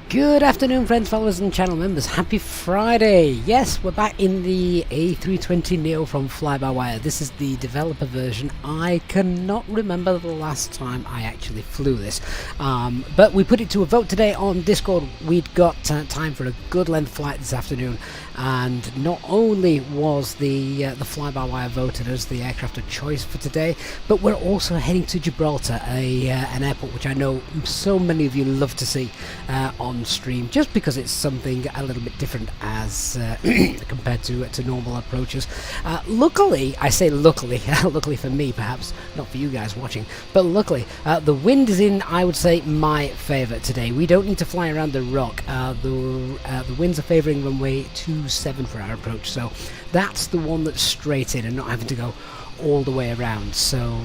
Good afternoon, friends, followers and channel members. Happy Friday. Yes, we're back in the A32NX from FlyByWire. This is the developer version. I cannot remember the last time I actually flew this, but we put it to a vote today on Discord. We'd got time for a good length flight this afternoon, and not only was the FlyByWire voted as the aircraft of choice for today, but we're also heading to Gibraltar, an airport which I know so many of you love to see on stream, just because it's something a little bit different as compared to normal approaches. Luckily, I say luckily, luckily for me perhaps, not for you guys watching, but luckily the wind is in, I would say, my favour today. We don't need to fly around the rock. The winds are favouring runway 27 for our approach, so that's the one that's straight in and not having to go all the way around. So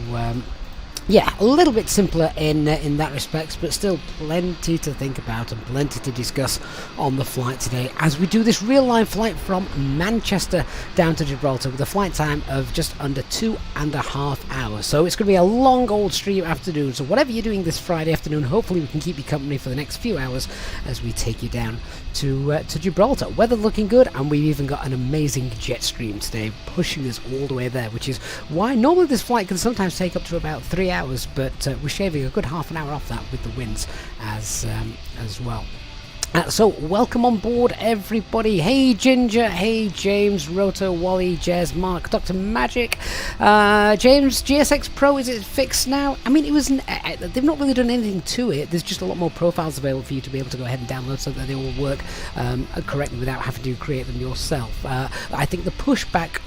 yeah, a little bit simpler in that respect, but still plenty to think about and plenty to discuss on the flight today as we do this real-line flight from Manchester down to Gibraltar with a flight time of just under 2.5 hours. So it's going to be a long old stream afternoon, so whatever you're doing this Friday afternoon, hopefully we can keep you company for the next few hours as we take you down to Gibraltar. Weather looking good, and we've even got an amazing jet stream today pushing us all the way there, which is why normally this flight can sometimes take up to about 3 hours, but we're shaving a good half an hour off that with the winds as well. So welcome on board, everybody. Hey Ginger, hey James, Roto, Wally, Jez, Mark, Dr. Magic, James. GSX Pro, is it fixed now? I mean, it was they've not really done anything to it. There's just a lot more profiles available for you to be able to go ahead and download so that they all work correctly without having to create them yourself. I think the pushback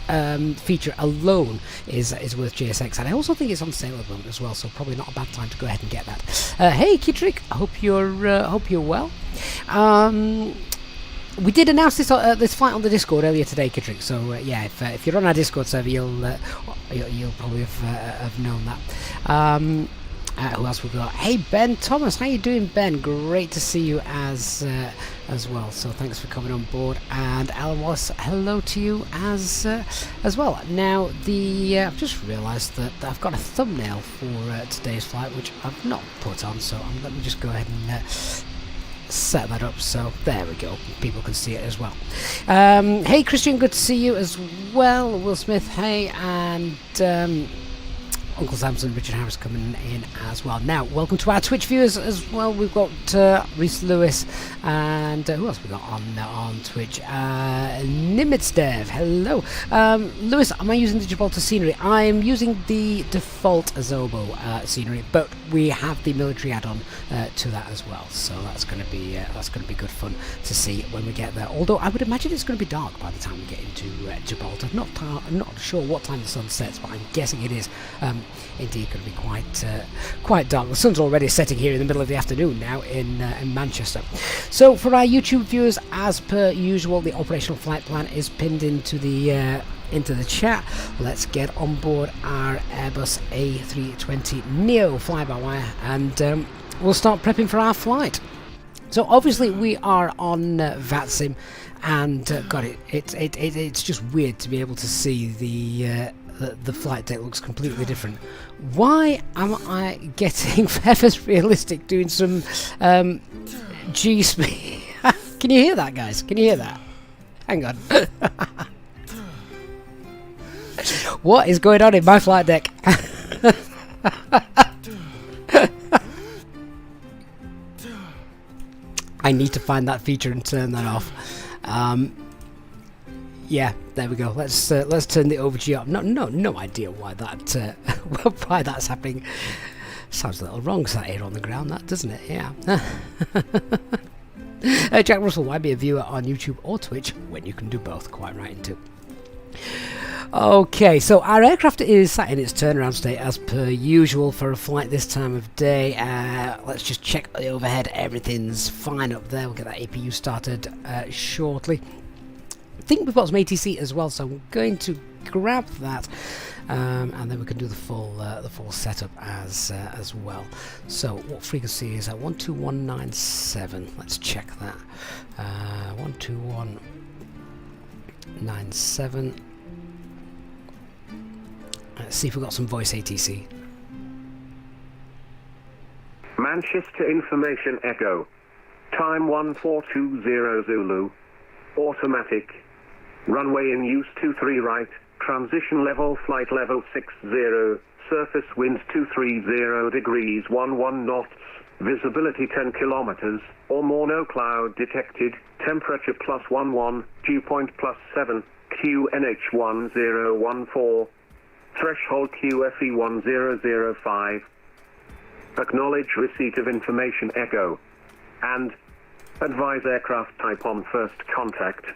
feature alone is worth GSX, and I also think it's on sale at the moment as well, so probably not a bad time to go ahead and get that. Hey Kidrick, hope you're well. We did announce this flight on the Discord earlier today, Kidrick. So yeah, if you're on our Discord server, you'll probably have known that. Who else we got? Hey Ben Thomas, how you doing, Ben? Great to see you as well. So thanks for coming on board. And Alan Wallace, hello to you as well. Now I've just realised that I've got a thumbnail for today's flight which I've not put on. So let me just go ahead and set that up, so there we go, people can see it as well. Hey Christian, good to see you as well. Will Smith, hey, and Uncle Samson, Richard Harris coming in as well. Now, welcome to our Twitch viewers as well. We've got Reese Lewis and who else we got on Twitch? Nimitsdev, hello. Lewis, am I using the Gibraltar scenery? I'm using the default Azobo scenery, but we have the military add-on to that as well. So that's going to be good fun to see when we get there. Although I would imagine it's going to be dark by the time we get into Gibraltar. I'm not sure what time the sun sets, but I'm guessing it is. Indeed, going to be quite dark. The sun's already setting here in the middle of the afternoon now in Manchester. So for our YouTube viewers, as per usual, the operational flight plan is pinned into the chat. Let's get on board our Airbus A320neo fly-by-wire, and we'll start prepping for our flight. So obviously we are on VATSIM, and God, it's just weird to be able to see the flight deck looks completely different. Why am I getting FS Realistic doing some G-speed? Can you hear that, guys? Can you hear that? Hang on. What is going on in my flight deck? I need to find that feature and turn that off. Yeah, there we go. Let's turn the overG up. No idea why that why that's happening. Sounds a little wrong sat here on the ground, that, doesn't it? Yeah. Jack Russell, why be a viewer on YouTube or Twitch when you can do both? Quite right, into. Okay, so our aircraft is sat in its turnaround state as per usual for a flight this time of day. Let's just check the overhead. Everything's fine up there. We'll get that APU started shortly. I think we've got some ATC as well, so I'm going to grab that, and then we can do the full setup as well. So what frequency is that? 12197. Let's check that. 12197. Let's see if we've got some voice ATC. Manchester Information Echo. Time 1420 Zulu. Automatic. Runway in use 23 right. Transition level flight level 60. Surface wind 230 degrees 11 knots. Visibility 10 kilometers or more. No cloud detected. Temperature +11. Dew point +7. QNH 1014. Threshold QFE 1005. Acknowledge receipt of information echo. And advise aircraft type on first contact.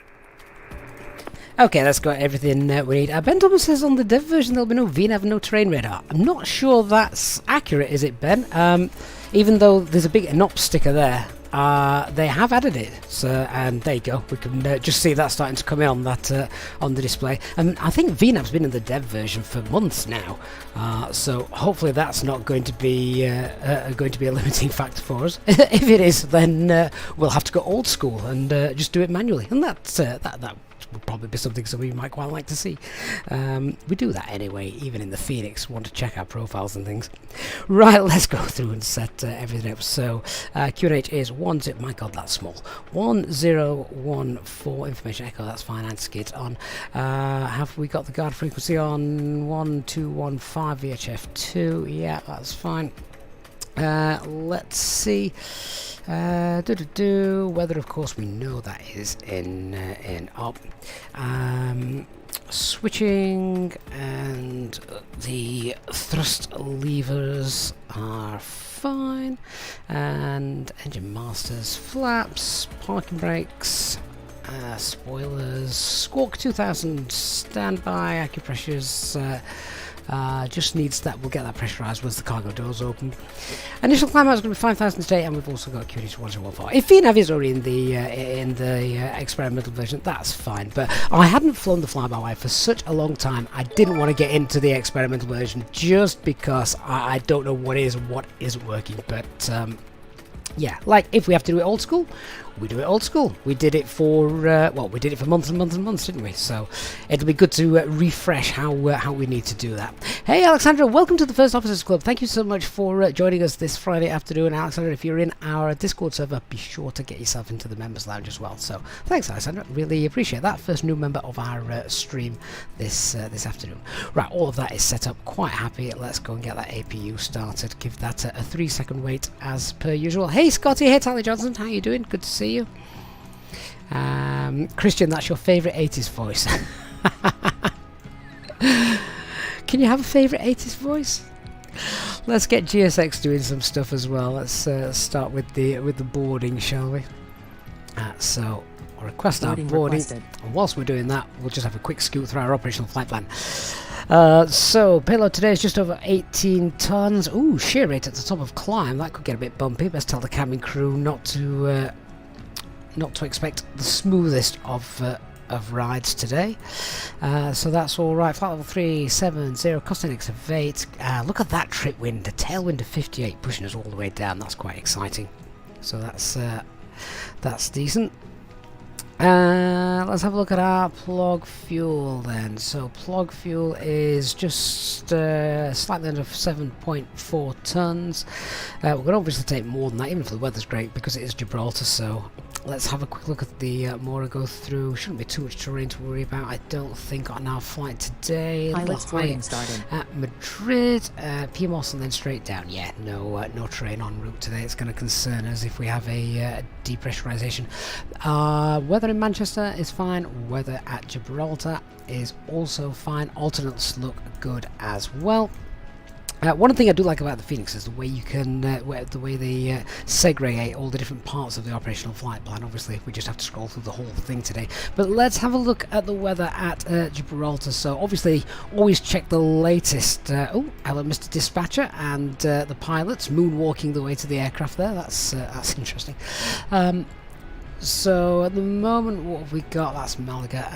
Okay, that's got everything we need. Ben Thomas says on the dev version there'll be no VNAV, no terrain radar. I'm not sure that's accurate, is it, Ben? Even though there's a big NOP sticker there, they have added it. So, and there you go. We can just see that starting to come in on that on the display. And I think VNAV's been in the dev version for months now. So hopefully that's not going to be a limiting factor for us. If it is, then we'll have to go old school and just do it manually. And that would probably be something some of you might quite like to see. We do that anyway, even in the Phoenix, want to check our profiles and things. Right, let's go through and set everything up. So QNH is 10, my god that's small, 1014 information echo, that's fine, and skid on. Have we got the guard frequency on? 1215 VHF2, yeah, that's fine. Let's see. Weather, of course, we know that is in up. Switching and the thrust levers are fine, and engine masters, flaps, parking brakes, spoilers, Squawk 2000 standby, acupressures. Just needs that. We'll get that pressurised once the cargo doors open. Initial climb out is going to be 5,000 today, and we've also got QNH 1014. If VNAV is already in the experimental version, that's fine. But I hadn't flown the fly-by-wire for such a long time. I didn't want to get into the experimental version just because I don't know what isn't working. But yeah, like if we have to do it old school, we do it old school. We did it for we did it for months and months and months, didn't we? So it'll be good to refresh how we need to do that. Hey Alexandra, welcome to the First Officers Club. Thank you so much for joining us this Friday afternoon. Alexandra, if you're in our Discord server, be sure to get yourself into the members lounge as well. So thanks Alexandra, really appreciate that. First new member of our stream this afternoon. Right, all of that is set up, quite happy. Let's go and get that APU started. Give that a 3-second wait as per usual. Hey Scotty, hey Tally Johnson, how you doing? Good to see you. Christian, that's your favourite 80s voice. Can you have a favourite 80s voice? Let's get GSX doing some stuff as well. Let's start with the boarding, shall we? So I'll request our boarding. And whilst we're doing that, we'll just have a quick scoot through our operational flight plan. So payload today is just over 18 tons. Ooh, shear rate at the top of climb. That could get a bit bumpy. Best tell the cabin crew not to expect the smoothest of rides today. So that's all right. Flight level 370, cost index of 8. Look at that trip wind, a tailwind of 58 pushing us all the way down. That's quite exciting. So that's decent. Let's have a look at our plug fuel then. So plug fuel is just slightly under 7.4 tons. We're going to obviously take more than that, even if the weather's great, because it is Gibraltar. So let's have a quick look at the more go through. Shouldn't be too much terrain to worry about, I don't think, on our flight today. Pilot's boarding started at Madrid, PMOS, and then straight down. Yeah, no terrain en route today. It's going to concern us if we have a depressurization. Weather in Manchester is fine. Weather at Gibraltar is also fine. Alternates look good as well. One thing I do like about the Phoenix is the way you can, the way they segregate all the different parts of the operational flight plan. Obviously, we just have to scroll through the whole thing today. But let's have a look at the weather at Gibraltar. So obviously, always check the latest. Oh, hello, Mr. Dispatcher, and the pilots moonwalking the way to the aircraft there. That's interesting. So at the moment, what have we got? That's Malaga.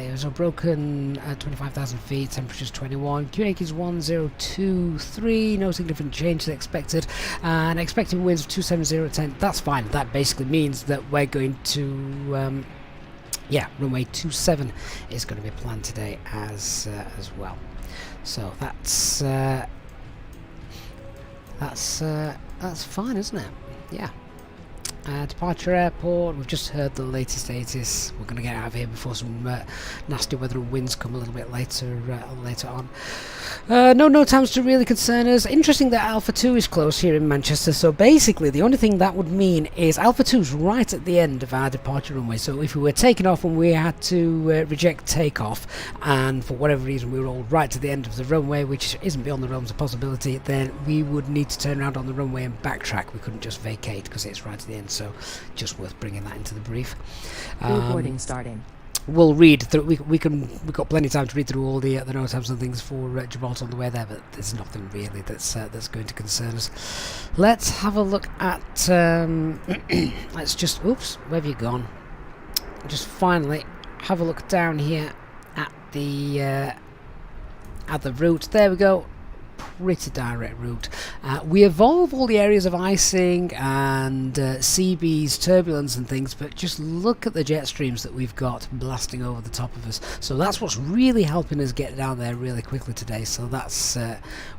It was a broken 25,000 feet, temperature's 21. QNH is 1023, no significant change to expected, and expecting winds of 270 That's fine. That basically means that we're going to, runway 27 is going to be planned today as well. So that's fine, isn't it? Yeah. Departure airport. We've just heard the latest 80s. We're going to get out of here before some nasty weather and winds come a little bit later on. No times to really concern us. Interesting that Alpha 2 is close here in Manchester. So basically the only thing that would mean is Alpha 2 is right at the end of our departure runway. So if we were taking off and we had to reject takeoff, and for whatever reason we were all right to the end of the runway, which isn't beyond the realms of possibility, then we would need to turn around on the runway and backtrack. We couldn't just vacate because it's right at the end. So just worth bringing that into the brief. Boarding starting. We'll read through. We've got plenty of time to read through all the no tabs and things for Gibraltar on the way there, but there's nothing really that's going to concern us. Let's have a look at. Let's just. Oops, where have you gone? Just finally have a look down here at the route. There we go. Pretty direct route. We evolve all the areas of icing and CB's turbulence and things, but just look at the jet streams that we've got blasting over the top of us. So that's what's really helping us get down there really quickly today. So that's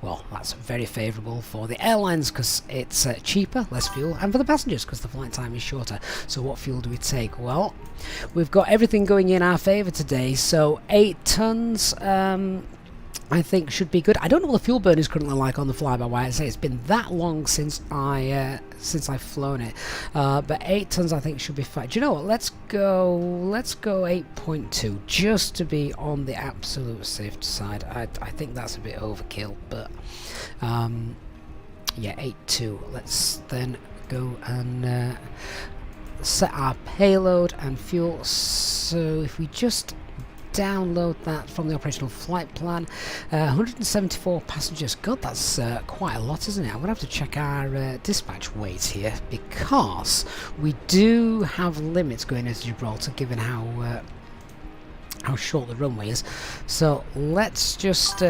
well, that's very favourable for the airlines because it's cheaper, less fuel, and for the passengers because the flight time is shorter. So what fuel do we take? Well, we've got everything going in our favour today. So 8 tons. I think should be good. I don't know what the fuel burn is currently like on the fly-by-wire. I say it's been that long since I've flown it, but 8 tons I think should be fine. Do you know what? Let's go 8.2 just to be on the absolute safe side. I think that's a bit overkill, but yeah, 8.2. Let's then go and set our payload and fuel. So if we just download that from the operational flight plan, 174 passengers. God, that's quite a lot, isn't it? I'm going to have to check our dispatch weight here because we do have limits going into Gibraltar given how short the runway is. So let's just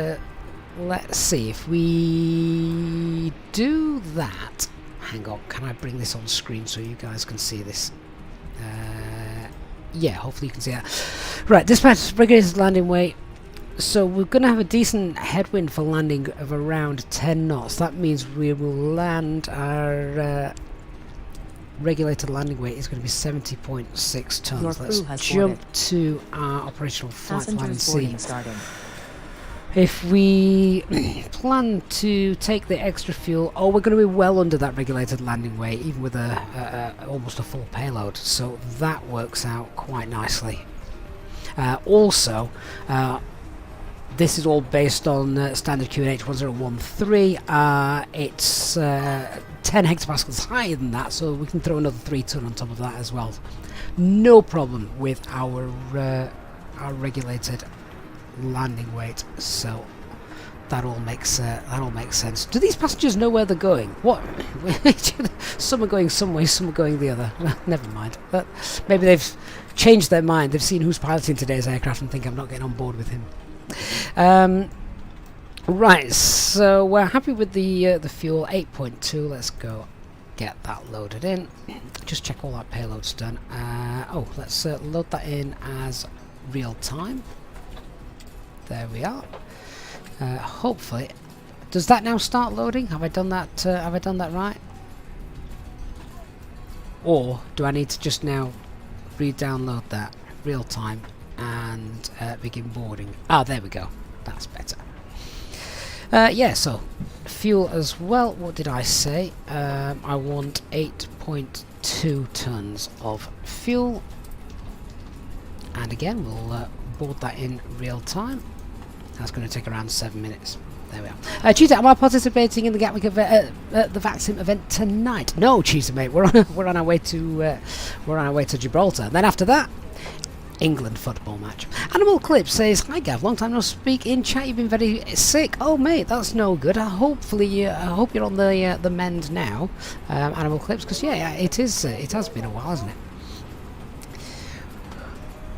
let's see if we do that. Hang on, can I bring this on screen so you guys can see this? Yeah, hopefully you can see that. Right, dispatch regulated landing weight. So we're going to have a decent headwind for landing of around 10 knots. That means we will land our regulated landing weight is going to be 70.6 tons. Let's jump to our operational flight plan and see. If we plan to take the extra fuel, we're going to be well under that regulated landing weight, even with almost a full payload. So that works out quite nicely. Also, this is all based on standard QNH 1013. It's 10 hectopascals higher than that, so we can throw another 3 ton on top of that as well. No problem with our regulated landing weight, so that all makes sense. Do these passengers know where they're going? What? Some are going some way, some are going the other. Never mind. But maybe they've changed their mind. They've seen who's piloting today's aircraft and think I'm not getting on board with him. Right, so we're happy with the fuel 8.2. Let's go get that loaded in. Just check all our payloads done. Let's load that in as real time. There we are. Hopefully, does that now start loading? Have I done that? Have I done that right? Or do I need to just now re-download that real time and begin boarding? There we go. That's better. Yeah. So fuel as well. What did I say? I want 8.2 tons of fuel, and again we'll board that in real time. That's going to take around 7 minutes. There we are. Cheetah, am I participating in the Gatwick event, the VATSIM event tonight? No, Cheetah, mate. We're on our way to Gibraltar. Then after that, England football match. Animal Clip says, "Hi Gav, long time no speak in chat. You've been very sick. Oh mate, that's no good. I hope you're on the mend now." Animal Clips, because yeah, it is. It has been a while, hasn't it?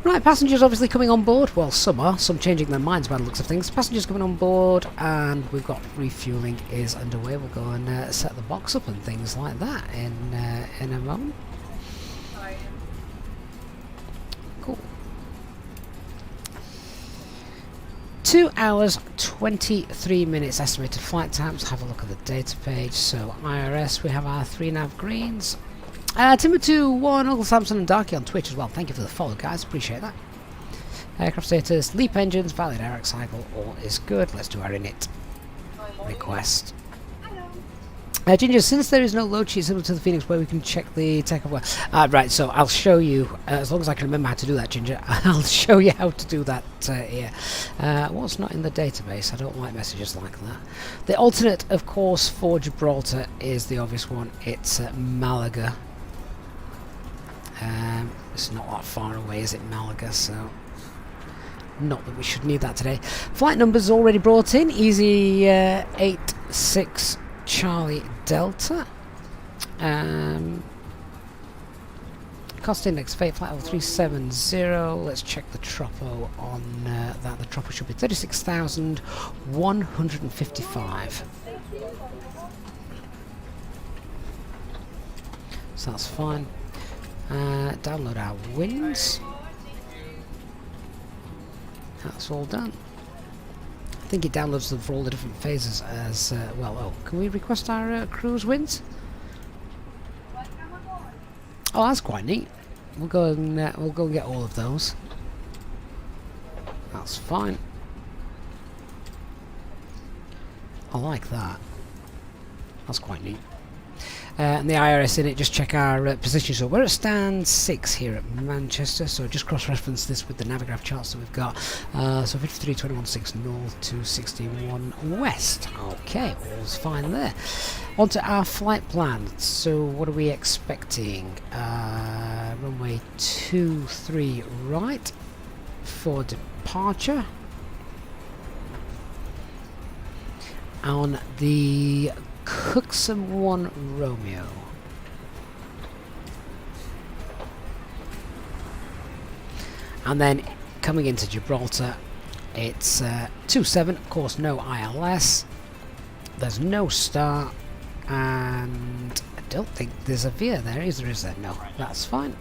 Right, passengers obviously coming on board. Well, some changing their minds by the looks of things. Passengers coming on board, and we've got refueling is underway. We'll go and set the box up and things like that in a moment. Cool. 2 hours 23 minutes estimated flight times. Have a look at the data page. So IRS, we have our 3 nav greens. Timber21, Uncle Samson and Darky on Twitch as well. Thank you for the follow, guys. Appreciate that. Aircraft status, LEAP engines, valid air cycle, all is good. Let's do our init request. Ginger, since there is no load sheet similar to the Phoenix where we can check the takeoff, right, so I'll show you, as long as I can remember how to do that, Ginger, I'll show you how to do that here. What's not in the database? I don't like messages like that. The alternate, of course, for Gibraltar is the obvious one. It's Malaga. It's not that far away, is it, Malaga? So, not that we should need that today. Flight numbers already brought in. Easy 86 Charlie Delta. Cost index flight level 370. Let's check the tropo on that. The tropo should be 36,155. So that's fine. Download our winds. That's all done. I think it downloads them for all the different phases as well. Oh, can we request our cruise winds? Oh, that's quite neat. We'll go and get all of those. That's fine. I like that. That's quite neat. And the IRS in it, just check our position. So we're at stand 6 here at Manchester, so just cross-reference this with the Navigraph charts that we've got. So 53.21.6 north to 61 west. Okay, all's fine there. On to our flight plan. So what are we expecting? Runway 23 right for departure. On the Cookson 1 Romeo. And then coming into Gibraltar, it's 27, of course no ILS, there's no star, and I don't think there's a VIA there, is there? No, that's fine.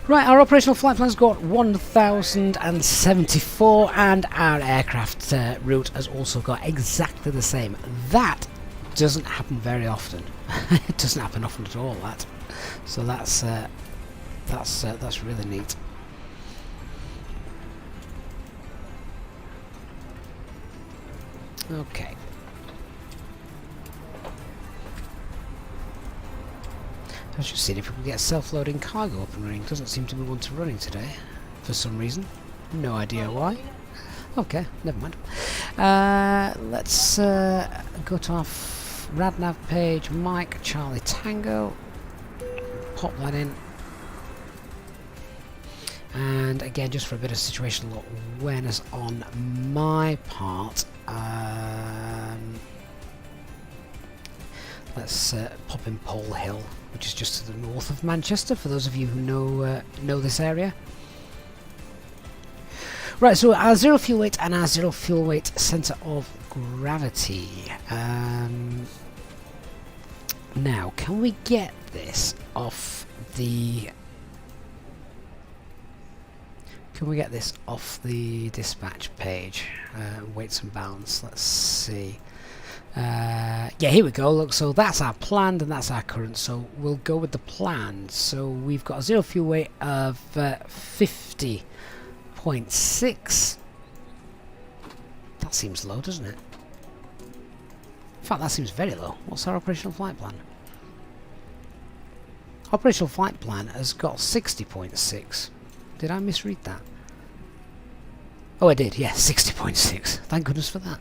Right, our operational flight plan's got 1,074, and our aircraft route has also got exactly the same. That doesn't happen very often. It doesn't happen often at all. That, so that's really neat. Okay. I was just seeing if we can get self-loading cargo up and running. Doesn't seem to be one to running today, for some reason. No idea why. Okay, never mind. Let's go to our RadNav page. Mike Charlie Tango. Pop that in. And again, just for a bit of situational awareness on my part, let's pop in Pole Hill, which is just to the north of Manchester, for those of you who know this area. Right, so our zero fuel weight and our zero fuel weight centre of gravity. Now, can we get this off the... Can we get this off the dispatch page? Weights and balance, let's see. Yeah, here we go. Look, so that's our planned and that's our current. So we'll go with the planned. So we've got a zero fuel weight of 50.6. That seems low, doesn't it? In fact, that seems very low. What's our operational flight plan? Operational flight plan has got 60.6. Did I misread that? Oh, I did, yeah, 60.6. Thank goodness for that.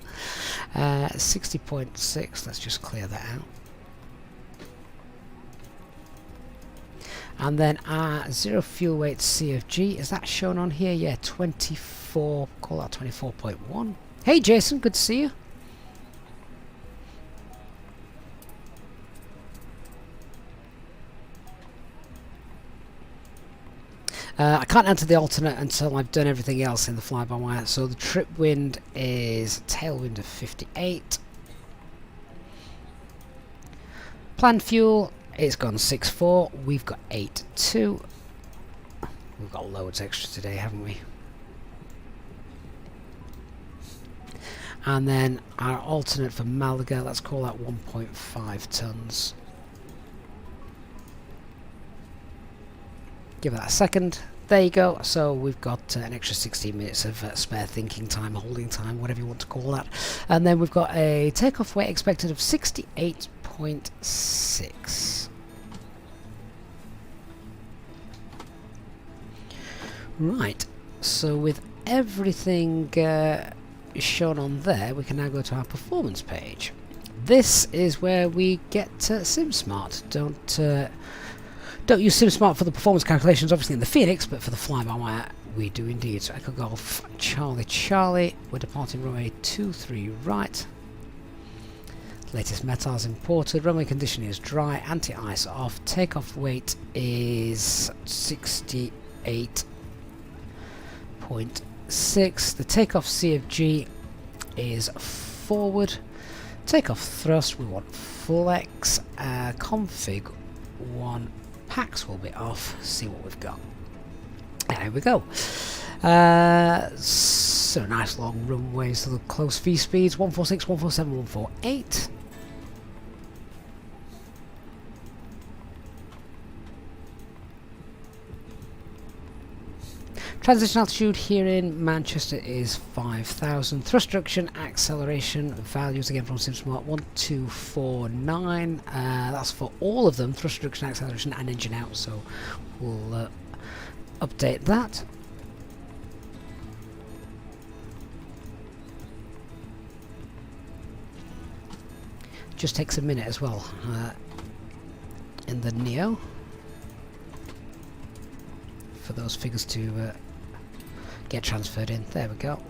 60.6, let's just clear that out. And then our zero fuel weight CFG, is that shown on here? Yeah, 24, call that 24.1. Hey Jason, good to see you. I can't enter the alternate until I've done everything else in the fly-by-wire. So the trip wind is tailwind of 58. Planned fuel, it's gone 6.4. We've got 8.2. We've got loads extra today, haven't we? And then our alternate for Malaga, let's call that 1.5 tons. give it that a second. There you go. So we've got an extra 16 minutes of spare thinking time, holding time, whatever you want to call that. And then we've got a takeoff weight expected of 68.6. Right, so with everything shown on there, we can now go to our performance page. This is where we get SimSmart. Don't use SimSmart for the performance calculations, obviously in the Phoenix, but for the fly-by-wire we do indeed. So Echo Golf Charlie Charlie, we're departing runway 23 right. Latest metals imported, runway condition is dry, anti-ice off, takeoff weight is 68.6. The takeoff CFG is forward. Takeoff thrust, we want flex. Config 1. Packs will be off. See what we've got. There we go. So nice long runways to the close V speeds. 146, 147, 148. Transition altitude here in Manchester is 5,000. Thrust reduction, acceleration values again from SimSmart 1249. That's for all of them, thrust reduction, acceleration, and engine out. So we'll update that. Just takes a minute as well in the Neo for those figures to get transferred in. There we go.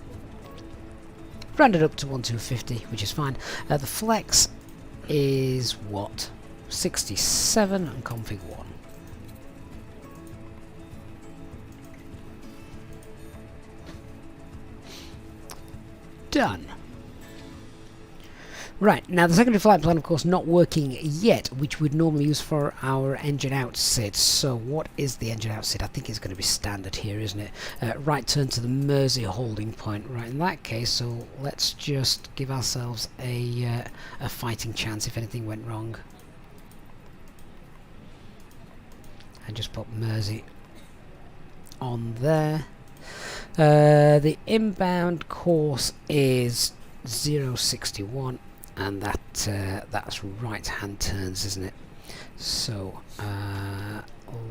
Rounded up to 1250, which is fine. The flex is what? 67 and config 1. Done. Right, now the secondary flight plan, of course, not working yet, which we'd normally use for our engine out SID. So what is the engine out SID? I think it's going to be standard here, isn't it? Right turn to the Mersey holding point. Right, in that case, so let's just give ourselves a fighting chance if anything went wrong. And just put Mersey on there. The inbound course is 061. And that's right hand turns, isn't it? So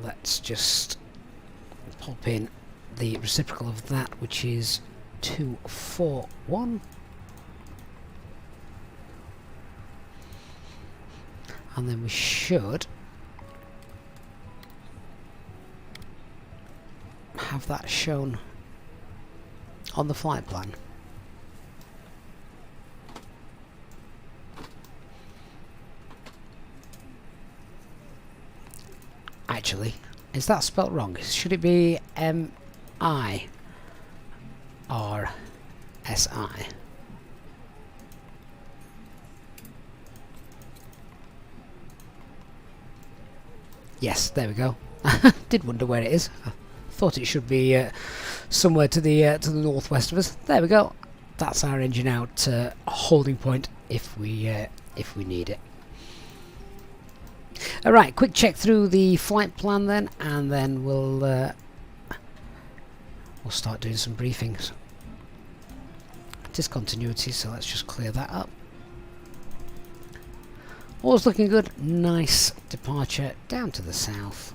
let's just pop in the reciprocal of that, which is 241. And then we should have that shown on the flight plan. Actually, is that spelt wrong? Should it be M-I-R-S-I? Yes, there we go. Did wonder where it is. I thought it should be somewhere to the northwest of us. There we go. That's our engine out holding point if we need it. Alright, quick check through the flight plan then, and then we'll start doing some briefings. Discontinuity, so let's just clear that up. All's looking good. Nice departure down to the south.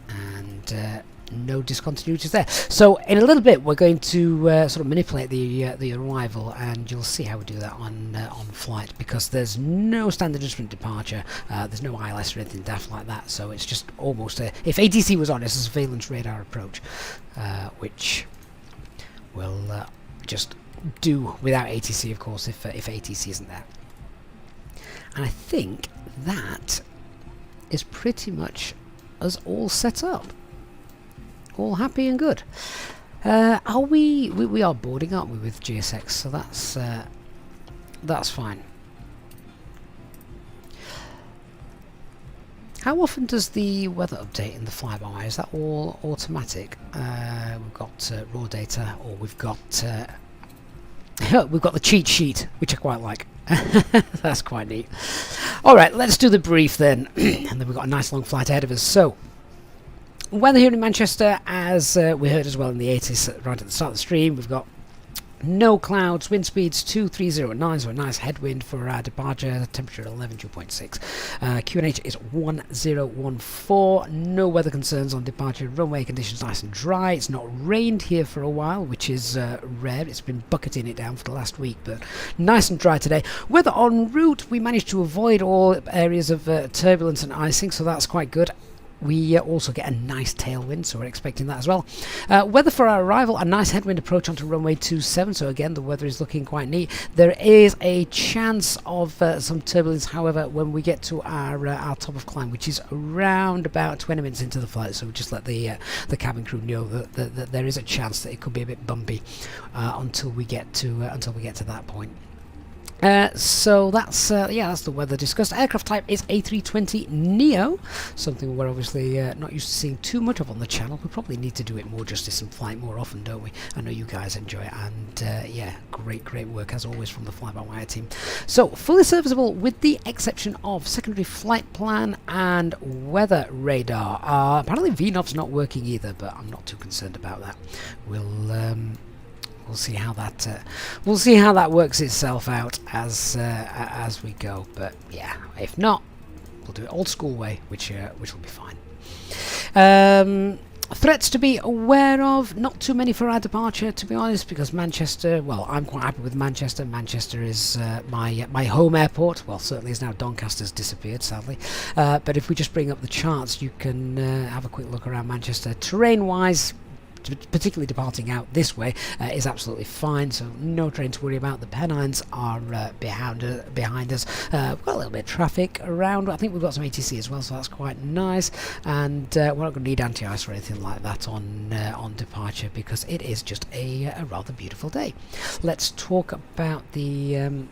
And no discontinuities there. So in a little bit we're going to sort of manipulate the arrival, and you'll see how we do that on flight, because there's no standard instrument departure, there's no ILS or anything daft like that, so it's just almost a, if ATC was on, it's a surveillance radar approach, which we'll just do without ATC, of course, if ATC isn't there. And I think that is pretty much us all set up. All happy and good. Are we are boarding, aren't we, with GSX? So that's fine. How often does the weather update in the flyby? Is that all automatic? We've got raw data, or we've got we've got the cheat sheet, which I quite like. That's quite neat. All right, let's do the brief then, and then we've got a nice long flight ahead of us. So weather here in Manchester, as we heard as well in the 80s right at the start of the stream, we've got no clouds, wind speeds 2309, so a nice headwind for our departure, temperature 11, 2.6. QNH is 1014, no weather concerns on departure, runway conditions nice and dry. It's not rained here for a while, which is rare. It's been bucketing it down for the last week, but nice and dry today. Weather en route, we managed to avoid all areas of turbulence and icing, so that's quite good. We also get a nice tailwind, so we're expecting that as well. Weather for our arrival, a nice headwind approach onto runway 27, so again the weather is looking quite neat. There is a chance of some turbulence, however, when we get to our top of climb, which is around about 20 minutes into the flight, so just let the cabin crew know that there is a chance that it could be a bit bumpy until we get to that point. So that's that's the weather discussed. Aircraft type is A320neo, something we're obviously not used to seeing too much of on the channel. We probably need to do it more justice and fly it more often, don't we? I know you guys enjoy it, and yeah, great work as always from the FlyByWire team. So fully serviceable with the exception of secondary flight plan and weather radar. Apparently VNOV's not working either, but I'm not too concerned about that. We'll see how that works itself out as we go. But yeah, if not, we'll do it old school way, which will be fine. Threats to be aware of, not too many for our departure, to be honest, because Manchester, well, I'm quite happy with Manchester. Manchester is my home airport. Well, certainly is now. Doncaster's disappeared, sadly. But if we just bring up the charts, you can have a quick look around Manchester. Terrain-wise, particularly departing out this way, is absolutely fine, so no train to worry about. The Pennines are behind us. We've got a little bit of traffic around. I think we've got some ATC as well, so that's quite nice, and we're not going to need anti-ice or anything like that on departure, because it is just a rather beautiful day. Let's talk about the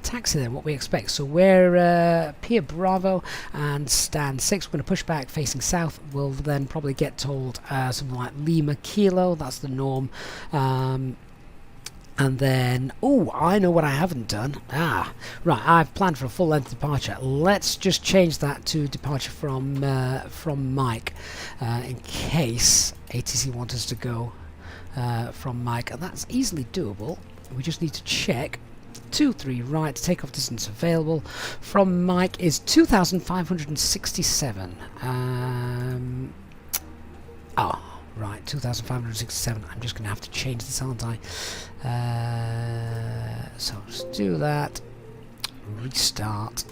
taxi then, what we expect. So we're Pier Bravo and stand 6. We're going to push back facing south. We'll then probably get told something like Lima Kilo, that's the norm. And then, oh, I know what I haven't done. Right, I've planned for a full length departure. Let's just change that to departure from Mike, in case ATC want us to go from Mike, and that's easily doable. We just need to check. 23 right, takeoff distance available from Mike is 2,567. Right, 2,567. I'm just going to have to change this, aren't I? So let's do that. Restart.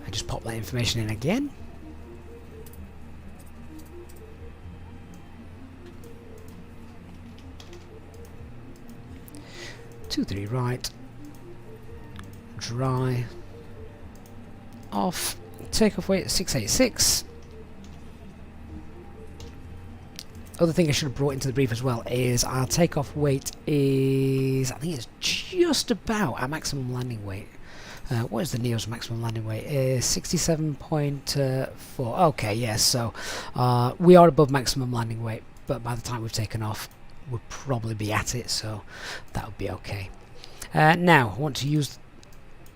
I just pop that information in again. Two, 3 right, dry, off, takeoff weight 686. Other thing I should have brought into the brief as well is our takeoff weight is, I think it's just about our maximum landing weight. What is the Neo's maximum landing weight? 67.4. Okay, yes, so we are above maximum landing weight, but by the time we've taken off, we'll probably be at it, so that would be okay. Now, I want to use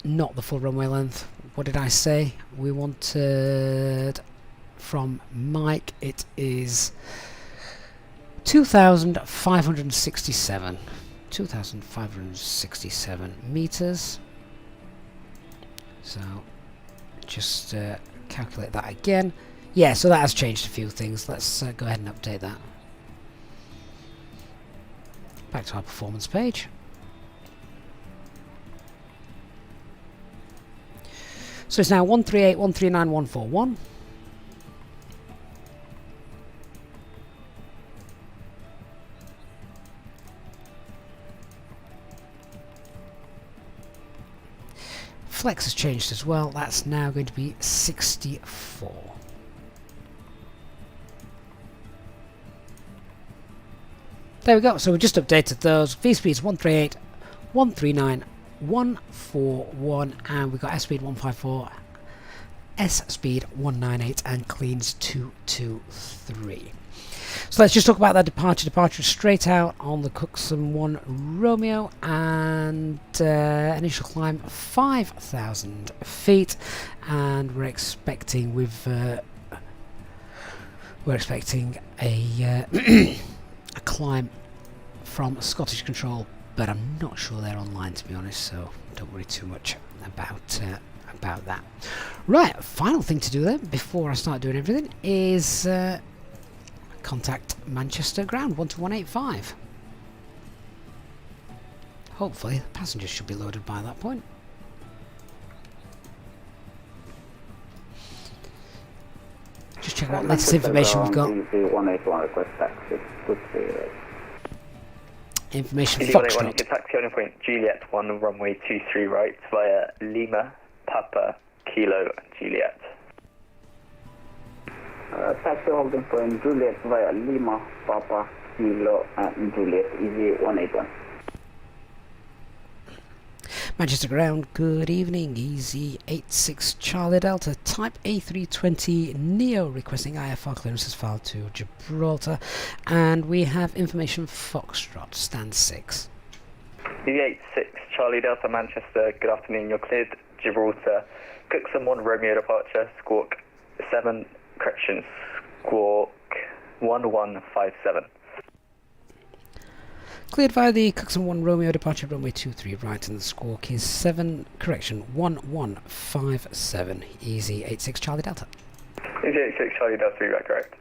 not the full runway length. What did I say? We wanted from Mike, it is 2,567. 2,567 meters. So just calculate that again. Yeah, so that has changed a few things. Let's go ahead and update that. Back to our performance page. So it's now 138, 139, 141. Flex has changed as well. That's now going to be 64. There we go, so we just updated those. V-speed is 138, 139, 141, and we've got S-speed 154, S-speed 198, and cleans 223. So let's just talk about that departure. Departure straight out on the Cookson 1 Romeo, and initial climb 5,000 feet, and we're expecting, we've We're expecting a a climb from Scottish Control, but I'm not sure they're online, to be honest, so don't worry too much about that. Right, final thing to do then before I start doing everything is contact Manchester ground 12185. Hopefully the passengers should be loaded by that point. Just check what latest information we've got. Information Foxtrot. You can taxi on point Juliet 1 runway 23 right via Lima, Papa, Kilo and Juliet. Taxi holding point Juliet via Lima, Papa, Kilo and Juliet, easy 181. Manchester ground, good evening, easy 86 Charlie Delta, type A320neo, requesting IFR clearances filed to Gibraltar, and we have information Foxtrot, stand 6. Easy 86 Charlie Delta Manchester, good afternoon, you're cleared Gibraltar, Cookson 1 Romeo departure, Squawk 7, correction, Squawk 1157. Cleared via the Cookson 1 Romeo departure runway 23 right, and the squawk is 7, correction, 1157, easy 86 Charlie Delta. Easy 86 Charlie Delta, you are correct.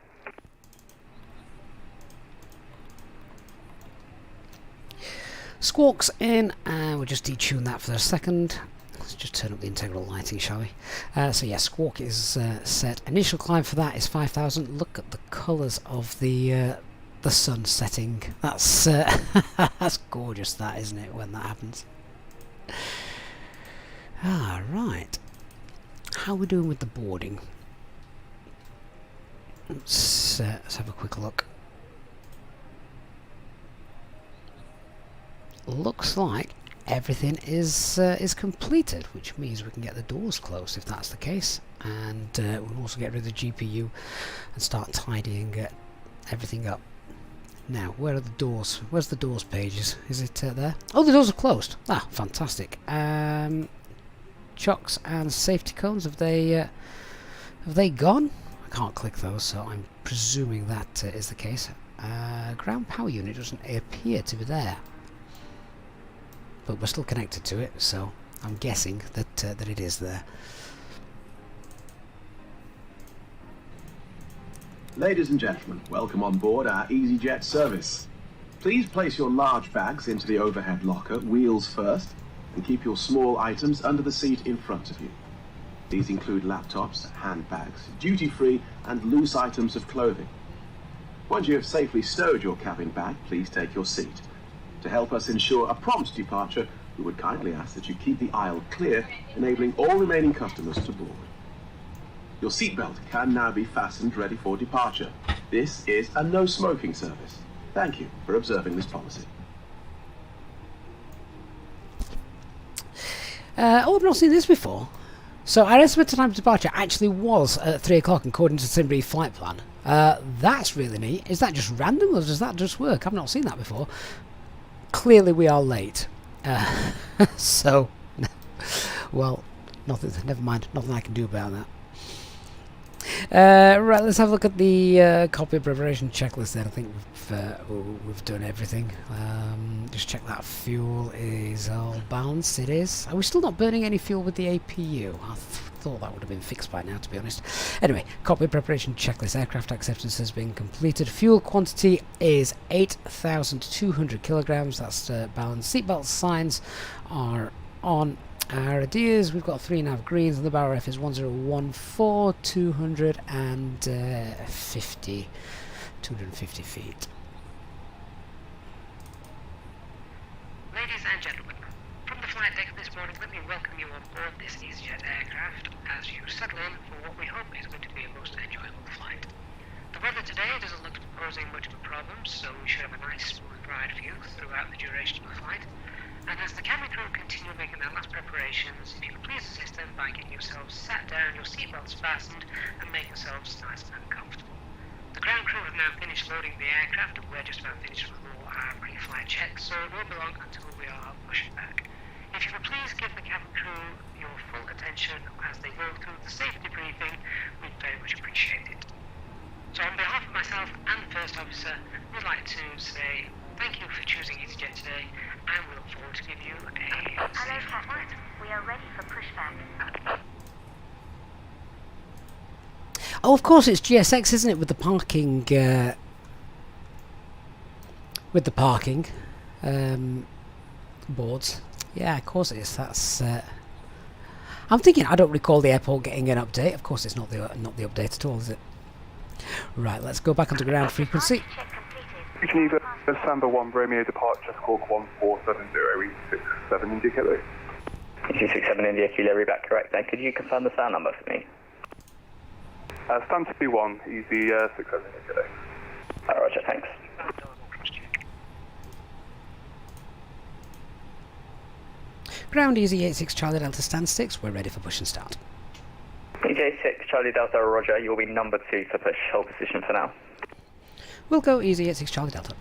Squawks in, and we'll just detune that for a second. Let's just turn up the integral lighting, shall we? So yeah, squawk is set. Initial climb for that is 5,000. Look at the colours of the sun setting. That's that's gorgeous, that, isn't it, when that happens? Right. How are we doing with the boarding? Let's have a quick look. Looks like everything is completed, which means we can get the doors closed if that's the case, and we'll also get rid of the GPU and start tidying everything up. Now, where are the doors? Where's the doors pages? Is it there? Oh, the doors are closed. Ah, fantastic. Chocks and safety cones, have they gone? I can't click those, so I'm presuming that is the case. Ground power unit doesn't appear to be there, but we're still connected to it, so I'm guessing that it is there. Ladies and gentlemen, welcome on board our EasyJet service. Please place your large bags into the overhead locker, wheels first, and keep your small items under the seat in front of you. These include laptops, handbags, duty-free and loose items of clothing. Once you have safely stowed your cabin bag, please take your seat. To help us ensure a prompt departure, we would kindly ask that you keep the aisle clear, enabling all remaining customers to board. Your seatbelt can now be fastened ready for departure. This is a no smoking service. Thank you for observing this policy. Oh, I've not seen this before. So our estimated time of departure actually was at 3 o'clock according to Simbury flight plan. That's really neat. Is that just random, or does that just work? I've not seen that before. Clearly we are late. So, well, nothing, never mind, nothing I can do about that. Right, let's have a look at the cockpit preparation checklist then. I think we've done everything. Just check that fuel is all balanced. It is. Are we still not burning any fuel with the APU? I thought that would have been fixed by now, to be honest. Anyway, cockpit preparation checklist. Aircraft acceptance has been completed. Fuel quantity is 8,200 kilograms. That's balanced. Seatbelt signs are on. Our ideas, we've got 3.5 greens, and the bar F is 1014, 250 feet. Ladies and gentlemen, from the flight deck this morning, let me welcome you on board this EasyJet aircraft as you settle in for what we hope is going to be a most enjoyable flight. The weather today doesn't look to be posing much of a problem, so we should have a nice smooth ride for you throughout the duration of the flight. And as the cabin crew continue making their last preparations, if you could please assist them by getting yourselves sat down, your seatbelts fastened, and make yourselves nice and comfortable. The ground crew have now finished loading the aircraft, and we're just about finished with all our pre-flight checks, so it won't be long until we are pushed back. If you could please give the cabin crew your full attention as they go through the safety briefing, we'd very much appreciate it. So on behalf First Officer, we'd like to say thank you for choosing EasyJet today, and we look forward to giving you a safe flight. We are ready for pushback. Oh, of course, it's GSX, isn't it, with the parking... boards. Yeah, of course it is. That's... I'm thinking, I don't recall the airport getting an update. Of course, it's not the update at all, is it? Right, let's go back onto ground frequency. Geneva, Samba 1, Romeo departure, squawk 1470, 67 India Kilo. 267 India Kilo, read back correct. And could you confirm the sound number for me? Stand to B1, easy 67 India Kilo. Roger, thanks. Ground easy 86 Charlie Delta stand 6. We're ready for push and start. EJ6 Charlie Delta, Roger. You'll be number 2 for push. Hold position for now. We'll go easy 86 Charlie Delta.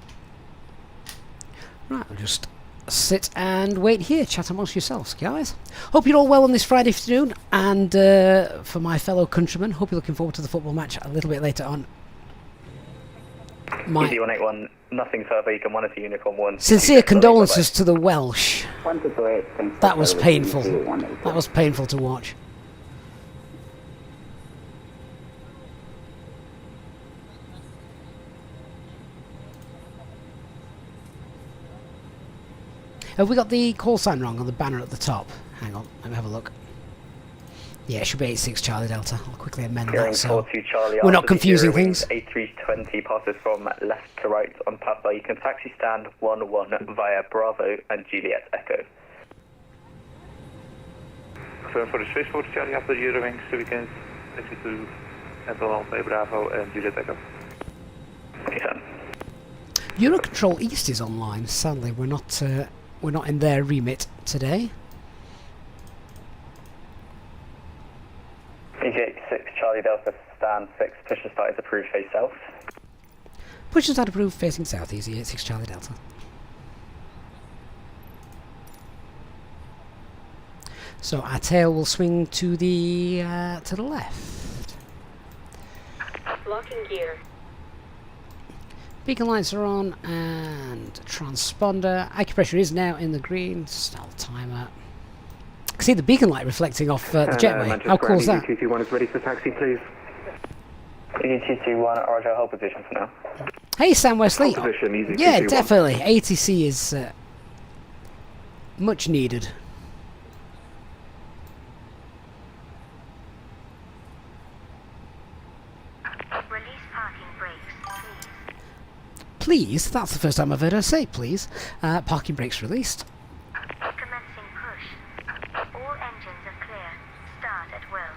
Right, we'll just sit and wait here, chat amongst yourselves, guys. Hope you're all well on this Friday afternoon, and for my fellow countrymen, hope you're looking forward to the football match a little bit later on. Easy 181, nothing further. You can monitor Uniform 1. Sincere condolences to the Welsh. 128. That was painful. That was painful to watch. Have we got the call sign wrong on the banner at the top? Hang on, let me have a look. Yeah, it should be 86 Charlie Delta. I'll quickly amend that so we're not confusing things. A320 passes from left to right on Papa. You can taxi stand 1-1 via Bravo and Juliet Echo. Confirm for the switchboard, Charlie after the Eurowings, so we can taxi to Alpha Bravo and Juliet Echo. Yeah. Eurocontrol East is online. Sadly, we're not in their remit today. EJ6 Charlie Delta stand 6. Push and start is approved face south. Push and start approved facing south. Easy 86 Charlie Delta. So our tail will swing to the left. Locking gear. Beacon lights are on and transponder. Acupressure is now in the green. Start timer. I can see the beacon light reflecting off the jetway. How cool is that? EG221 is ready for taxi, please. EG221, Roger, hold position for now. Hey, Sam Wesley. Hold position, EG221. Yeah, definitely. ATC is much needed. Release parking brakes, please. Please? That's the first time I've heard her say please. Parking brakes released. Commencing push. All engines are clear. Start at will.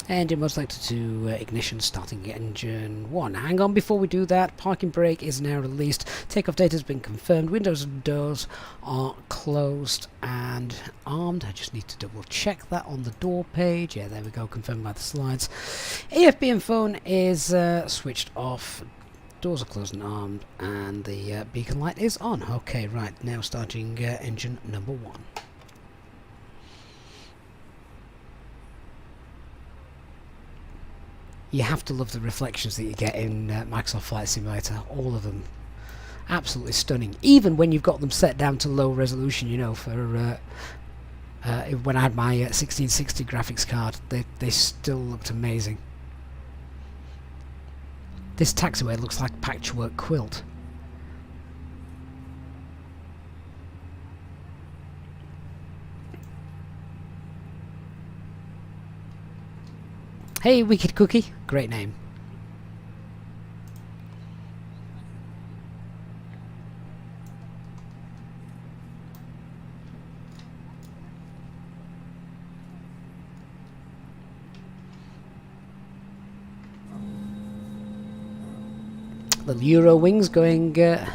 Engine mode selected to ignition, starting engine 1. Hang on, before we do that, parking brake is now released. Takeoff data has been confirmed. Windows and doors are closed and armed. I just need to double check that on the door page. Yeah, there we go, confirmed by the slides. AFB and phone is switched off. Doors are closed and armed, and the beacon light is on. Okay, right, now starting engine number 1. You have to love the reflections that you get in Microsoft Flight Simulator. All of them. Absolutely stunning. Even when you've got them set down to low resolution, you know, for when I had my 1660 graphics card, they still looked amazing. This taxiway looks like a patchwork quilt. Hey, Wicked Cookie. Great name. Little Euro wings going there.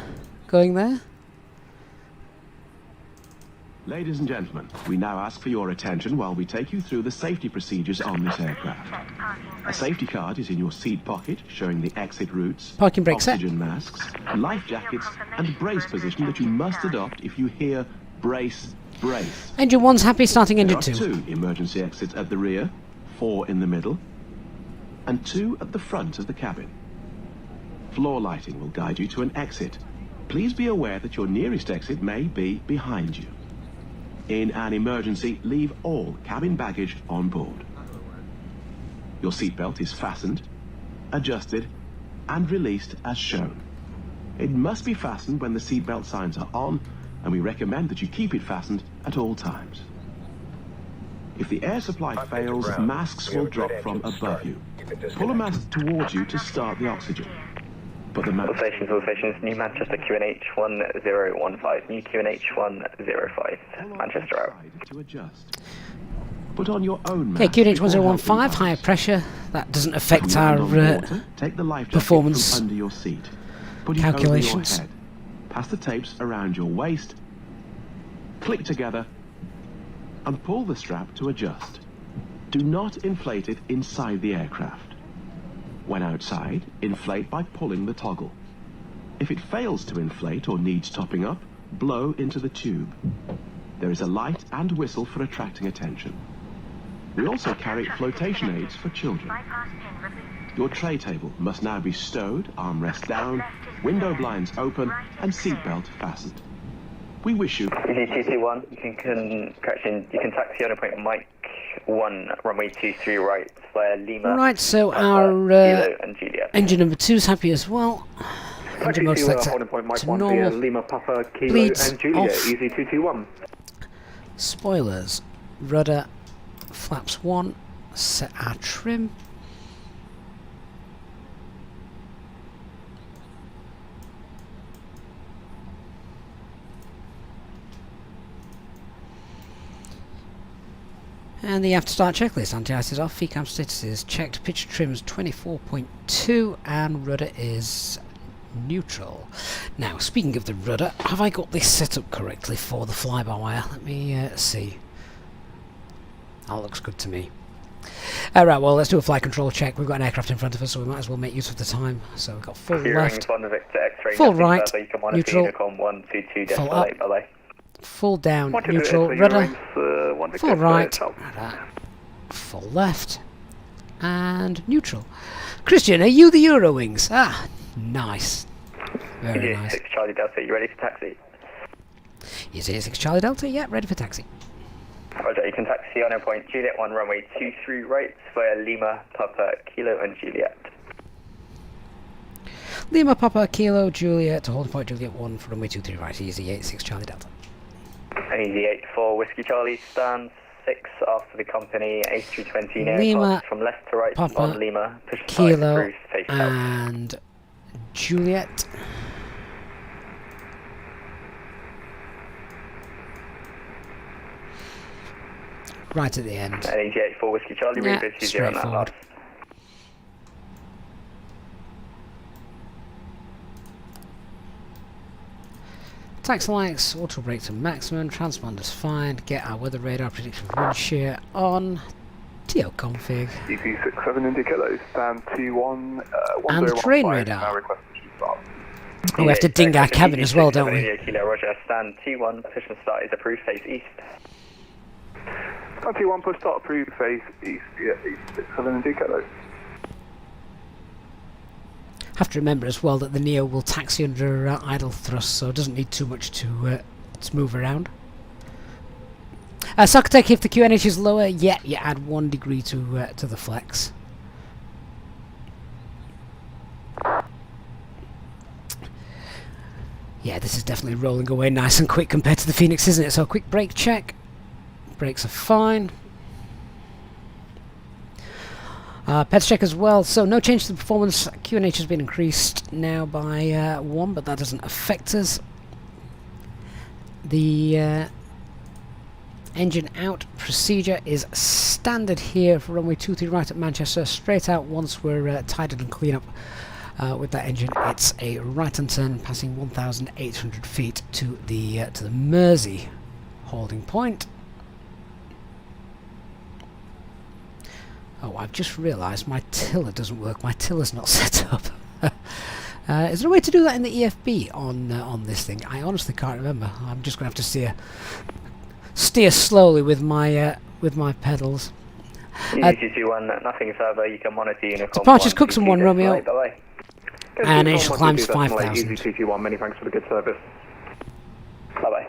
Ladies and gentlemen, we now ask for your attention while we take you through the safety procedures on this aircraft. A safety card is in your seat pocket, showing the exit routes, Parking brake set, oxygen masks, life jackets, and brace position that you must adopt if you hear brace, brace. Engine 1's happy, starting engine 2. There are 2 emergency exits at the rear, 4 in the middle, and 2 at the front of the cabin. Floor lighting will guide you to an exit. Please be aware that your nearest exit may be behind you. In an emergency, leave all cabin baggage on board. Your seatbelt is fastened, adjusted, and released as shown. It must be fastened when the seatbelt signs are on, and we recommend that you keep it fastened at all times. If the air supply fails, masks will drop from above you. Pull a mask towards you to start the oxygen. But the mask... All stations, New Manchester QNH 1015, New QNH 105, Manchester out. To adjust. Put on your own mask. Okay, QNH 1015, higher pressure. That doesn't affect our take the life performance under your seat. Put it calculations. over your head. Pass the tapes around your waist. Click together and pull the strap to adjust. Do not inflate it inside the aircraft. When outside, inflate by pulling the toggle. If it fails to inflate or needs topping up, blow into the tube. There is a light and whistle for attracting attention. We also carry flotation aids for children. Your tray table must now be stowed, armrest down, window blinds open, and seatbelt fastened. We wish you... EZ221, you can taxi on a point Mike 1, runway 23 right, via Lima. Right, so our engine number 2 is happy as well. Engine mode selector to normal. Lima Papa Kilo Bleeds and Juliet, off. EZ221. Spoilers, rudder, flaps 1, set our trim. And the after start checklist, anti-ice is off, FECAM status is checked, pitch trim's 24.2 and rudder is neutral. Now, speaking of the rudder, have I got this set up correctly for the fly-by-wire? Let me see. That looks good to me. Right, well, let's do a flight control check. We've got an aircraft in front of us, so we might as well make use of the time. So we've got full left, full right, neutral, full up, full down, neutral, rudder, full right, rudder, full left, and neutral. Christian, are you the Eurowings? Ah, nice. Very nice. 6 Charlie Delta, you ready for taxi? Is it 6 Charlie Delta? Yeah, ready for taxi. Roger, you can taxi on point Juliet 1, runway 23 right, via Lima, Papa, Kilo and Juliet. Lima, Papa, Kilo, Juliet, to hold point Juliet 1 for runway 23 right, easy 86 Charlie Delta. And easy 84 Whiskey Charlie, stand 6 after the company, A32NX, Lima, from left to right Papa, on Lima, push Kilo, and Juliet. Right at the end. And easy 84 Whiskey Charlie, yeah, read 0 on that last. Taxi lights, auto brake to maximum, transponders fine, get our weather radar prediction of wind shear on, TO config. EZ67 Indicator, stand 21, and terrain radar. Oh, we have to ding our cabin as well, don't we? Kilo, Roger, stand T1, push and start is approved, face east. Stand T1, push start approved, face east, yeah, EZ67 Indicator. Have to remember as well that the Neo will taxi under idle thrust, so it doesn't need too much to move around. Socotec, if the QNH is lower, yeah, you add 1 degree to the flex. Yeah, this is definitely rolling away nice and quick compared to the Phoenix, isn't it? So a quick brake check. Brakes are fine. Pets check as well, so no change to the performance. QNH has been increased now by 1, but that doesn't affect us. The engine out procedure is standard here for runway 23 right at Manchester. Straight out once we're tidied and clean up with that engine. It's a right hand turn passing 1,800 feet to the Mersey holding point. Oh, I've just realised my tiller doesn't work. My tiller's not set up. Is there a way to do that in the EFB on this thing? I honestly can't remember. I'm just going to have to steer slowly with my pedals. EZ21, nothing further. You can monitor uniform. Departures Cookson 1 Romeo. And initial climb's 5,000. Easy TT1, many thanks for the good service. Bye-bye.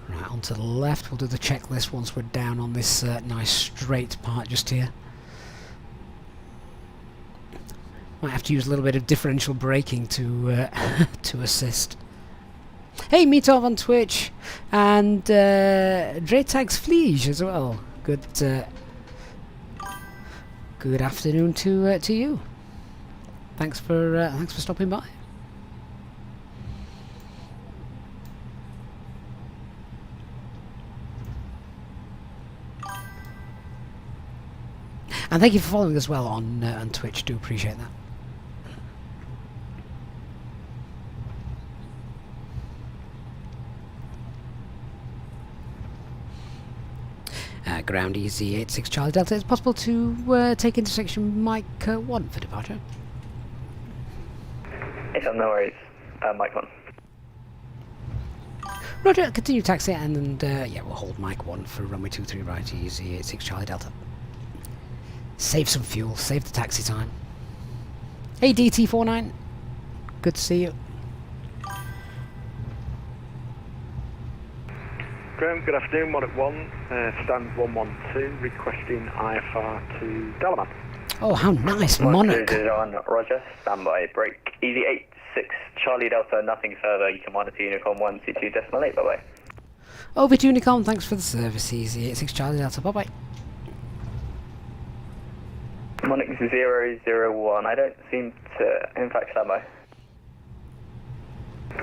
Right, onto the left, we'll do the checklist once we're down on this nice straight part just here. Might have to use a little bit of differential braking to to assist. Hey, Meetov on Twitch, and Dretax Fleege as well. Good afternoon to you. Thanks for stopping by. And thank you for following as well on Twitch. Do appreciate that. Ground easy 86 Charlie Delta. Is it possible to take intersection Mike 1 for departure? Yes, no worries. Mike 1. Roger, continue taxi and yeah, we'll hold Mike 1 for runway 23 right, easy 86 Charlie Delta. Save some fuel, save the taxi time. Hey DT49, good to see you. Graham, good afternoon, 1 at 1, stand 112, requesting IFR to Dalaman. Oh, how nice, Monarch. On Roger, standby, break, easy 86 Charlie Delta, nothing further, you can monitor Unicom 122.8, bye-bye. Over to Unicom, thanks for the service, easy 86 Charlie Delta, bye-bye. Monarch 001, I don't seem to, in fact, standby.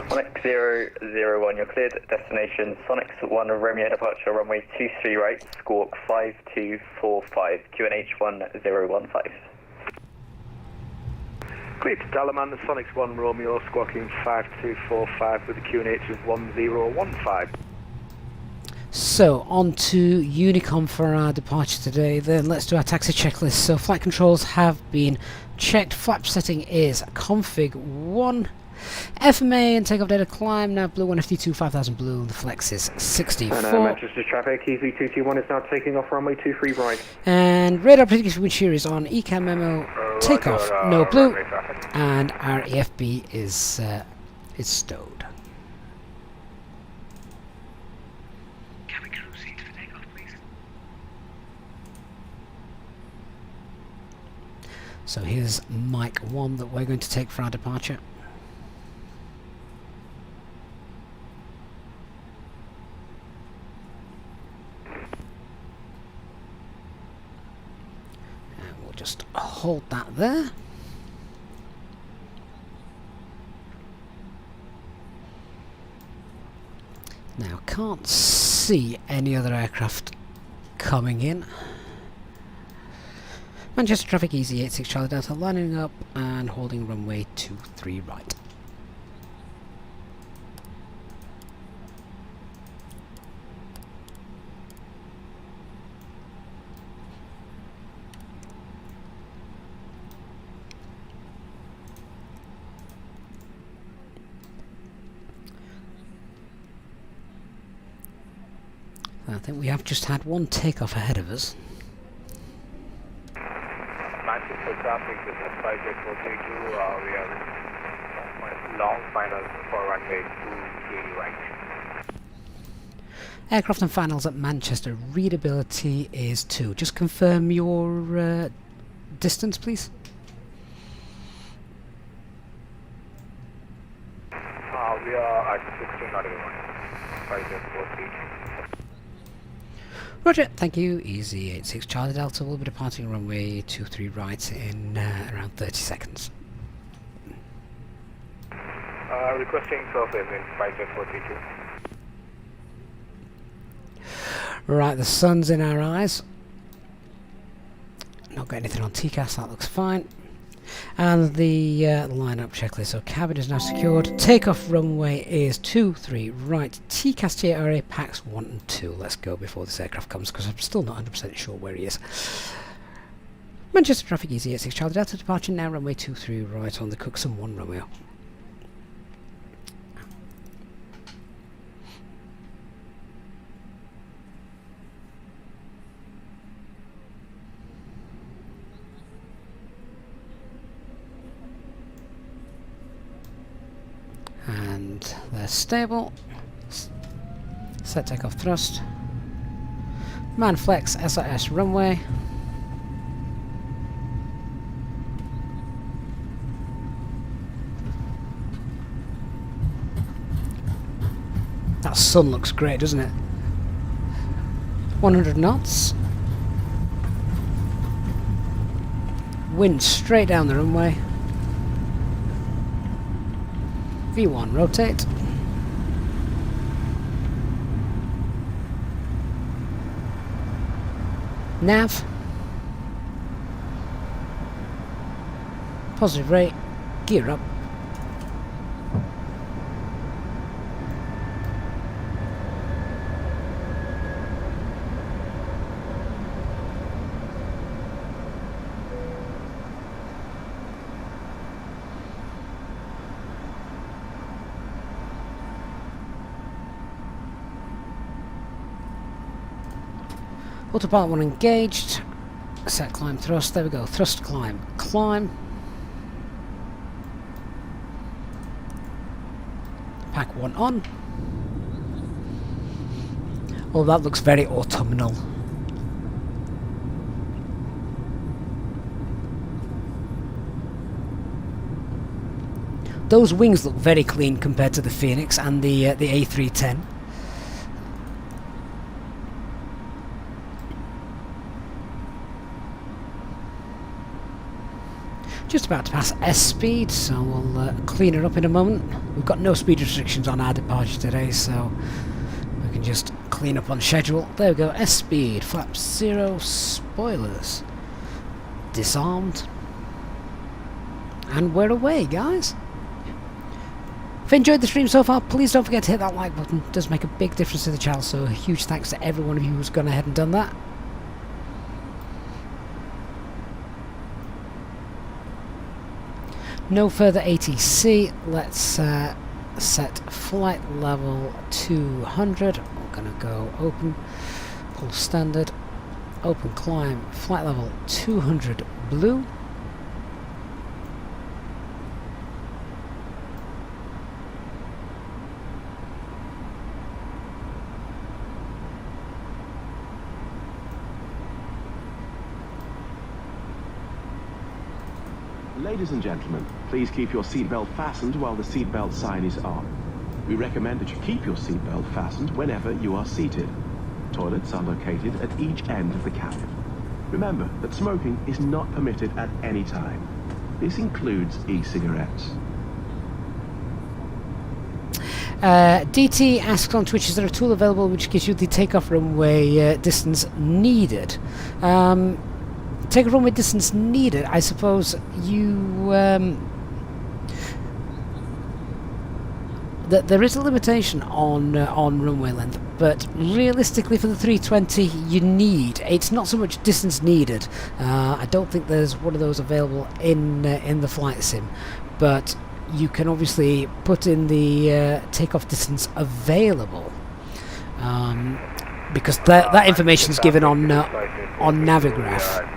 Monarch 001, you're cleared, destination Sonics 1 Romeo departure, runway 23 right, squawk 5245, QNH 1015. Cleared to Dalaman, the Sonics 1 Romeo, squawking 5245 with a QNH of 1015. So, on to Unicom for our departure today. Then let's do our taxi checklist. So, flight controls have been checked. Flap setting is config 1. FMA and takeoff data climb, nav blue 1FD2, 5000 blue, the flex is 64. And Manchester traffic, EV221 is now taking off runway 23 right. And radar prediction wind shear is on, ECAM memo, takeoff, no blue, and our EFB is stowed. Cabin crew seat for takeoff, please. So here's Mike 1 that we're going to take for our departure. Just hold that there. Now, can't see any other aircraft coming in. Manchester traffic easy 86 Charlie Delta, lining up and holding runway 23 right. I think we have just had one takeoff ahead of us. Manchester traffic, this is FlyByWire 432, we are long final for runway 23 right. Aircraft and finals at Manchester, readability is 2. Just confirm your distance, please. We are at 16 not even FlyByWire 432. Roger, thank you. Easy 86 Charlie Delta will be departing runway 23 right in around 30 seconds. Requesting surface in FlyByWire 432. Right, the sun's in our eyes. Not got anything on TCAS, that looks fine. And the line-up checklist. So cabin is now secured. Takeoff runway is 23 right. TCAS TRA packs 1 and 2. Let's go before this aircraft comes, because I'm still not 100% sure where he is. Manchester traffic easy 86 Charlie Delta departure now runway 23 right on the Cookson 1 Romeo. stable. Set takeoff thrust. Man flex SIS runway. That sun looks great, doesn't it? 100 knots. Wind straight down the runway. V1 rotate. Nav. Positive rate. Gear up. Autopilot 1 engaged. Set climb thrust. There we go. Thrust climb. Climb. Pack 1 on. Oh, that looks very autumnal. Those wings look very clean compared to the Phoenix and the A310. Just about to pass S speed, so we'll clean it up in a moment. We've got no speed restrictions on our departure today, so we can just clean up on schedule. There we go, S speed, flaps 0, spoilers disarmed, and we're away, guys. If you enjoyed the stream so far, please don't forget to hit that like button. It does make a big difference to the channel, so a huge thanks to every one of you who's gone ahead and done that. No further ATC. Let's set flight level 200. We're going to go open, pull standard, open climb, flight level 200 blue. Ladies and gentlemen, please keep your seatbelt fastened while the seatbelt sign is on. We recommend that you keep your seatbelt fastened whenever you are seated. Toilets are located at each end of the cabin. Remember that smoking is not permitted at any time. This includes e-cigarettes. DT asks on Twitch, is there a tool available which gives you the takeoff runway distance needed? Takeoff runway distance needed, I suppose you... there is a limitation on runway length, but realistically for the 320 you need, it's not so much distance needed. I don't think there's one of those available in the flight sim, but you can obviously put in the takeoff distance available, because that information is given on Navigraph.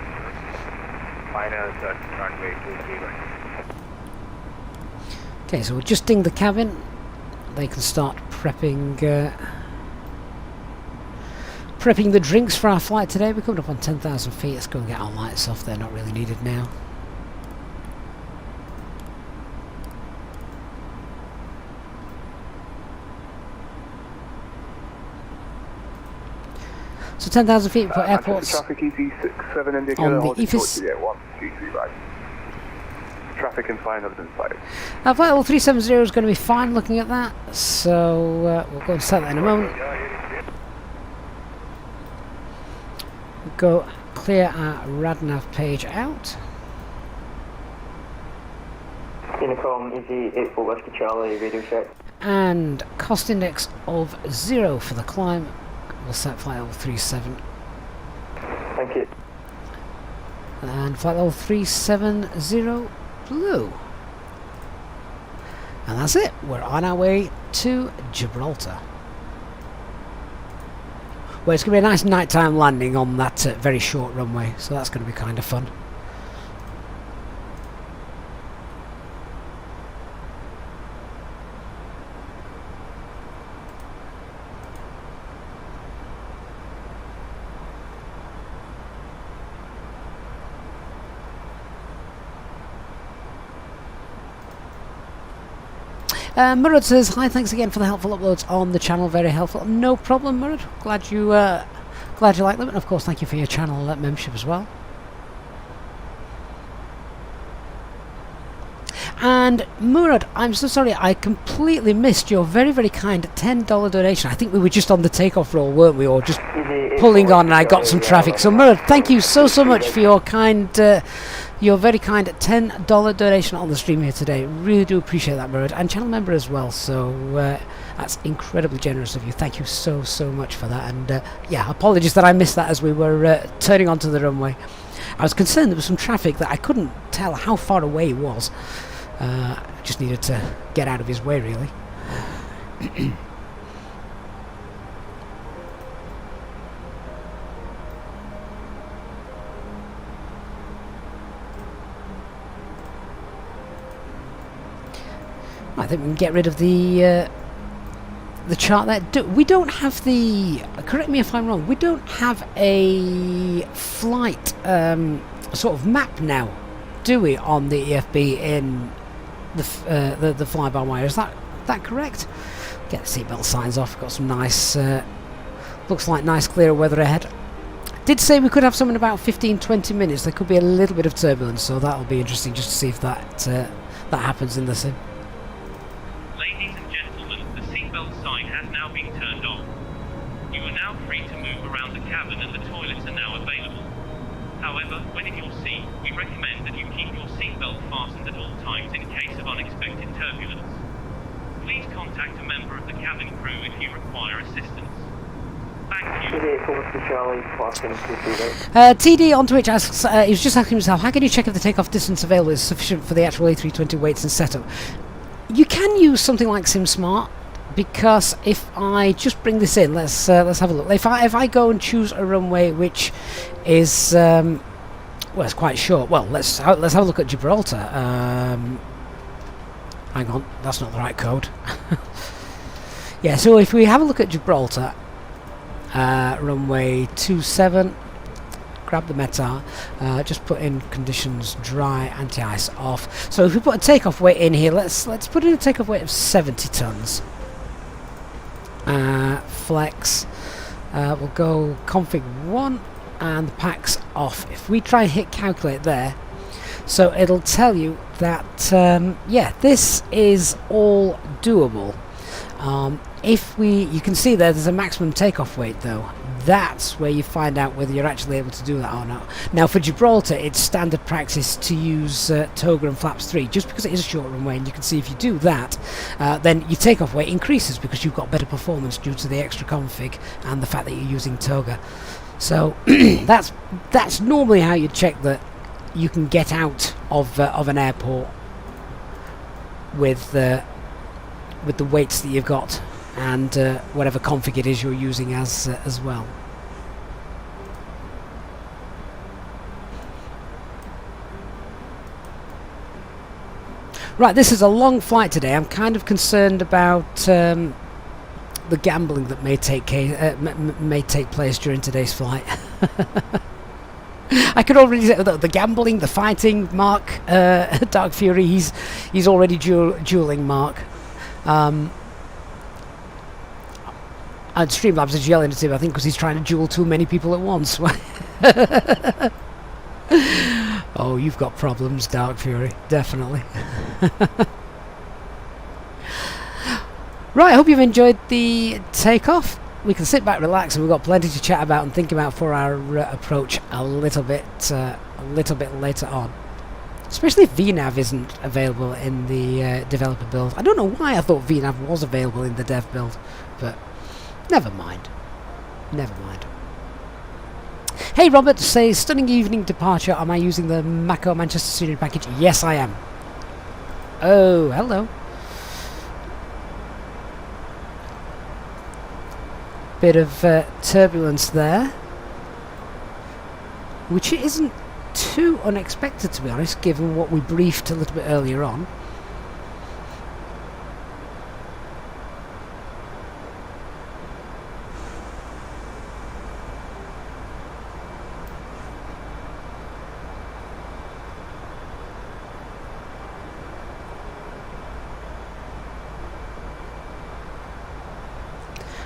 Okay, so we'll just ding the cabin. They can start prepping the drinks for our flight today. We're coming up on 10,000 feet. Let's go and get our lights off. They're not really needed now. So 10,000 feet for airports. Traffic ET67 indicator on the holding EFIS. towards the 123 right. Traffic and fine other than flight. Flight level 370 is going to be fine looking at that, so we'll go and set that in a moment. We'll go clear our RadNav page out. Intercom, Easy 84 Whiskey Charlie, radio check. And cost index of 0 for the climb. We'll set flight level 37. Thank you. And flight level 370 blue. And that's it. We're on our way to Gibraltar, well, it's going to be a nice nighttime landing on that very short runway, so that's going to be kind of fun. Murad says, hi, thanks again for the helpful uploads on the channel, very helpful. No problem, Murad. Glad you like them, and of course thank you for your channel membership as well. And Murad, I'm so sorry, I completely missed your very, very kind $10 donation. I think we were just on the takeoff roll, weren't we, or just pulling on, and I got some traffic. So Murad, thank you so much for your your very kind $10 donation on the stream here today. Really do appreciate that, Murad, and channel member as well. So that's incredibly generous of you. Thank you so much for that. And yeah, apologies that I missed that as we were turning onto the runway. I was concerned there was some traffic that I couldn't tell how far away it was. Just needed to get out of his way, really. I think we can get rid of the chart there. We don't have the... Correct me if I'm wrong. We don't have a flight sort of map now, do we, on the EFB in the fly-by-wire? Is that correct? Get the seatbelt signs off. Got some nice... looks like nice clear weather ahead. Did say we could have some in about 15-20 minutes. There could be a little bit of turbulence, so that'll be interesting just to see if that that happens in the sim. Ladies and gentlemen, the seatbelt sign has now been turned on. You are now free to move around the cabin and the toilets are now available. However, when in your seat, we recommend that you keep your seatbelt fastened at all times in case of unexpected turbulence. Please contact a member of the cabin crew if you require assistance. Thank you. TD on Twitch asks, he was just asking himself, how can you check if the takeoff distance available is sufficient for the actual A320 weights and setup? You can use something like SimSmart, because if I just bring this in, let's have a look. If I go and choose a runway which is well, it's quite short. Well, let's have a look at Gibraltar. Hang on, that's not the right code. Yeah, so if we have a look at Gibraltar, runway 27, grab the METAR, just put in conditions dry, anti-ice off. So if we put a takeoff weight in here, let's put in a takeoff weight of 70 tons. Flex, we'll go config 1 and the pack's off. If we try and hit calculate there, so it'll tell you that yeah, this is all doable. You can see there's a maximum takeoff weight though. That's where you find out whether you're actually able to do that or not. Now for Gibraltar, it's standard practice to use Toga and Flaps 3, just because it is a short runway, and you can see if you do that, then your takeoff weight increases because you've got better performance due to the extra config and the fact that you're using Toga. So that's normally how you check that you can get out of an airport with the weights that you've got and whatever config it is you're using as well. Right, this is a long flight today. I'm kind of concerned about the gambling that may take place during today's flight. I could already say the gambling, the fighting. Mark, Dark Fury, he's already dueling Mark. And Streamlabs is yelling at him, I think, because he's trying to duel too many people at once. Oh, you've got problems, Dark Fury, definitely. Right, I hope you've enjoyed the takeoff. We can sit back, relax, and we've got plenty to chat about and think about for our approach a little bit later on. Especially if VNAV isn't available in the developer build. I don't know why I thought VNAV was available in the dev build, but never mind. Never mind. Hey, Robert says, stunning evening departure. Am I using the Mako Manchester Syrian package? Yes, I am. Oh, hello. Bit of turbulence there, which isn't too unexpected, to be honest, given what we briefed a little bit earlier on.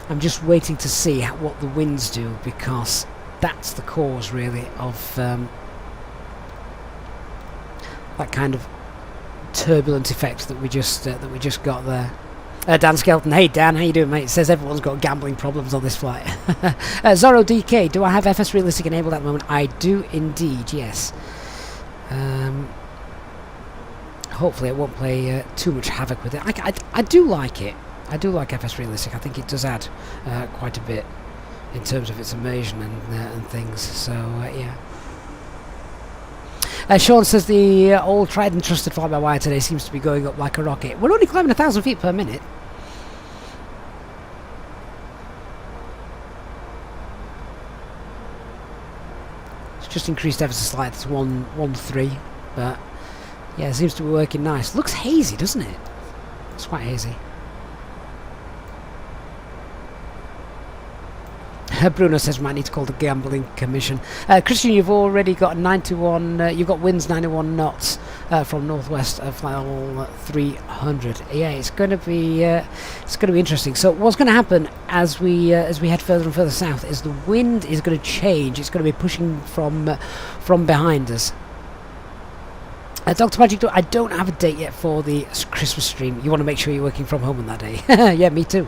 I'm just waiting to see what the winds do, because that's the cause really of that kind of turbulent effect that we just got there. Dan Skelton, hey Dan, how you doing, mate? It says everyone's got gambling problems on this flight. Zorro DK, do I have FS Realistic enabled at the moment? I do indeed, yes. Hopefully it won't play too much havoc with it. I do like it. I do like FS Realistic. I think it does add quite a bit in terms of its immersion and things. So yeah. Sean says the old tried and trusted fly-by-wire today seems to be going up like a rocket. We're only climbing 1,000 feet per minute. It's just increased ever so slightly to 113, but yeah, it seems to be working nice. Looks hazy, doesn't it? It's quite hazy. Bruno says might need to call the gambling commission. Christian, you've already got 91. You've got winds 91 knots from northwest of level 300. Yeah, it's going to be interesting. So what's going to happen as we head further and further south is the wind is going to change. It's going to be pushing from behind us. Dr. Magic, I don't have a date yet for the Christmas stream. You want to make sure you're working from home on that day. Yeah, me too.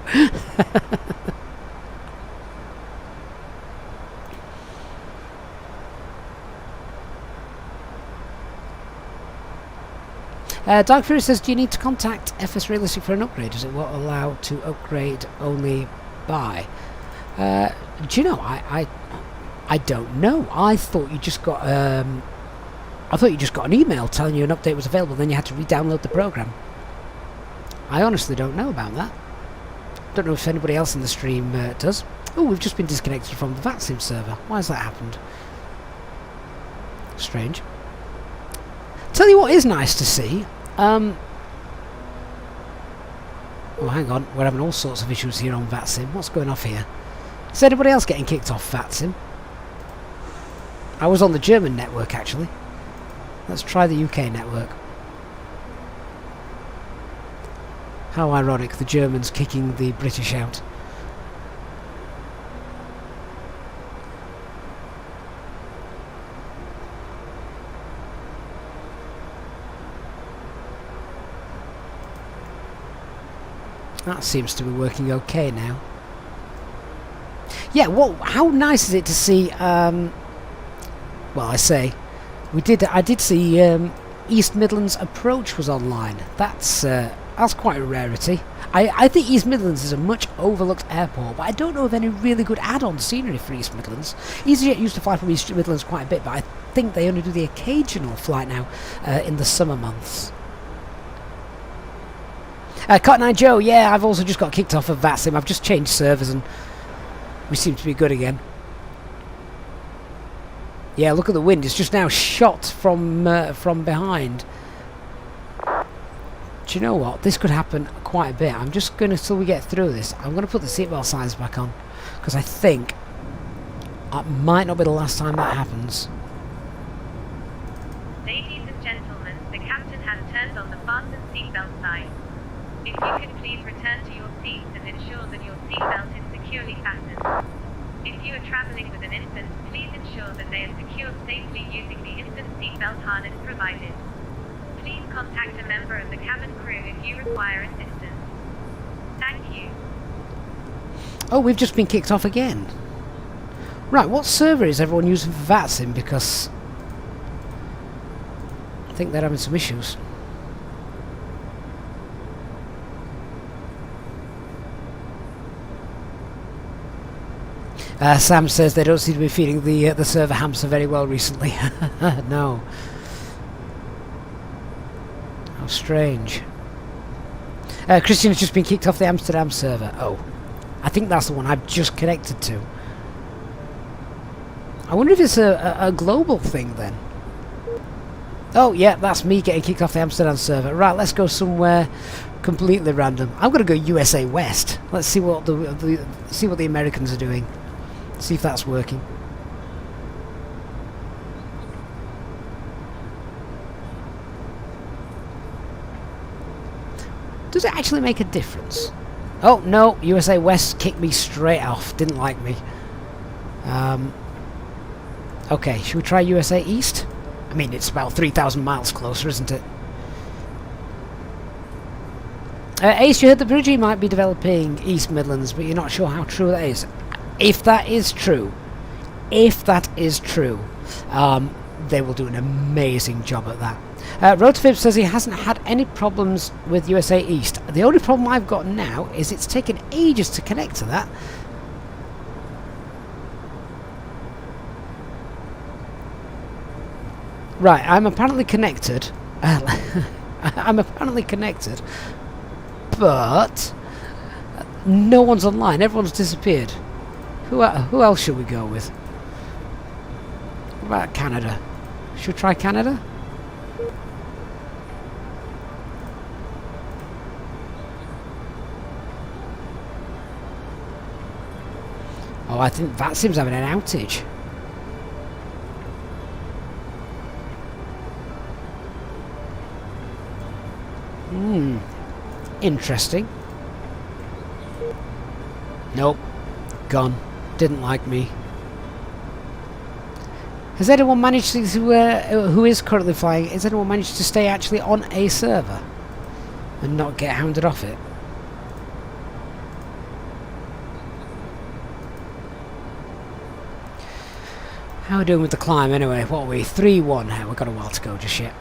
Dark Fury says, do you need to contact FS Realistic for an upgrade? Does it won't allow to upgrade only by? Do you know, I don't know. I thought you just got an email telling you an update was available, then you had to re-download the program. I honestly don't know about that. Don't know if anybody else in the stream does. Oh, we've just been disconnected from the VATSIM server. Why has that happened? Strange. Tell you what is nice to see. Oh, hang on. We're having all sorts of issues here on VATSIM. What's going off here? Is anybody else getting kicked off VATSIM? I was on the German network, actually. Let's try the UK network. How ironic, the Germans kicking the British out. That seems to be working okay now. Yeah, how nice is it to see, well, I did see East Midlands Approach was online. That's quite a rarity. I think East Midlands is a much overlooked airport, but I don't know of any really good add-on scenery for East Midlands. EasyJet used to fly from East Midlands quite a bit, but I think they only do the occasional flight now in the summer months. Cotton Eye Joe, yeah, I've also just got kicked off of VATSIM. I've just changed servers and we seem to be good again. Yeah, look at the wind. It's just now shot from behind. Do you know what? This could happen quite a bit. I'm just going to, till we get through this, I'm going to put the seatbelt signs back on, because I think it might not be the last time that happens. Ladies and gentlemen, the captain has turned on the fasten seatbelt sign. If you could please return to your seats and ensure that your seatbelt is securely fastened. If you are traveling with an infant, please ensure that they are secured safely using the infant seatbelt harness provided. Please contact a member of the cabin crew if you require assistance. Thank you. Oh, we've just been kicked off again. Right, what server is everyone using for VATSIM? Because I think they're having some issues. Sam says they don't seem to be feeding the server hamster very well recently. No. How strange. Christian has just been kicked off the Amsterdam server. Oh, I think that's the one I've just connected to. I wonder if it's a global thing then. Oh yeah, that's me getting kicked off the Amsterdam server. Right, let's go somewhere completely random. I'm going to go USA West. Let's see what the Americans are doing. See if that's working. Does it actually make a difference? Oh no, USA West kicked me straight off. Didn't like me. Okay, should we try USA East? I mean, it's about 3,000 miles closer, isn't it? Ace, you heard the Bridgie might be developing East Midlands, but you're not sure how true that is. If that is true, they will do an amazing job at that. Rotofib says he hasn't had any problems with USA East. The only problem I've got now is it's taken ages to connect to that. Right, I'm apparently connected. I'm apparently connected, but no one's online. Everyone's disappeared. Who else should we go with? What about Canada? Should we try Canada? Oh, I think VATSIM's having an outage. Interesting. Nope. Gone. Didn't like me. Has anyone managed to, who is currently flying, has anyone managed to stay actually on a server and not get hounded off it? How are we doing with the climb anyway? What are we? 3-1. We've got a while to go just yet.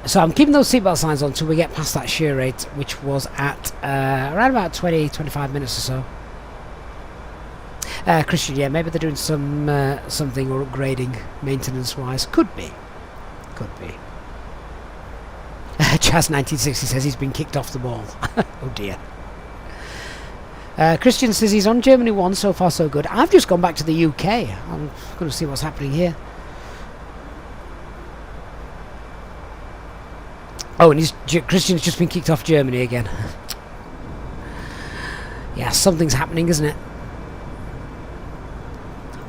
So I'm keeping those seatbelt signs on until we get past that shear rate, which was at around about 20-25 minutes or so. Christian, yeah, maybe they're doing some something or upgrading maintenance-wise. Could be. Could be. Chaz1960 says he's been kicked off the ball. Oh dear. Christian says he's on Germany 1, so far so good. I've just gone back to the UK. I'm going to see what's happening here. Oh, and Christian's just been kicked off Germany again. Yeah, something's happening, isn't it?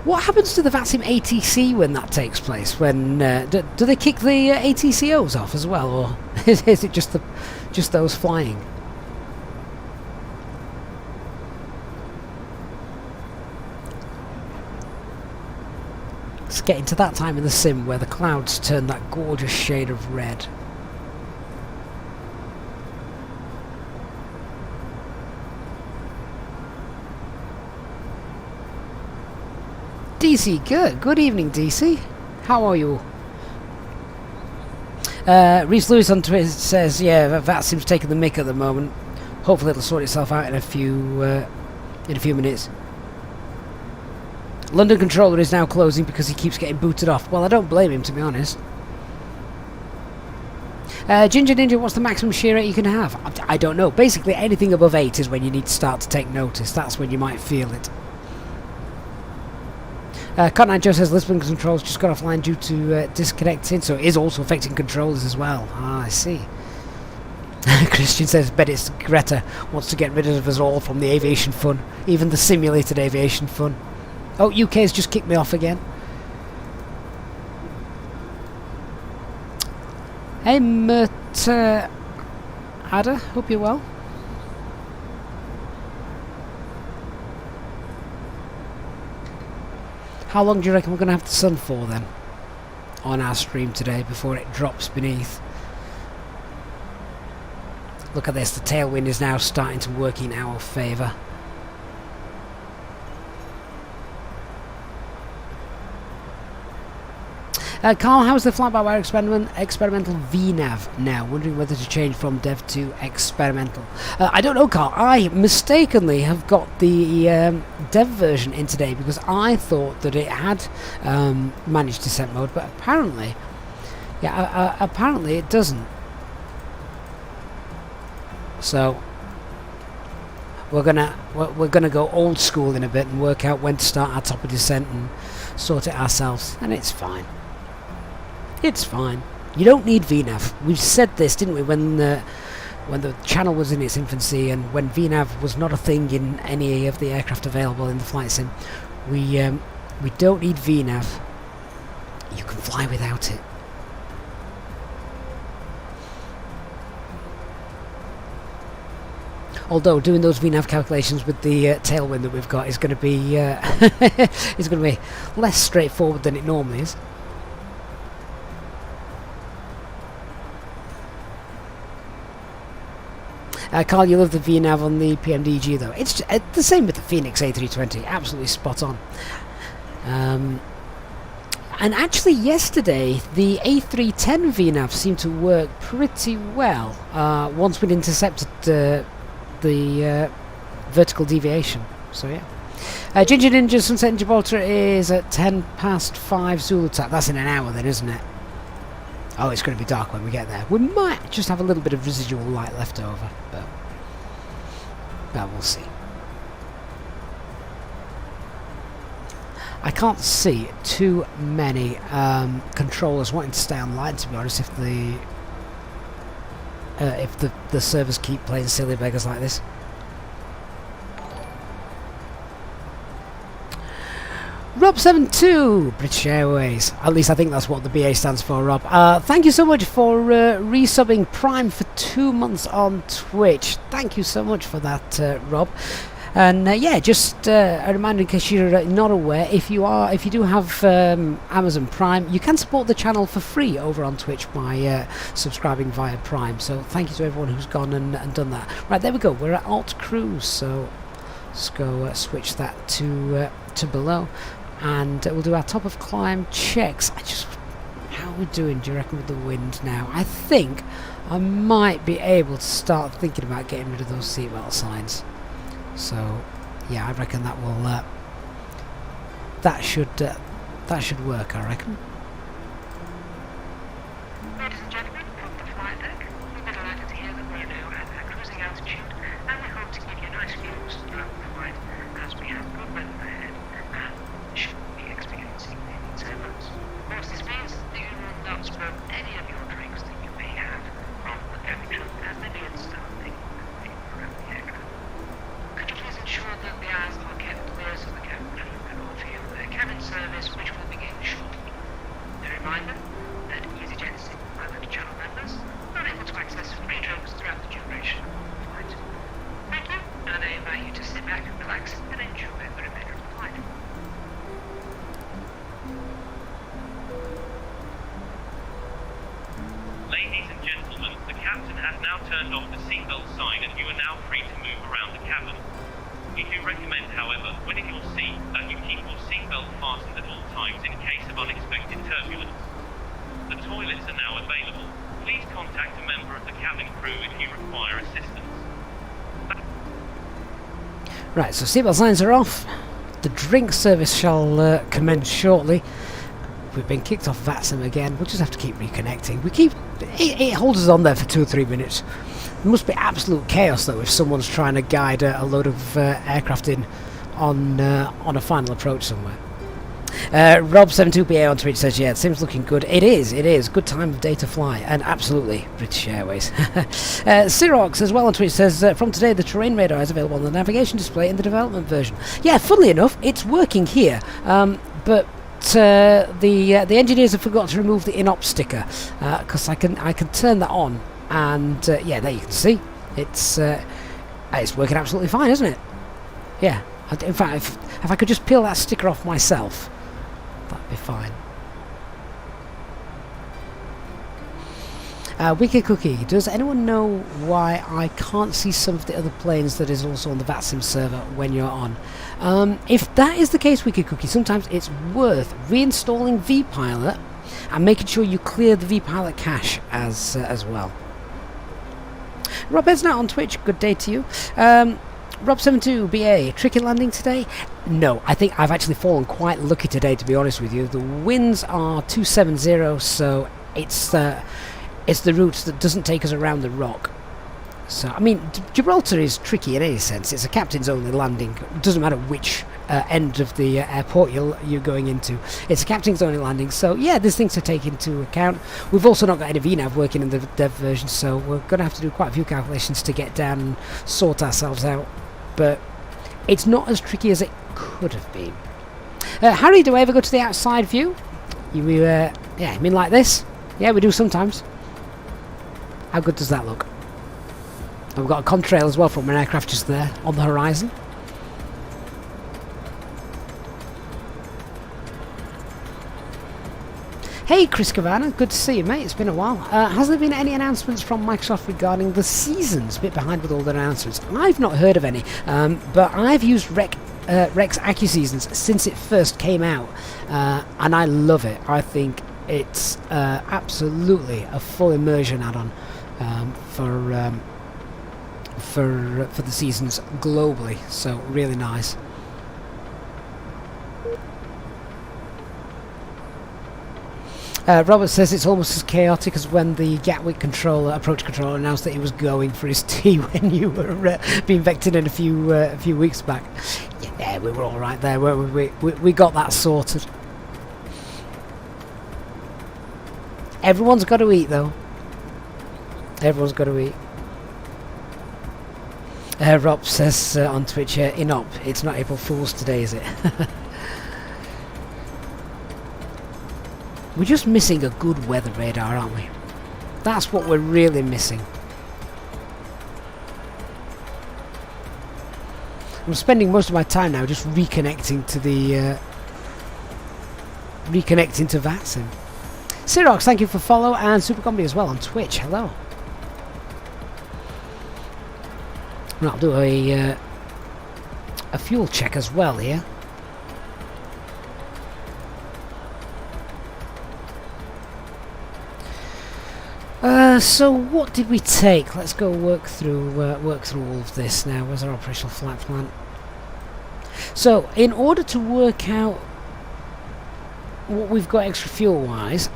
What happens to the VATSIM ATC when that takes place? When do they kick the ATCOs off as well, or is it just those flying? It's getting to that time in the sim where the clouds turn that gorgeous shade of red. DC, good evening, DC. How are you? Reese Lewis on Twitter says, yeah, VATSIM's taking the mick at the moment. Hopefully it'll sort itself out in a few minutes. London controller is now closing because he keeps getting booted off. Well, I don't blame him, to be honest. Ginger Ninja, what's the maximum shear rate you can have? I don't know. Basically, anything above 8 is when you need to start to take notice. That's when you might feel it. Cotton Joe says Lisbon controls just got offline due to disconnecting, so it is also affecting controllers as well. Ah, I see. Christian says, bet it's Greta wants to get rid of us all from the aviation fun, even the simulated aviation fun. Oh, UK's just kicked me off again. Hey, Mert Ada, hope you're well. How long do you reckon we're going to have the sun for then on our stream today before it drops beneath? Look at this, the tailwind is now starting to work in our favour. Carl, how's the fly-by-wire experimental VNAV now? Wondering whether to change from dev to experimental. I don't know, Carl. I mistakenly have got the dev version in today because I thought that it had managed descent mode, but apparently, yeah, apparently it doesn't. So we're gonna go old school in a bit and work out when to start our top of descent and sort it ourselves, and it's fine. It's fine. You don't need VNAV. We've said this, didn't we, when the channel was in its infancy and when VNAV was not a thing in any of the aircraft available in the flight sim. We don't need VNAV. You can fly without it. Although doing those VNAV calculations with the tailwind that we've got is going to be is going to be less straightforward than it normally is. Carl, you love the VNAV on the PMDG though. It's the same with the Phoenix A320. Absolutely spot on. And actually yesterday the A310 VNAV seemed to work pretty well once we'd intercepted the vertical deviation. So yeah. Ginger Ninja Sunset in Gibraltar is at 5:10 Zulu time. That's in an hour then, isn't it? Oh, it's going to be dark when we get there. We might just have a little bit of residual light left over, but we'll see. I can't see too many controllers wanting to stay online, to be honest, if the servers keep playing silly beggars like this. Rob72, British Airways. At least I think that's what the BA stands for, Rob. Thank you so much for resubbing Prime for 2 months on Twitch. Thank you so much for that, Rob. And yeah, just a reminder in case you're not aware, if you do have Amazon Prime, you can support the channel for free over on Twitch by subscribing via Prime. So thank you to everyone who's gone and done that. Right, there we go. We're at Alt Cruise, so let's go switch that to below, and we'll do our top of climb checks. How are we doing, do you reckon, with the wind now? I think I might be able to start thinking about getting rid of those seatbelt signs. So yeah, I reckon that will that should work, I reckon. Ladies and gentlemen, from the flight deck, we're delighted to hear that we're now at our cruising altitude, and we hope to give you nice views throughout the flight as we have good weather ahead and should be experiencing any turbulence. Of course, this means that you will not spill any of your drinks that you may have on the cabin crew, as they be installed around the aircraft. Could you please ensure that the eyes are kept clear so the cabin crew can offer you their cabin service, which will begin shortly. A reminder that EasyJet Single Pilot channel members are able to access free drinks throughout the duration of the flight. Thank you, and I invite you to sit back, relax, and enjoy the remainder of the flight. Ladies and gentlemen, the captain has now turned off the seatbelt sign and you are now free to move around the cabin. We do recommend, however, when in your seat, that you keep your seatbelt fastened at all times in case of unexpected turbulence. The toilets are now available. Please contact a member of the cabin crew if you require assistance. Right, so seatbelt signs are off. The drink service shall commence shortly. We've been kicked off VATSIM again. We'll just have to keep reconnecting. It holds us on there for 2 or 3 minutes. There must be absolute chaos though if someone's trying to guide a load of aircraft in on a final approach somewhere. Rob72PA on Twitch says, yeah, it seems looking good. It is. Good time of day to fly. And absolutely, British Airways. Sirox as well on Twitch says, from today the terrain radar is available on the navigation display in the development version. Yeah, funnily enough, it's working here. But the engineers have forgotten to remove the in-op sticker, because I can turn that on, and yeah, there you can see it's working absolutely fine, isn't it? Yeah, in fact, if I could just peel that sticker off myself, that'd be fine. Wicked Cookie, does anyone know why I can't see some of the other planes that is also on the VATSIM server when you're on? If that is the case, Wicked Cookie, sometimes it's worth reinstalling VPilot and making sure you clear the VPilot cache as well. Rob Esnat on Twitch, good day to you. Rob72BA, tricky landing today? No, I think I've actually fallen quite lucky today, to be honest with you. The winds are 270, so it's the route that doesn't take us around the rock. So, I mean, Gibraltar is tricky in any sense. It's a captain's only landing. It doesn't matter which end of the airport you're going into. It's a captain's only landing. So, yeah, there's things to take into account. We've also not got any VNAV working in the dev version, so we're going to have to do quite a few calculations to get down and sort ourselves out. But it's not as tricky as it could have been. Harry, do I ever go to the outside view? Yeah, I mean like this? Yeah, we do sometimes. How good does that look? And we've got a contrail as well from an aircraft just there on the horizon. Hey Chris Cavana, good to see you mate, it's been a while. Has there been any announcements from Microsoft regarding the seasons? A bit behind with all the announcements. I've not heard of any, but I've used Rex AccuSeasons since it first came out, and I love it. I think it's absolutely a full immersion add-on for the seasons globally, so really nice. Robert says it's almost as chaotic as when the Gatwick approach controller announced that he was going for his tea when you were being vectored in a few weeks back. Yeah, we were all right there, weren't we? We got that sorted. Everyone's got to eat, though. Everyone's got to eat. Rob says on Twitch, Inop, it's not April Fool's today, is it? We're just missing a good weather radar, aren't we? That's what we're really missing. I'm spending most of my time now just reconnecting to the VATSIM. Sirox, thank you for follow, and Super Comedy as well on Twitch. Hello. And I'll do a fuel check as well here. So what did we take? Let's go work through all of this now. Where's our operational flight plan? So in order to work out what we've got extra fuel wise,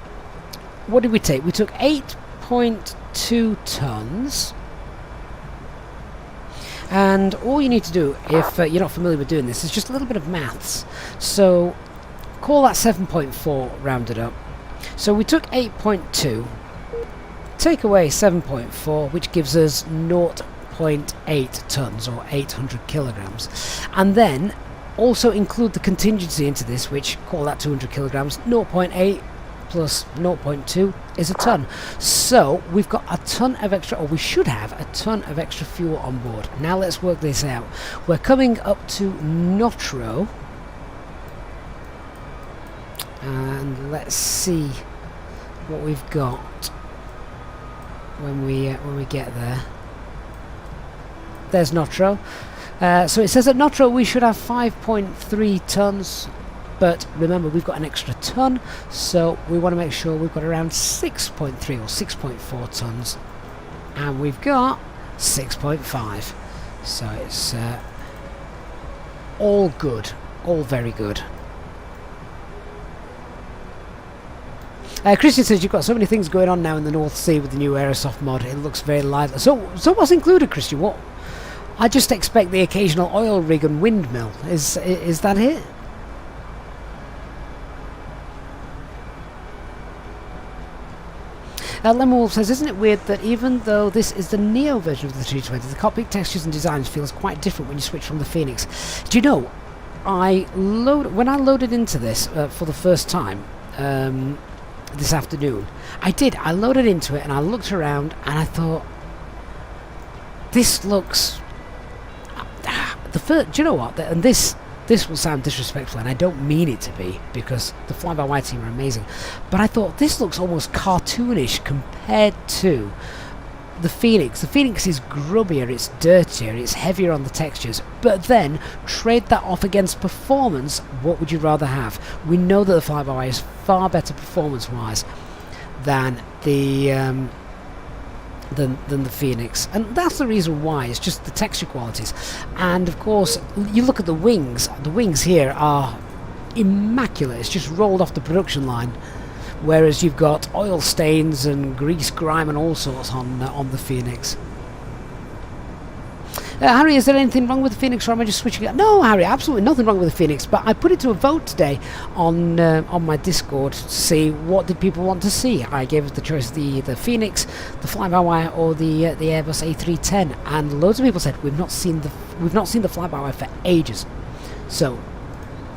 what did we take? We took 8.2 tons. And all you need to do, if you're not familiar with doing this, is just a little bit of maths. So call that 7.4 rounded up. So we took 8.2. Take away 7.4, which gives us 0.8 tons or 800 kilograms, and then also include the contingency into this, which call that 200 kilograms. 0.8 plus 0.2 is a ton. So we've got a ton of extra, or we should have a ton of extra fuel on board. Now let's work this out. We're coming up to Notro, and let's see what we've got when we get there. There's Notro. So it says at Notro we should have 5.3 tons, but remember we've got an extra ton, so we want to make sure we've got around 6.3 or 6.4 tons, and we've got 6.5. So it's all good, all very good. Christian says you've got so many things going on now in the North Sea with the new Aerosoft mod. It looks very lively. So what's included, Christian? What? I just expect the occasional oil rig and windmill. Is that it? Lemon Wolf says, isn't it weird that even though this is the Neo version of the 320, the cockpit textures and designs feels quite different when you switch from the Phoenix? Do you know, when I loaded into this for the first time, this afternoon, I loaded into it and I looked around and I thought, this looks do you know what, and this will sound disrespectful, and I don't mean it to be, because the Fly-by-Wire team are amazing, but I thought this looks almost cartoonish compared to the Phoenix. The Phoenix is grubbier, it's dirtier, it's heavier on the textures, but then trade that off against performance. What would you rather have? We know that the Fly-by-Wire is far better performance wise than the Phoenix, and that's the reason why. It's just the texture qualities. And of course you look at the wings here are immaculate. It's just rolled off the production line, whereas you've got oil stains and grease, grime and all sorts on the Phoenix. Harry, is there anything wrong with the Phoenix, or am I just switching it? No, Harry, absolutely nothing wrong with the Phoenix, but I put it to a vote today on my Discord to see what did people want to see. I gave it the choice of the Phoenix, the Fly-by-Wire, or the Airbus A310, and loads of people said we've not seen the Fly-by-Wire for ages. So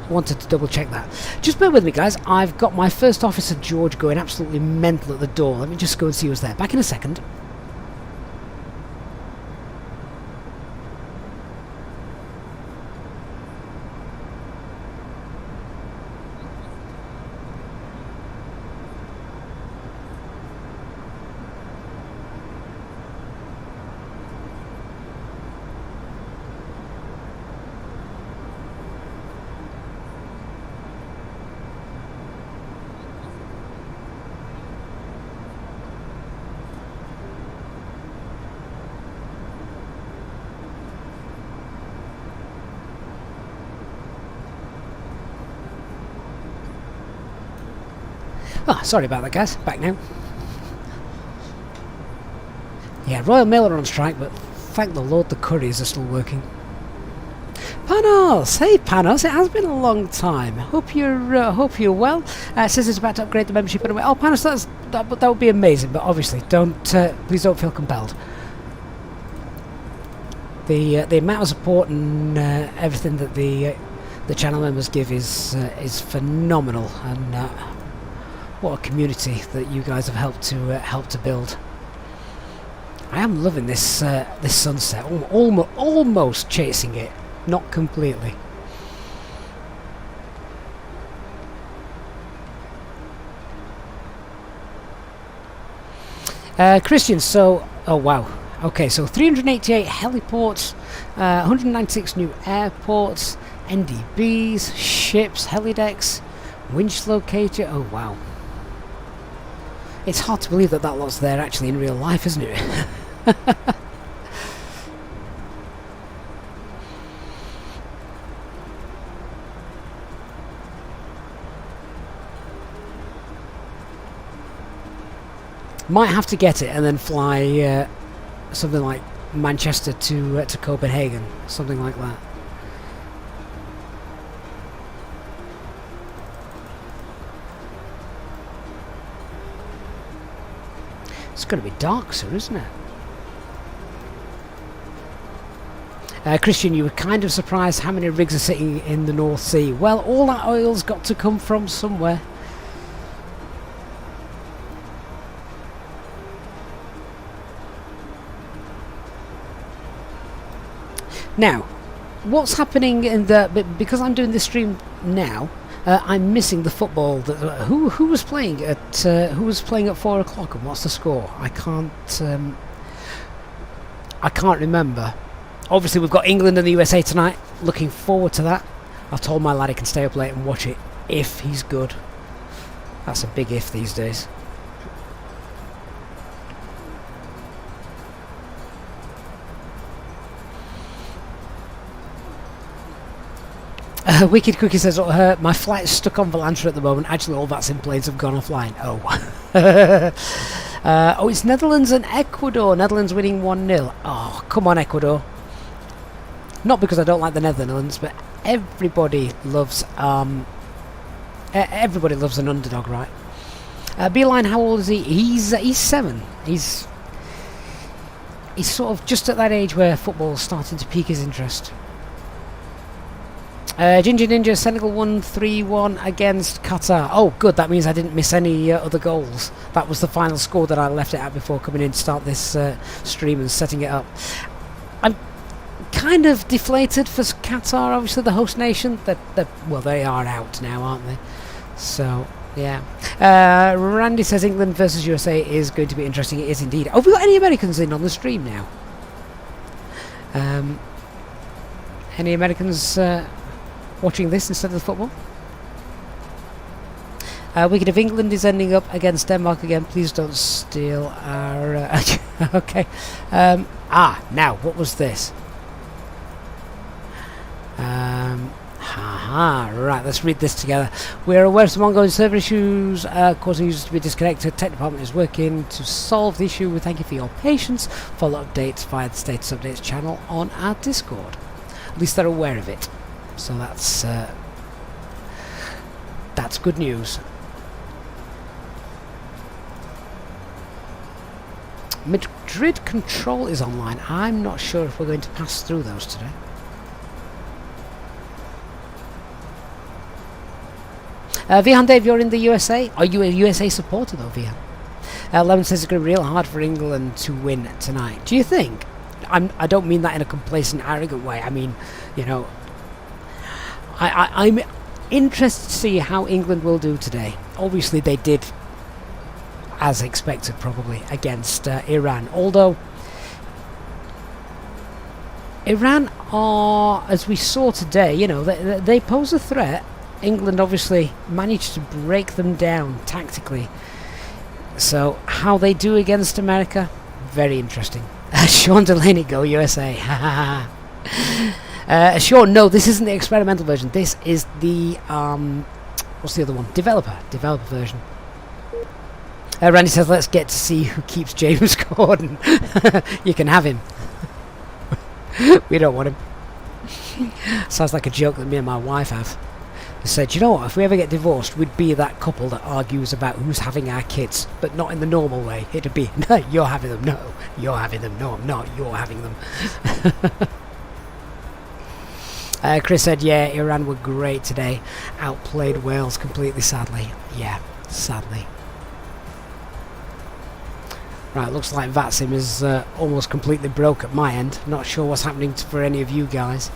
wanted to double check that. Just bear with me, guys. I've got my first officer George going absolutely mental at the door. Let me just go and see who's there. Back in a second. Oh, sorry about that, guys. Back now. Yeah, Royal Mail are on strike, but thank the Lord the couriers are still working. Panos! Hey Panos, it has been a long time. Hope you're well. Says it's about to upgrade the membership anyway. Oh Panos, that would be amazing, but obviously please don't feel compelled. The amount of support and everything that the channel members give is phenomenal, and what a community that you guys have helped to build. I am loving this this sunset. Almost chasing it. Not completely. Christian, so... Oh, wow. Okay, so 388 heliports, 196 new airports, NDBs, ships, helidecks, winch locator. Oh, wow. It's hard to believe that lot's there actually in real life, isn't it? Might have to get it and then fly something like Manchester to Copenhagen, something like that. It's going to be dark soon, isn't it? Christian, you were kind of surprised how many rigs are sitting in the North Sea. Well, all that oil's got to come from somewhere. Now, what's happening in the... Because I'm doing this stream now, I'm missing the football. Who was playing at 4 o'clock, and what's the score? I can't remember. Obviously, we've got England and the USA tonight. Looking forward to that. I've told my lad he can stay up late and watch it if he's good. That's a big if these days. Wicked Cookie says, my flight's stuck on Volantra at the moment. Actually, all VATSIM planes have gone offline. Oh. Oh, it's Netherlands and Ecuador. Netherlands winning 1-0. Oh, come on, Ecuador. Not because I don't like the Netherlands, but everybody loves an underdog, right? Beeline, how old is he? He's 7. He's sort of just at that age where football's starting to pique his interest. Ginger Ninja, Senegal 1-3-1 against Qatar. Oh, good. That means I didn't miss any other goals. That was the final score that I left it at before coming in to start this stream and setting it up. I'm kind of deflated for Qatar, obviously the host nation. Well, they are out now, aren't they? So, yeah. Randy says England versus USA is going to be interesting. It is indeed. Have we got any Americans in on the stream now? Any Americans... watching this instead of the football? Wicked of England is ending up against Denmark again. Please don't steal our... okay. Now, what was this? Right, let's read this together. We are aware of some ongoing server issues causing users to be disconnected. Tech department is working to solve the issue. We thank you for your patience. Follow updates via the status updates channel on our Discord. At least they're aware of it. So that's good news. Madrid Control is online. I'm not sure if we're going to pass through those today. Vihan Dave, you're in the USA. Are you a USA supporter though, Vihan? Lemon says it's going to be real hard for England to win tonight. Do you think? I don't mean that in a complacent, arrogant way. I mean, you know... I'm interested to see how England will do today. Obviously they did as expected probably against Iran, although Iran are, as we saw today, you know, they pose a threat. England obviously managed to break them down tactically, so how they do against America, very interesting. Sean Delaney, go USA. Sure, no, this isn't the experimental version. This is the what's the other one? Developer version. Randy says, let's get to see who keeps James Corden. You can have him. We don't want him. Sounds like a joke that me and my wife have. They said, you know what, if we ever get divorced, we'd be that couple that argues about who's having our kids, but not in the normal way. It'd be, no, you're having them, no, you're having them, no, I'm not, you're having them. Chris said, yeah, Iran were great today. Outplayed Wales completely, sadly. Yeah, sadly. Right, looks like VATSIM is almost completely broke at my end. Not sure what's happening for any of you guys.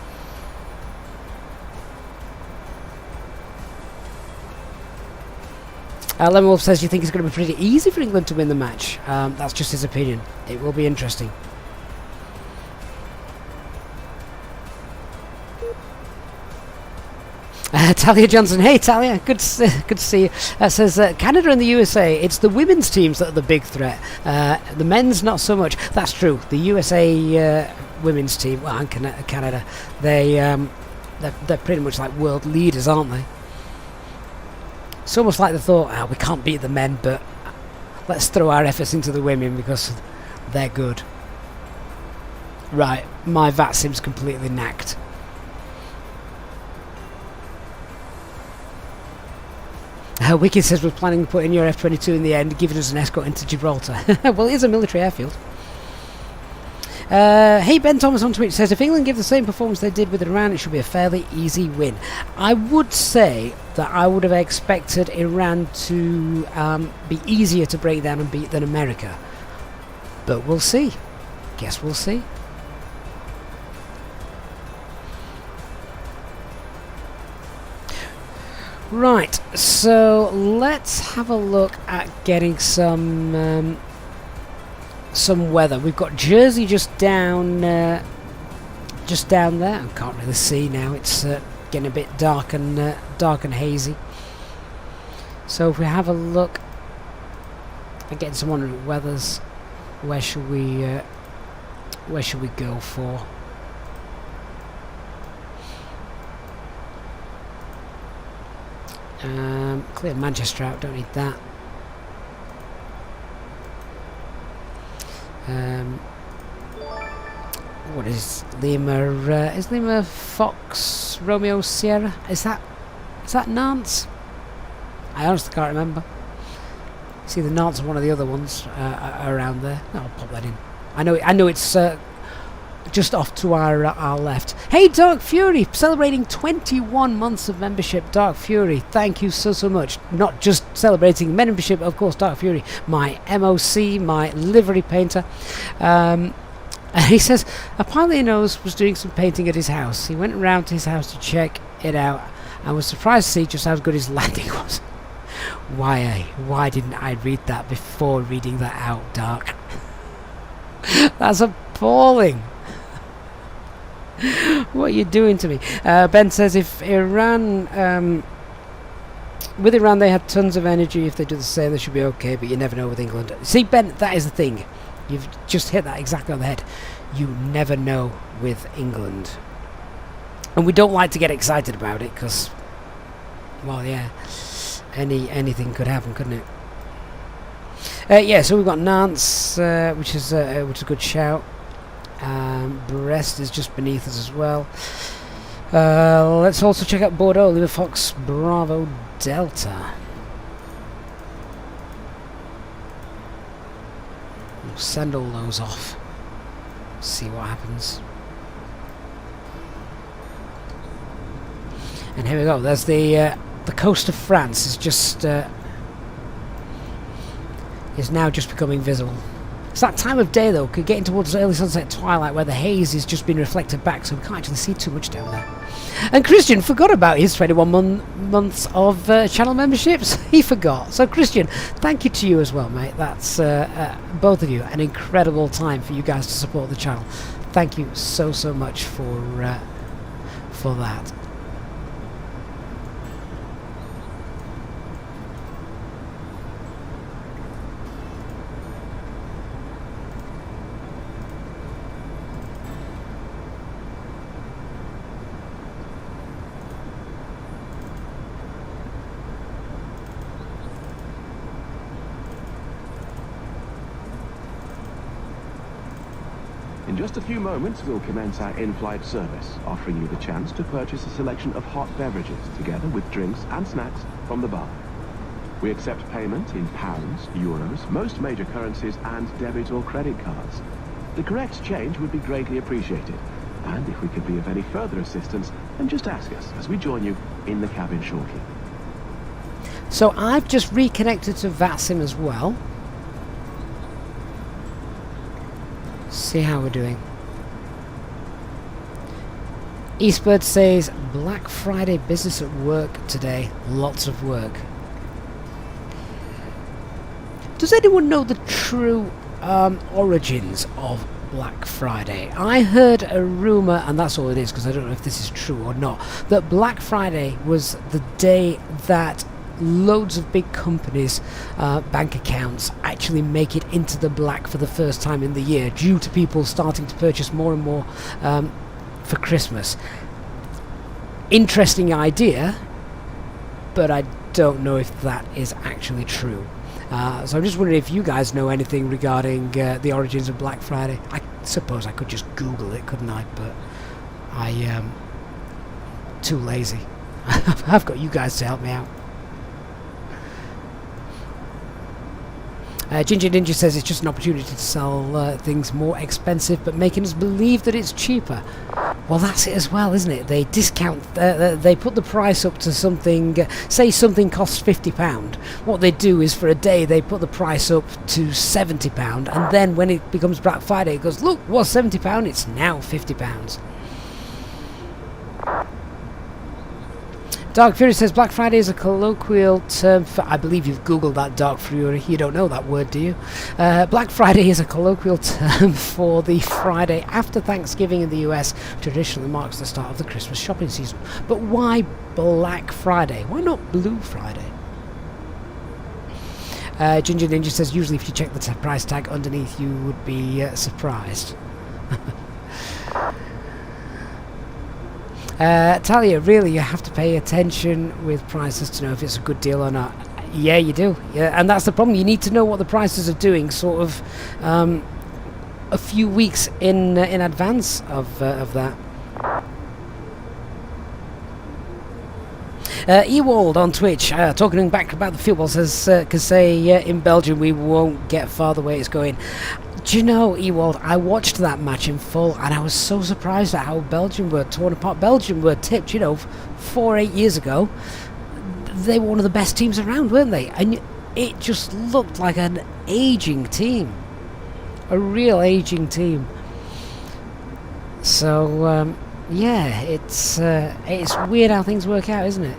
Lemon Wolf says you think it's going to be pretty easy for England to win the match. That's just his opinion. It will be interesting. Talia Johnson, hey Talia, good to see you. Says Canada and the USA, it's the women's teams that are the big threat. The men's not so much. That's true. The USA women's team, well, and Canada, they're pretty much like world leaders, aren't they? It's almost like they thought, we can't beat the men, but let's throw our efforts into the women because they're good. Right, my VATSIM's completely knacked. Wicked says we're planning to put in your F-22 in the end, giving us an escort into Gibraltar. Well, it is a military airfield. Hey, Ben Thomas on Twitch says, if England give the same performance they did with Iran, it should be a fairly easy win. I would say that I would have expected Iran to be easier to break down and beat than America. But we'll see. Guess we'll see. Right, so let's have a look at getting some weather. We've got Jersey just down there. I can't really see now. It's getting a bit dark and hazy. So if we have a look at getting some on weathers, where should we go for? Clear Manchester out, don't need that. What is Lima? Is Lima Fox Romeo Sierra? Is that Nantes? I honestly can't remember. See the Nantes and one of the other ones around there. No, I'll pop that in. I know it's just off to our left. Hey, Dark Fury, celebrating 21 months of membership. Dark Fury, thank you so much. Not just celebrating membership, of course. Dark Fury, my MOC, my livery painter. And he says a pilot he knows was doing some painting at his house. He went around to his house to check it out and was surprised to see just how good his landing was. Why didn't I read that before reading that out, Dark? That's appalling. What are you doing to me? Ben says if Iran, with Iran they had tons of energy. If they do the same, they should be okay. But you never know with England. See, Ben, that is the thing. You've just hit that exactly on the head. You never know with England, and we don't like to get excited about it because, well, yeah, anything could happen, couldn't it? Yeah. So we've got Nantes, which is a good shout. Brest is just beneath us as well. Let's also check out Bordeaux, Lima Fox Bravo Delta. We'll send all those off. See what happens. And here we go. There's the coast of France is just is now just becoming visible. It's that time of day though, getting towards early sunset twilight where the haze is just being reflected back, so we can't actually see too much down there. And Christian forgot about his 21 months of channel memberships. He forgot. So Christian, thank you to you as well, mate. That's both of you, an incredible time for you guys to support the channel. Thank you so much for that. In just a few moments, we'll commence our in-flight service, offering you the chance to purchase a selection of hot beverages, together with drinks and snacks from the bar. We accept payment in pounds, euros, most major currencies, and debit or credit cards. The correct change would be greatly appreciated. And if we could be of any further assistance, then just ask us as we join you in the cabin shortly. So I've just reconnected to VATSIM as well. See how we're doing. Eastbird says, Black Friday business at work today. Lots of work. Does anyone know the true origins of Black Friday? I heard a rumour, and that's all it is because I don't know if this is true or not, that Black Friday was the day that loads of big companies' bank accounts actually make it into the black for the first time in the year due to people starting to purchase more and more for Christmas. Interesting idea, but I don't know if that is actually true. So I'm just wondering if you guys know anything regarding the origins of Black Friday. I suppose I could just Google it, couldn't I? But I am too lazy. I've got you guys to help me out. Ginger Ninja says it's just an opportunity to sell things more expensive, but making us believe that it's cheaper. Well, that's it as well, isn't it? They discount, they put the price up to something, say something costs £50. What they do is for a day they put the price up to £70, and then when it becomes Black Friday it goes, look, what's £70? It's now £50. Dark Fury says Black Friday is a colloquial term for... I believe you've googled that, Dark Fury. You don't know that word, do you? Black Friday is a colloquial term for the Friday after Thanksgiving in the US. Traditionally marks the start of the Christmas shopping season. But why Black Friday? Why not Blue Friday? Ginger Ninja says usually if you check the price tag underneath you would be surprised. Talia, really, you have to pay attention with prices to know if it's a good deal or not. Yeah, you do. Yeah, and that's the problem. You need to know what the prices are doing, sort of a few weeks in advance of that. Ewald on Twitch, talking back about the football, says, in Belgium we won't get far the way it's going. Do you know, Ewald, I watched that match in full and I was so surprised at how Belgium were torn apart. Belgium were tipped, 4-8 years ago. They were one of the best teams around, weren't they? And it just looked like an aging team. A real aging team. So, yeah, it's weird how things work out, isn't it?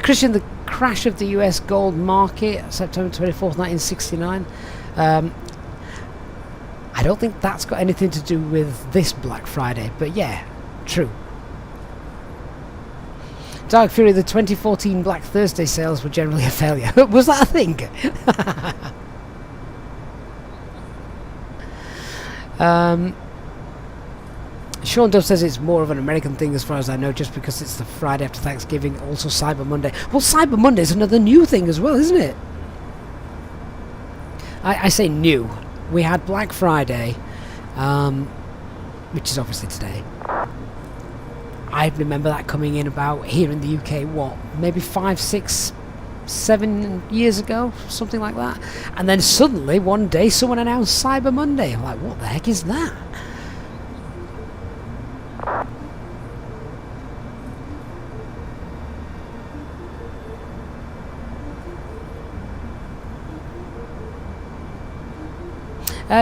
Christian, the crash of the US gold market, September 24th, 1969. I don't think that's got anything to do with this Black Friday, but yeah, true. Dark Fury, the 2014 Black Thursday sales were generally a failure. Was that a thing? Sean Dove says it's more of an American thing as far as I know, just because it's the Friday after Thanksgiving, also Cyber Monday. Well, Cyber Monday is another new thing as well, isn't it? I say new. We had Black Friday, which is obviously today. I remember that coming in about here in the UK, what, maybe 5, 6, 7 years ago, something like that. And then suddenly, one day, someone announced Cyber Monday. I'm like, what the heck is that?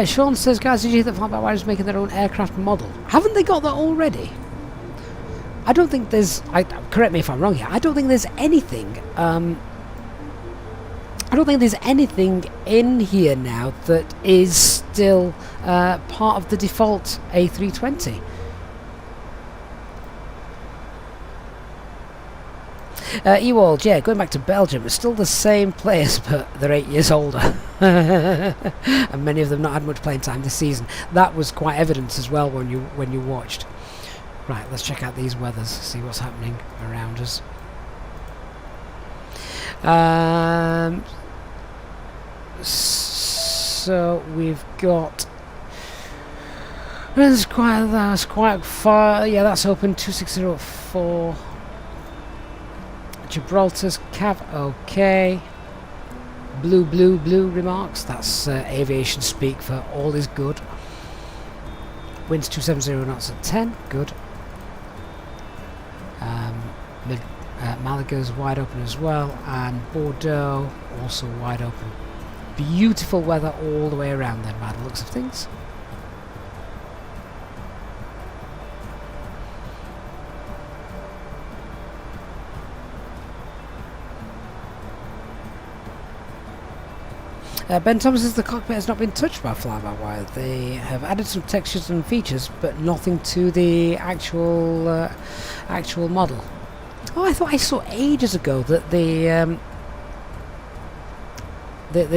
Sean says, guys, did you hear that FlyByWire is making their own aircraft model? Haven't they got that already? I don't think there's... correct me if I'm wrong here. I don't think there's anything... I don't think there's anything in here now that is still part of the default A320. Ewald, yeah, going back to Belgium, it's still the same players, but they're 8 years older. And many of them not had much playing time this season. That was quite evident as well when you watched. Right, let's check out these weathers, see what's happening around us. so we've got... That's quite far. Yeah, that's open 2604. Gibraltar's cav, okay. Blue remarks. That's aviation speak for all is good. Winds 270 knots at 10, good. Malaga's wide open as well, and Bordeaux also wide open. Beautiful weather all the way around then, by the looks of things. Ben Thomas says the cockpit has not been touched by FlyByWire. They have added some textures and features, but nothing to the actual model. Oh, I thought I saw ages ago that the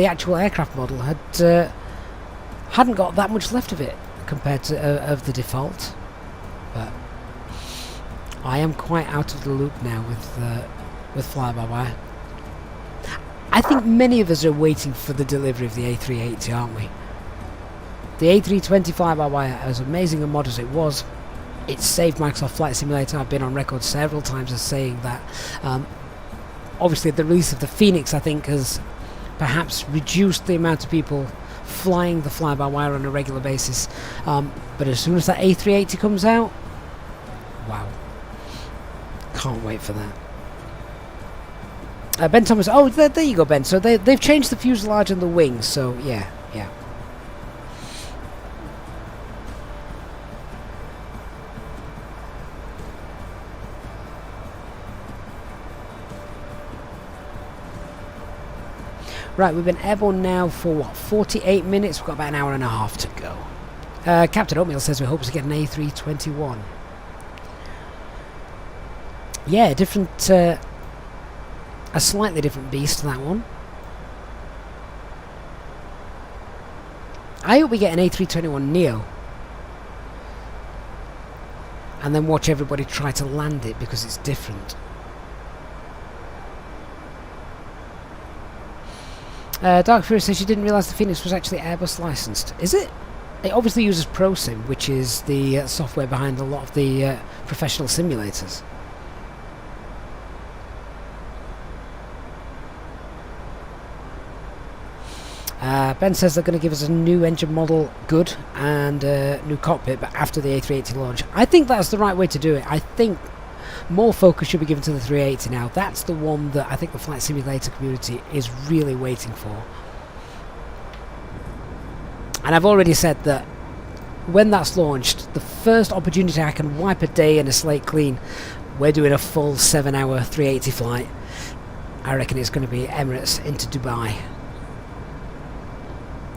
actual aircraft model hadn't got that much left of it compared to of the default. But I am quite out of the loop now with FlyByWire. I think many of us are waiting for the delivery of the A380, aren't we? The A320 FlyByWire, as amazing a mod as it was, it saved Microsoft Flight Simulator. I've been on record several times as saying that. Obviously, the release of the Phoenix, I think, has perhaps reduced the amount of people flying the FlyByWire on a regular basis. But as soon as that A380 comes out, wow. Can't wait for that. Ben Thomas, oh, there you go, Ben. So they've changed the fuselage and the wings, so yeah. Right, we've been airborne now for, what, 48 minutes? We've got about an hour and a half to go. Captain Oatmeal says we hope to get an A321. Yeah, different... a slightly different beast, that one. I hope we get an A321 Neo. And then watch everybody try to land it because it's different. Dark Fury says she didn't realise the Phoenix was actually Airbus licensed. Is it? It obviously uses ProSim, which is the software behind a lot of the professional simulators. Ben says they're going to give us a new engine model, good, and a new cockpit, but after the A380 launch. I think that's the right way to do it. I think more focus should be given to the 380 now. That's the one that I think the flight simulator community is really waiting for. And I've already said that when that's launched, the first opportunity I can wipe a day and a slate clean, we're doing a full 7-hour 380 flight. I reckon it's going to be Emirates into Dubai.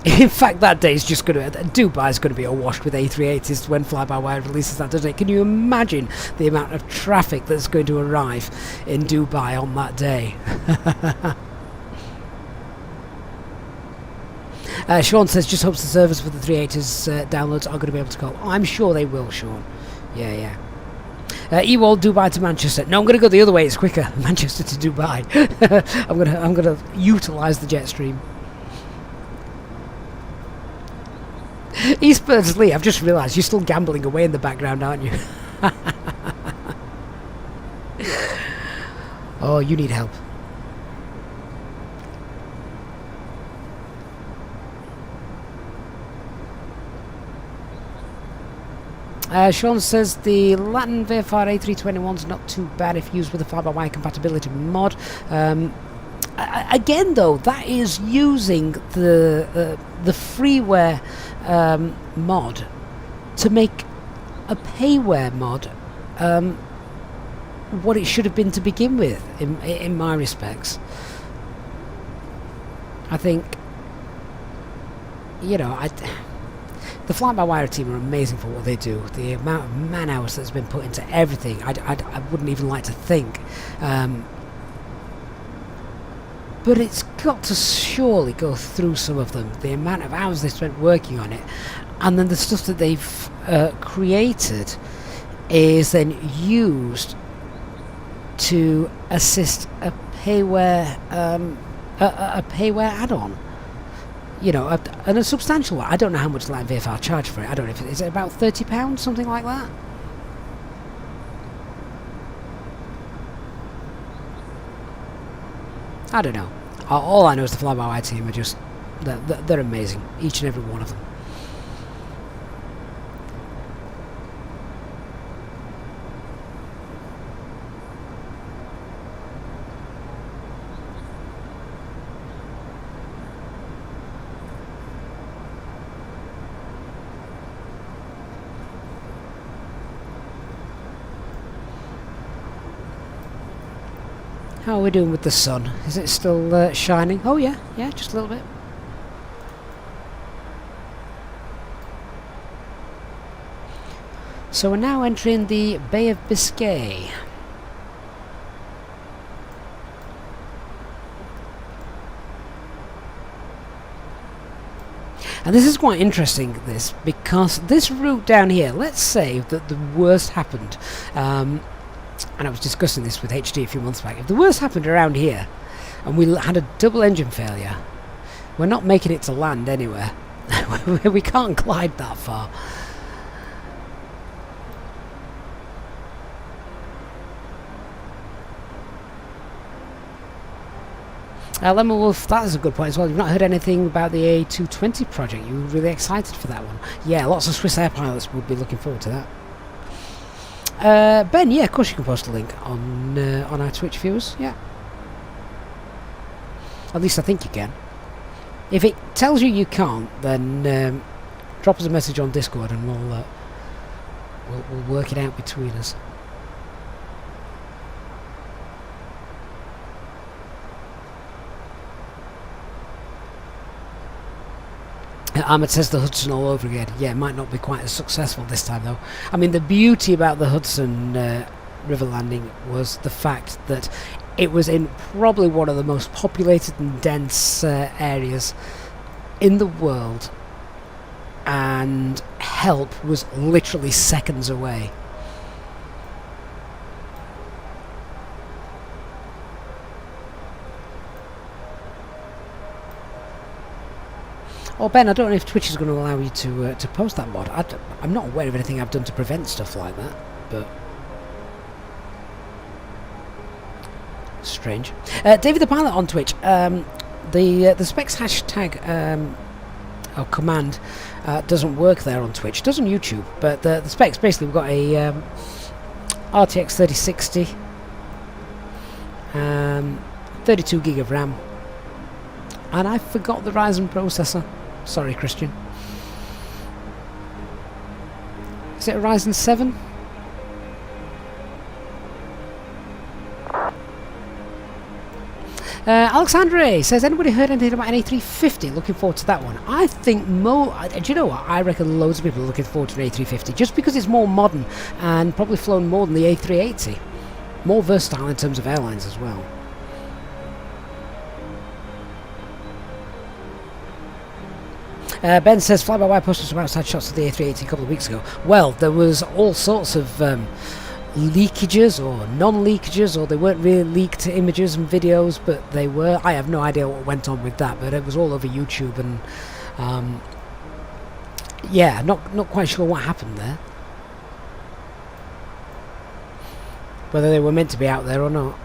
In fact, that day is just going to... Dubai's going to be awash with A380s when FlyByWire releases that, doesn't it? Can you imagine the amount of traffic that's going to arrive in Dubai on that day? Sean says, just hopes the servers for the 380s downloads are going to be able to go. I'm sure they will, Sean. Yeah. Ewald, Dubai to Manchester. No, I'm going to go the other way. It's quicker. Manchester to Dubai. I'm going to utilise the jet stream. Eastburns Lee, I've just realised you're still gambling away in the background, aren't you? Oh, you need help. Sean says the Latin VFR A321's not too bad if used with a FlyByWire compatibility mod. Again, though, that is using the freeware mod to make a payware mod what it should have been to begin with, in my respects. I think, you know, the FlyByWire team are amazing for what they do. The amount of man hours that's been put into everything, I wouldn't even like to think. But it's got to surely go through some of them. The amount of hours they spent working on it, and then the stuff that they've created is then used to assist a payware add-on. you know, and a substantial one. I don't know how much Light VFR charge for it. I don't know if is it about £30, something like that. I don't know. All I know is the FlyByWire team are just they're amazing, each and every one of them. How are we doing with the sun? Is it still shining? Oh yeah, just a little bit. So we're now entering the Bay of Biscay. And this is quite interesting, this, because this route down here, let's say that the worst happened, and I was discussing this with HD a few months back, if the worst happened around here, and we had a double engine failure, we're not making it to land anywhere. We can't glide that far. Lemon Wolf, that is a good point as well. You've not heard anything about the A220 project. You were really excited for that one. Yeah, lots of Swiss Air pilots would be looking forward to that. Ben, yeah, of course you can post a link on our Twitch viewers. Yeah, at least I think you can. If it tells you can't, then drop us a message on Discord and we'll work it out between us. Ahmed says the Hudson all over again. Yeah, it might not be quite as successful this time though. I mean, the beauty about the Hudson River landing was the fact that it was in probably one of the most populated and dense areas in the world, and help was literally seconds away. Oh Ben, I don't know if Twitch is going to allow you to post that mod. I'm not aware of anything I've done to prevent stuff like that, but strange. David the Pilot on Twitch. The specs hashtag or command doesn't work there on Twitch. It does on YouTube, but the specs basically we've got a RTX 3060, 32 gig of RAM, and I forgot the Ryzen processor. Sorry, Christian. Is it a Ryzen 7? Alexandre says, anybody heard anything about an A350? Looking forward to that one. I think do you know what? I reckon loads of people are looking forward to an A350 just because it's more modern and probably flown more than the A380. More versatile in terms of airlines as well. Ben says FlyByWire posted some outside shots of the A380 a couple of weeks ago. Well, there was all sorts of leakages or non-leakages, or they weren't really leaked images and videos, but they were. I have no idea what went on with that, but it was all over YouTube, and yeah, not quite sure what happened there. Whether they were meant to be out there or not.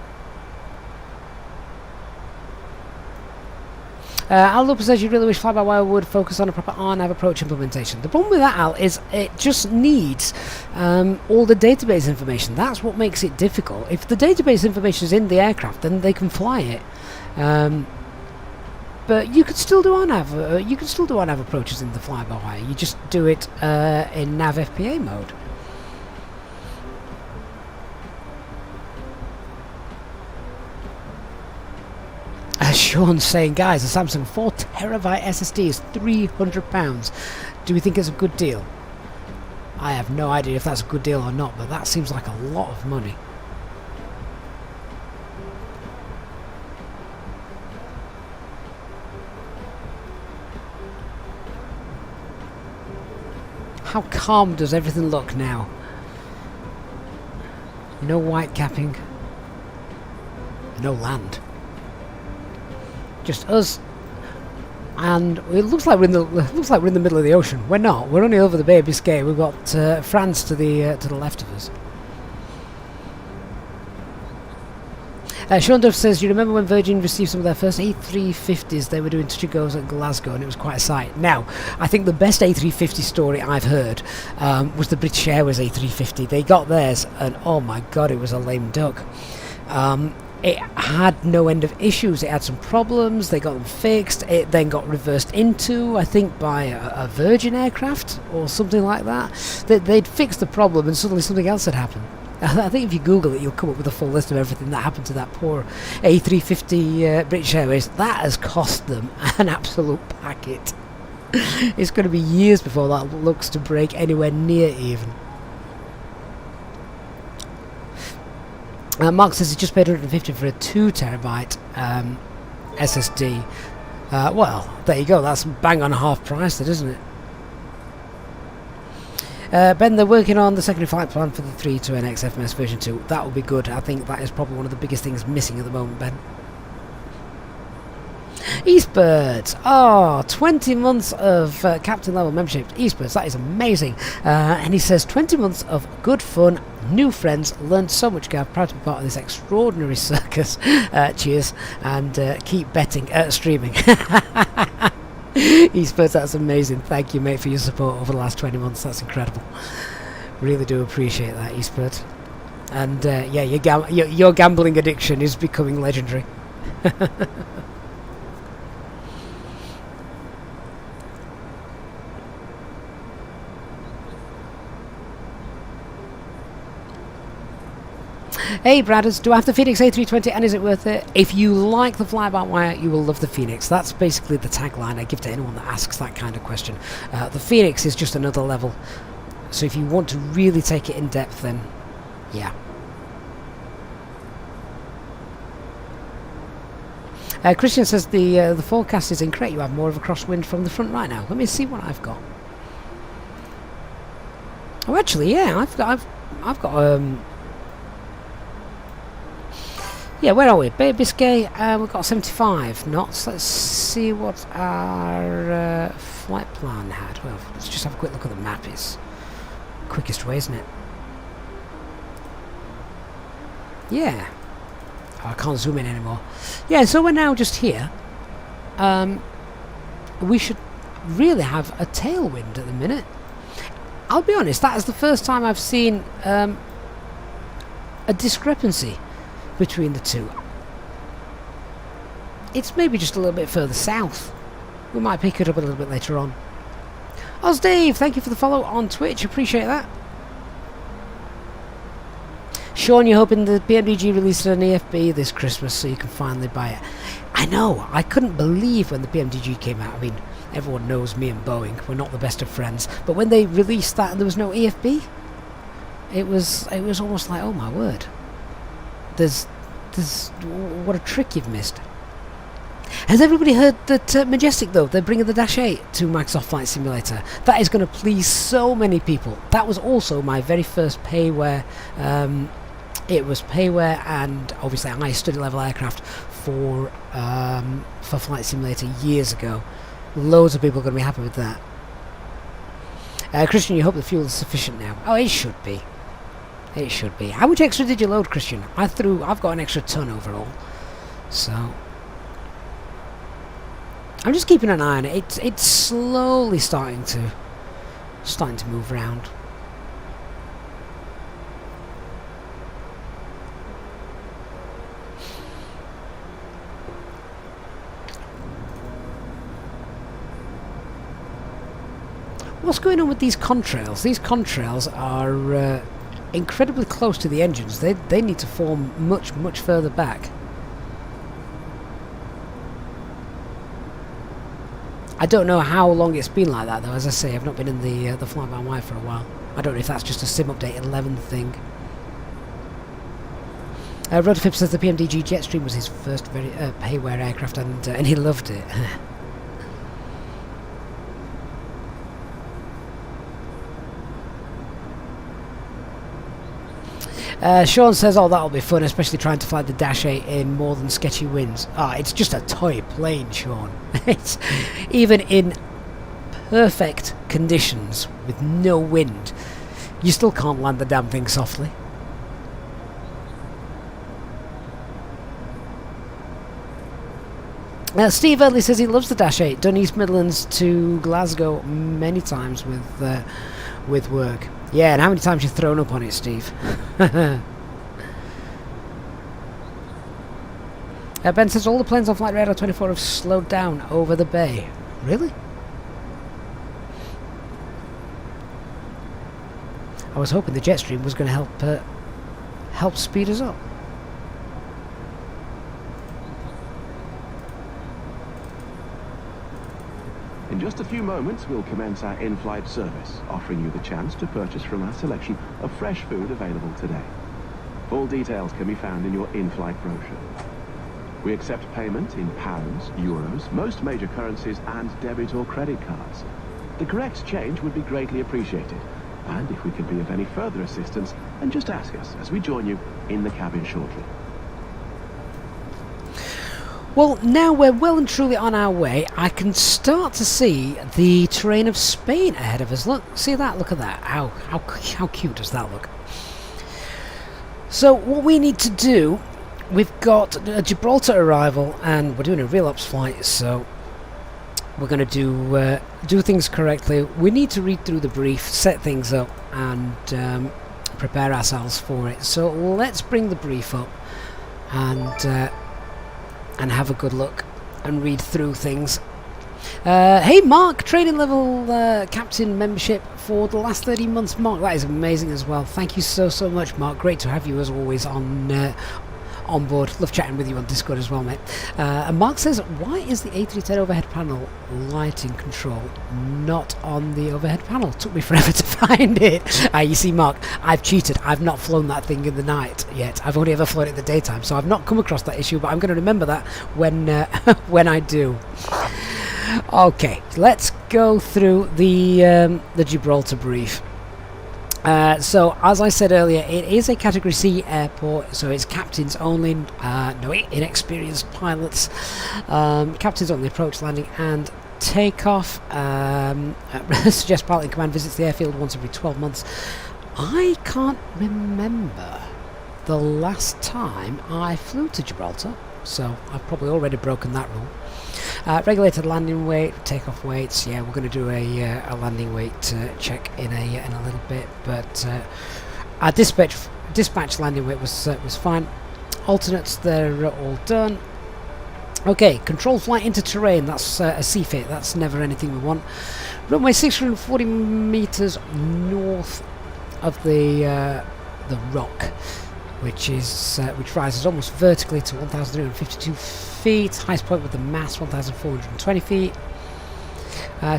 Al Lopez says you really wish FlyByWire would focus on a proper RNAV approach implementation. The problem with that, Al, is it just needs all the database information. That's what makes it difficult. If the database information is in the aircraft, then they can fly it. But you could still do RNAV. You can still do RNAV approaches in the FlyByWire. You just do it in nav FPA mode. Sean's saying, guys, a Samsung 4TB SSD is £300. Do we think it's a good deal? I have no idea if that's a good deal or not, but that seems like a lot of money. How calm does everything look now? No white capping. No land. Just us and it looks like we're in the middle of the ocean. We're not. We're only over the Bay of Biscay. We've got France to the left of us. Sean Duff says, you remember when Virgin received some of their first A350s? They were doing touch and goes at Glasgow, and it was quite a sight. Now, I think the best A350 story I've heard was the British Airways A350. They got theirs, and oh my god, it was a lame duck. It had no end of issues. It had some problems. They got them fixed. It then got reversed into, I think, by a Virgin aircraft or something like that. They'd fixed the problem, and suddenly something else had happened. I think if you Google it, you'll come up with a full list of everything that happened to that poor A350 British Airways. That has cost them an absolute packet. It's going to be years before that looks to break anywhere near even. Mark says he just paid 150 for a 2 terabyte SSD. Well, there you go. That's bang on half price, then, isn't it? Ben, they're working on the secondary flight plan for the A32NX FMS version 2. That will be good. I think that is probably one of the biggest things missing at the moment, Ben. Eastbirds. Oh, 20 months of captain level membership. Eastbirds, that is amazing. And he says 20 months of good fun, new friends, learned so much, Gav. Proud to be part of this extraordinary circus. Cheers, and keep betting, streaming. Eastbirds, that's amazing. Thank you, mate, for your support over the last 20 months. That's incredible. Really do appreciate that, Eastbird. And yeah, your gambling addiction is becoming legendary. Hey Bradders, do I have the Phoenix A320 and is it worth it? If you like the fly-by-wire, you will love the Phoenix. That's basically the tagline I give to anyone that asks that kind of question. The Phoenix is just another level. So if you want to really take it in depth, then yeah. Christian says the forecast is incorrect. You have more of a crosswind from the front right now. Let me see what I've got. Oh, actually, yeah, I've got yeah, where are we? Bay of Biscay, we've got 75 knots. Let's see what our flight plan had. Well, let's just have a quick look at the map. It's the quickest way, isn't it? Yeah. Oh, I can't zoom in anymore. Yeah, so we're now just here. We should really have a tailwind at the minute. I'll be honest, that is the first time I've seen a discrepancy between the two. It's maybe just a little bit further south. We might pick it up a little bit later on. Oz Dave, thank you for the follow on Twitch, appreciate that. Sean, you're hoping the PMDG released an EFB this Christmas so you can finally buy it. I know, I couldn't believe when the PMDG came out. I mean, everyone knows me and Boeing, we're not the best of friends, but when they released that and there was no EFB, it was almost like, oh my word. There's what a trick you've missed. Has everybody heard that Majestic, though, they're bringing the Dash 8 to Microsoft Flight Simulator? That is going to please so many people. That was also my very first payware. It was payware, and obviously I study level aircraft for Flight Simulator years ago. Loads of people are going to be happy with that. Christian, you hope the fuel is sufficient now? Oh, it should be. It should be. How much extra did you load, Christian? I've got an extra ton overall. So I'm just keeping an eye on it. It's slowly starting to move around. What's going on with these contrails? These contrails are incredibly close to the engines. They need to form much further back. I don't know how long it's been like that though. As I say, I've not been in the fly-by-wire for a while. I don't know if that's just a sim update 11 thing. Rodfib says the PMDG Jetstream was his first very payware aircraft, and he loved it. Sean says, oh, that'll be fun, especially trying to fly the Dash 8 in more than sketchy winds. It's just a toy plane, Sean. It's even in perfect conditions with no wind, you still can't land the damn thing softly. Steve Early says he loves the Dash 8. Done East Midlands to Glasgow many times with work. Yeah, and how many times you've thrown up on it, Steve? Ben says all the planes on Flight Radar 24 have slowed down over the bay. Really? I was hoping the jet stream was going to help speed us up. In just a few moments, we'll commence our in-flight service, offering you the chance to purchase from our selection of fresh food available today. Full details can be found in your in-flight brochure. We accept payment in pounds, euros, most major currencies, and debit or credit cards. The correct change would be greatly appreciated. And if we can be of any further assistance, then just ask us as we join you in the cabin shortly. Well, now we're well and truly on our way. I can start to see the terrain of Spain ahead of us. Look, see that? Look at that. How cute does that look? So what we need to do, we've got a Gibraltar arrival, and we're doing a real ops flight, so we're going to do things correctly. We need to read through the brief, set things up, and prepare ourselves for it. So let's bring the brief up and have a good look and read through things. Hey Mark, training level captain membership for the last 30 months. Mark, that is amazing as well. Thank you so much, Mark. Great to have you as always on board. Love chatting with you on Discord as well, mate. And Mark says, why is the A310 overhead panel lighting control not on the overhead panel? Took me forever to find it. You see, Mark, I've cheated. I've not flown that thing in the night yet. I've only ever flown it in the daytime, so I've not come across that issue, but I'm going to remember that when when I do. Okay, let's go through the Gibraltar brief. So, as I said earlier, it is a Category C airport, so it's captains only, no inexperienced pilots, captains only approach, landing and takeoff. Suggest pilot in command visits the airfield once every 12 months. I can't remember the last time I flew to Gibraltar, so I've probably already broken that rule. Regulated landing weight, takeoff weights. Yeah, we're going to do a landing weight check in a little bit, but our dispatch landing weight was fine. Alternates, they're all done. Okay, control flight into terrain. That's a CFIT. That's never anything we want. Runway 640 meters north of the rock, which rises almost vertically to 1,352 feet. Highest point with the mast 1,420 feet.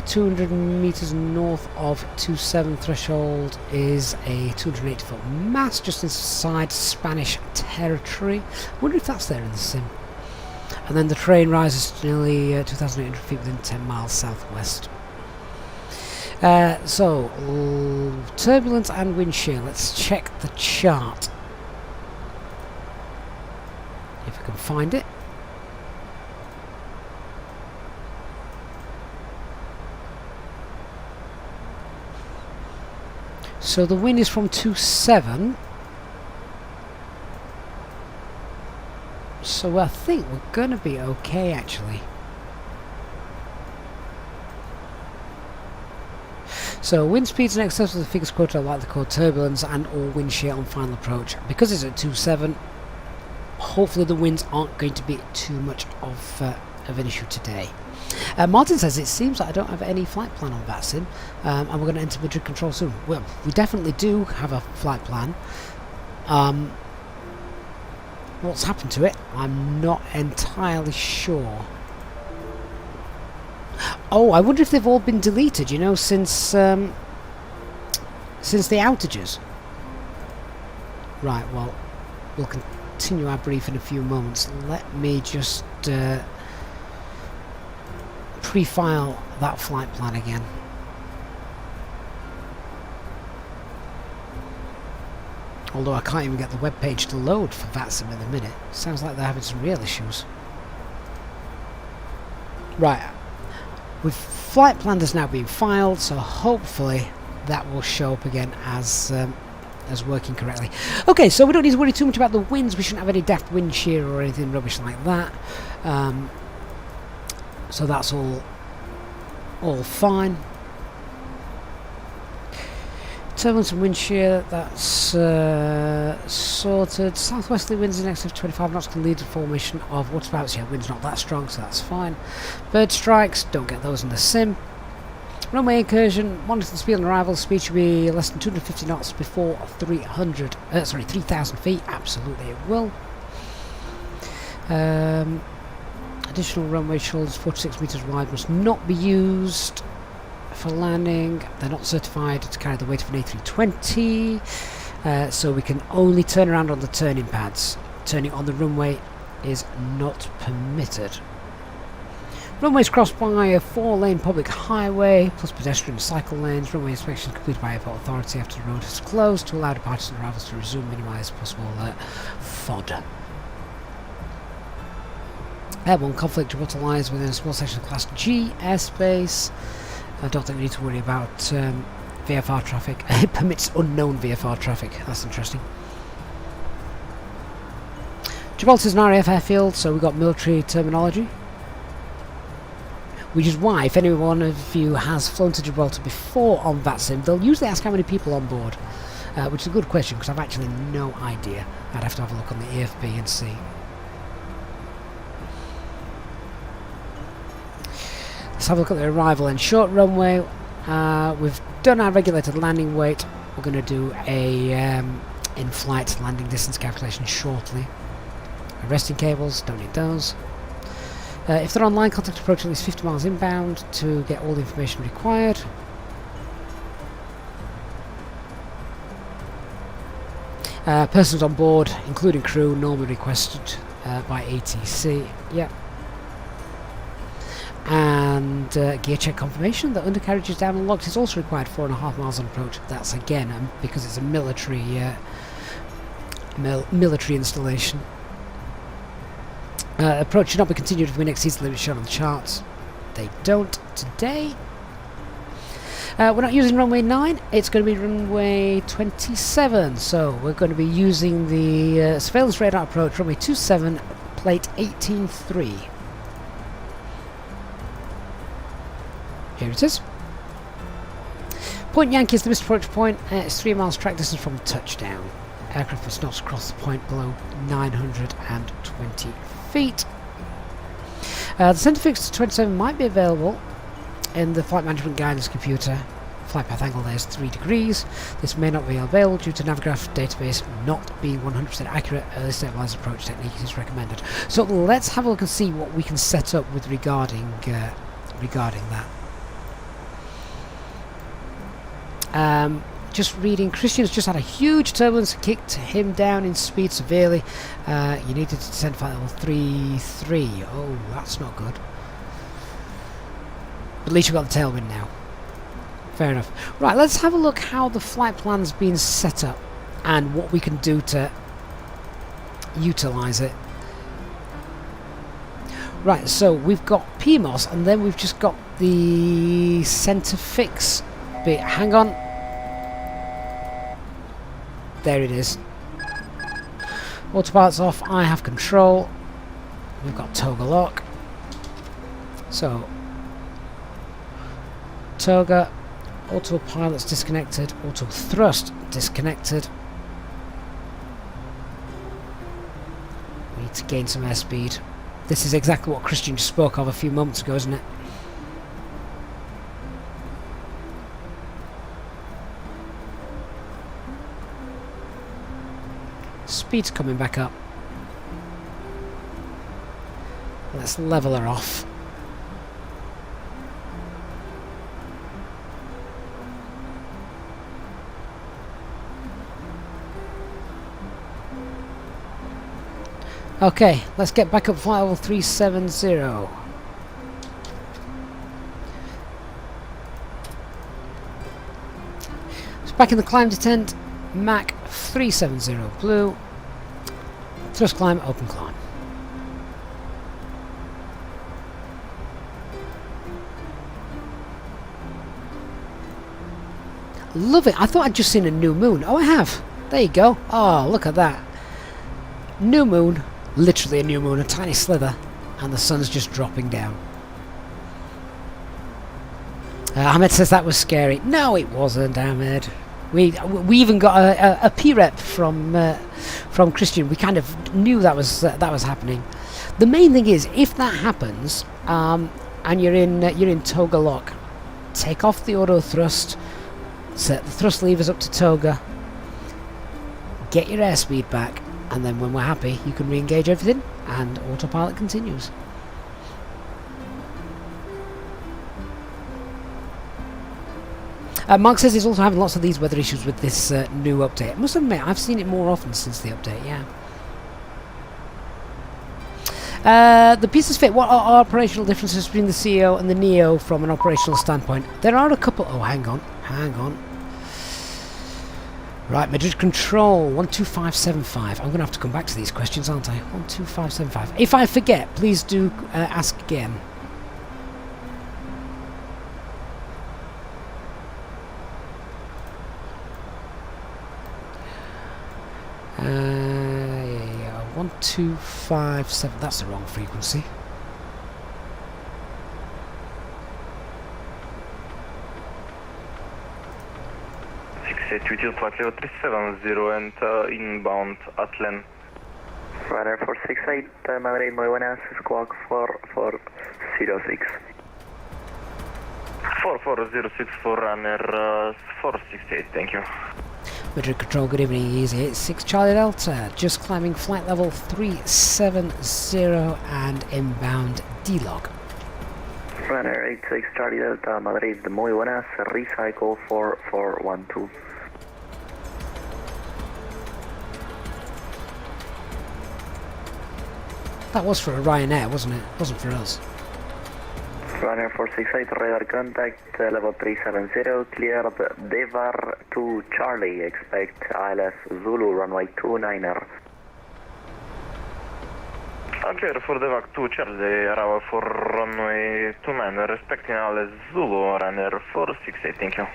200 meters north of 27 threshold is a 280 foot mast just inside Spanish territory. I wonder if that's there in the sim. And then the terrain rises to nearly 2,800 feet within 10 miles southwest. So turbulence and wind shear. Let's check the chart if I can find it. So the wind is from 27. So I think we're going to be okay actually. So wind speeds in excess of the figures quoted are likely to cause turbulence and or wind shear on final approach. Because it's at 27, hopefully the winds aren't going to be too much of an issue today. Martin says, it seems like I don't have any flight plan on VATSIM, and we're going to enter Madrid control soon. Well, we definitely do have a flight plan. What's happened to it? I'm not entirely sure. Oh, I wonder if they've all been deleted, you know, since the outages. Right, well, we'll continue our brief in a few moments. Let me just pre-file that flight plan again. Although I can't even get the web page to load for VATSIM in a minute. Sounds like they're having some real issues. Right, with flight plan has now been filed, so hopefully that will show up again as working correctly. Okay, so we don't need to worry too much about the winds. We shouldn't have any daft wind shear or anything rubbish like that. So that's all fine. Turbulence and wind shear, that's sorted. Southwesterly winds in excess of 25 knots can lead to formation of waterspouts. Yeah, wind's not that strong, so that's fine. Bird strikes, don't get those in the sim. Runway incursion, monitor the speed on arrival. Speed should be less than 250 knots before 3,000 feet. Absolutely it will. Additional runway shoulders 46 meters wide must not be used for landing. They're not certified to carry the weight of an A320, so we can only turn around on the turning pads. Turning on the runway is not permitted. Runways crossed by a 4-lane public highway plus pedestrian and cycle lanes. Runway inspection completed by airport authority after the road is closed to allow departures and arrivals to resume, minimise possible FOD. Airborne conflict. Gibraltar lies within a small section of Class G airspace. I don't think we need to worry about VFR traffic. It permits unknown VFR traffic. That's interesting. Gibraltar is an RAF airfield, so we've got military terminology. Which is why, if any one of you has flown to Gibraltar before on VATSIM, they'll usually ask how many people on board. Which is a good question, because I've actually no idea. I'd have to have a look on the AFB and see. Let's have a look at the arrival and short runway. We've done our regulated landing weight. We're going to do a in-flight landing distance calculation shortly. Arresting cables, don't need those. If they're online, contact approach at least 50 miles inbound to get all the information required. Persons on board, including crew, normally requested by ATC. Yep. And gear check confirmation that undercarriage is down and locked is also required 4.5 miles on approach. That's again because it's a military installation. Approach should not be continued if the wind exceeds the limit shown on the charts. They don't today. We're not using runway 9, it's going to be runway 27. So we're going to be using the surveillance radar approach, runway 27, plate 18.3. Here it is. Point Yankee is the missed approach point. It's 3 miles track distance from touchdown. Aircraft must not cross the point below 920 feet. The centre fix to 27 might be available in the flight management guidance computer. Flight path angle there is 3 degrees. This may not be available due to Navigraph database not being 100% accurate. Early stabilised approach technique is recommended. So let's have a look and see what we can set up with regarding that. Just reading, Christian's just had a huge turbulence, kicked him down in speed severely. You needed to descend flight level 3-3. Oh, that's not good. But at least you've got the tailwind now. Fair enough. Right, let's have a look how the flight plan's been set up and what we can do to utilise it. Right, so we've got PMOS and then we've just got the centre fix bit. Hang on. There it is. Autopilot's off. I have control. We've got toga lock. So, toga, autopilot's disconnected, auto thrust disconnected. We need to gain some airspeed. This is exactly what Christian just spoke of a few moments ago, isn't it? Speed's coming back up. Let's level her off. Okay, let's get back up flight level 370. So back in the climb descent, Mach 370 blue. Thrust climb, open climb. Love it. I thought I'd just seen a new moon. Oh, I have. There you go. Oh, look at that. New moon. Literally a new moon. A tiny slither. And the sun's just dropping down. Ahmed says that was scary. No, it wasn't, Ahmed. We even got a P-rep from Christian. We kind of knew that was happening. The main thing is, if that happens, and you're in toga lock, take off the auto thrust, set the thrust levers up to toga, get your airspeed back, and then when we're happy, you can re-engage everything, and autopilot continues. Mark says he's also having lots of these weather issues with this new update. I must admit, I've seen it more often since the update, yeah. The pieces fit. What are operational differences between the CEO and the Neo from an operational standpoint? There are a couple. Oh, hang on. Right, Madrid Control 12575. I'm going to have to come back to these questions, aren't I? 12575. If I forget, please do ask again. Yeah, 1257. That's the wrong frequency. Level 370 and inbound Atlan. Runner 468, Madrid, muy buenas, squawk 4406. 4406 for runner 468, thank you. Madrid Control, good evening, Easy 86 Charlie Delta, just climbing flight level 370 and inbound D-log. Runner 86 Charlie Delta, Madrid, muy buenas, recycle 4412. That was for a Ryanair, wasn't it? It wasn't for us. Runner 468, radar contact, level 370, cleared Devar to Charlie, expect ILS Zulu, runway 29er. Clear for Devar to Charlie, arrival for runway 29er, expecting ILS Zulu, runner 468, thank you.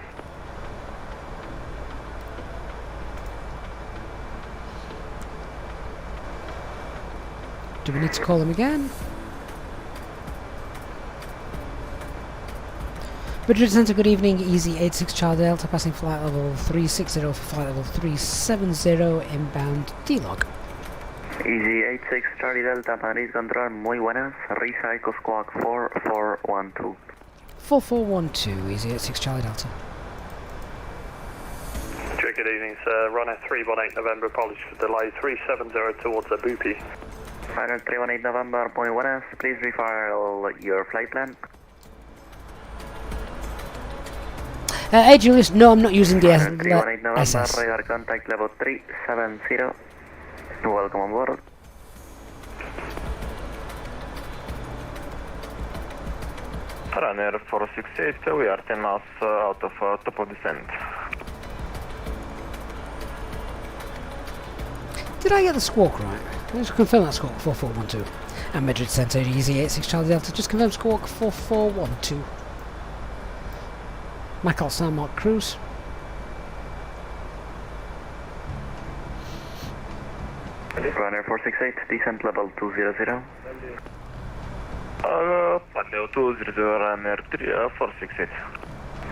Do we need to call them again? Madrid Centre, good evening, Easy 86 Charlie Delta, passing flight level 360 for flight level 370, inbound D-log. Easy 86 Charlie Delta, Madrid Control, muy buenas, recycle squawk 4412. 4412, Easy 86 Charlie Delta. Good evening, sir. Runner 318 November, apologies for delay, 370 towards Abupi. Runner 318 November, muy buenas, please refile your flight plan. Hey Julius, no, I'm not using the Runner 318 November, SS. radar contact level 370. Welcome on board. Runner 468, we are 10 miles out of top of descent. Did I get the squawk right? Let's confirm that squawk 4412. And Madrid Centre, Easy 86 Charlie Delta, just confirm squawk 4412. Michael San Mark Cruise. Runner 468, descent level 200. Level 200, runner 468.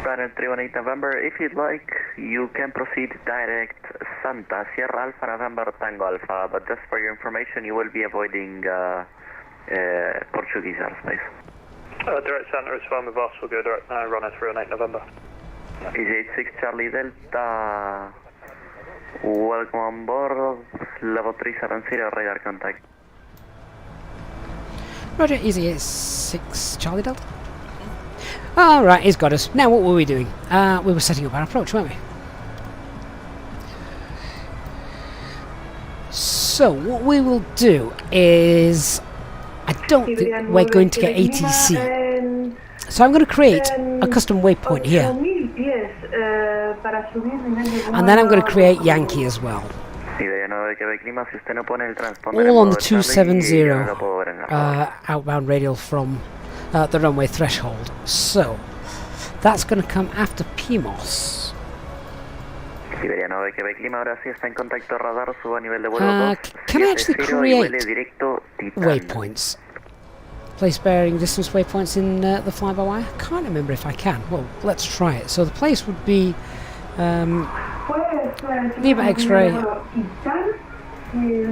Runner 318 November, if you'd like, you can proceed direct Santa Sierra Alpha November Tango Alpha, but just for your information, you will be avoiding Portuguese airspace. Direct Santa is fine with us, we'll go direct now, runner 318 November. Easy 86 Charlie Delta, welcome on board, level 370, radar contact. Roger, Easy 86 Charlie Delta. Alright, he's got us. Now what were we doing? We were setting up our approach, weren't we? So, what we will do is... I don't think we're going to get ATC. So I'm going to create a custom waypoint here. And then I'm going to create Yankee as well. All on the 270 outbound radial from the runway threshold. So that's going to come after PMOS. Can I actually create waypoints? Place bearing distance waypoints in the fly-by-wire? Can't remember if I can. Well, let's try it. So the place would be Lima X-ray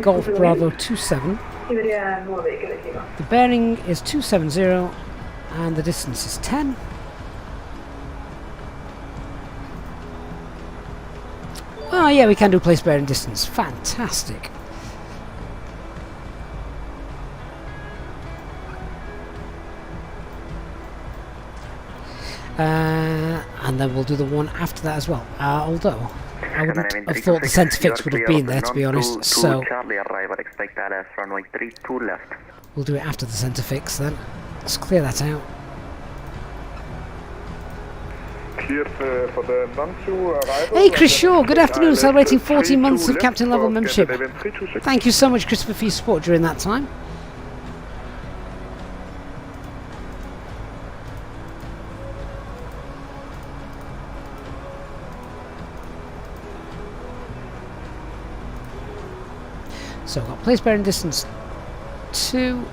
Golf Bravo 27. The bearing is 270 and the distance is 10. Oh yeah, we can do place bearing distance. Fantastic. And then we'll do the one after that as well. Although I wouldn't have thought the centre fix would have been there, to be honest. So we'll do it after the centre fix then. Let's clear that out. Hey Chris Shaw, good afternoon. Celebrating 14 months of captain level membership. Thank you so much, Christopher, for your support during that time. So I've got place bearing distance 2.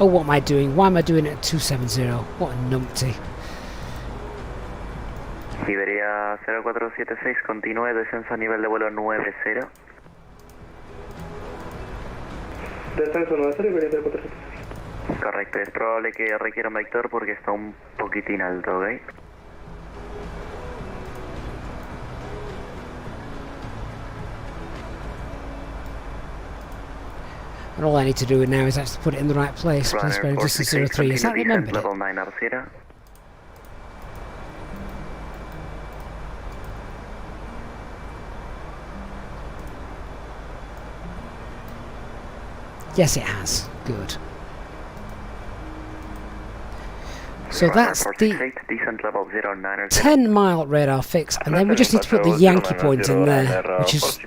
Oh, what am I doing? Why am I doing it at 270? What a numpty. Siberia 0476, continúe descenso a nivel de vuelo 90. Descenso 90, Iberia 0476. Correcto, es probable que requiera un vector porque está un poquitín alto, ¿ok? And all I need to do now is actually put it in the right place. Place bearing distance 03. Is that remembered it? Yes, it has. Good. So that's the 10-mile radar fix, and then we just need to put the Yankee point in there, which is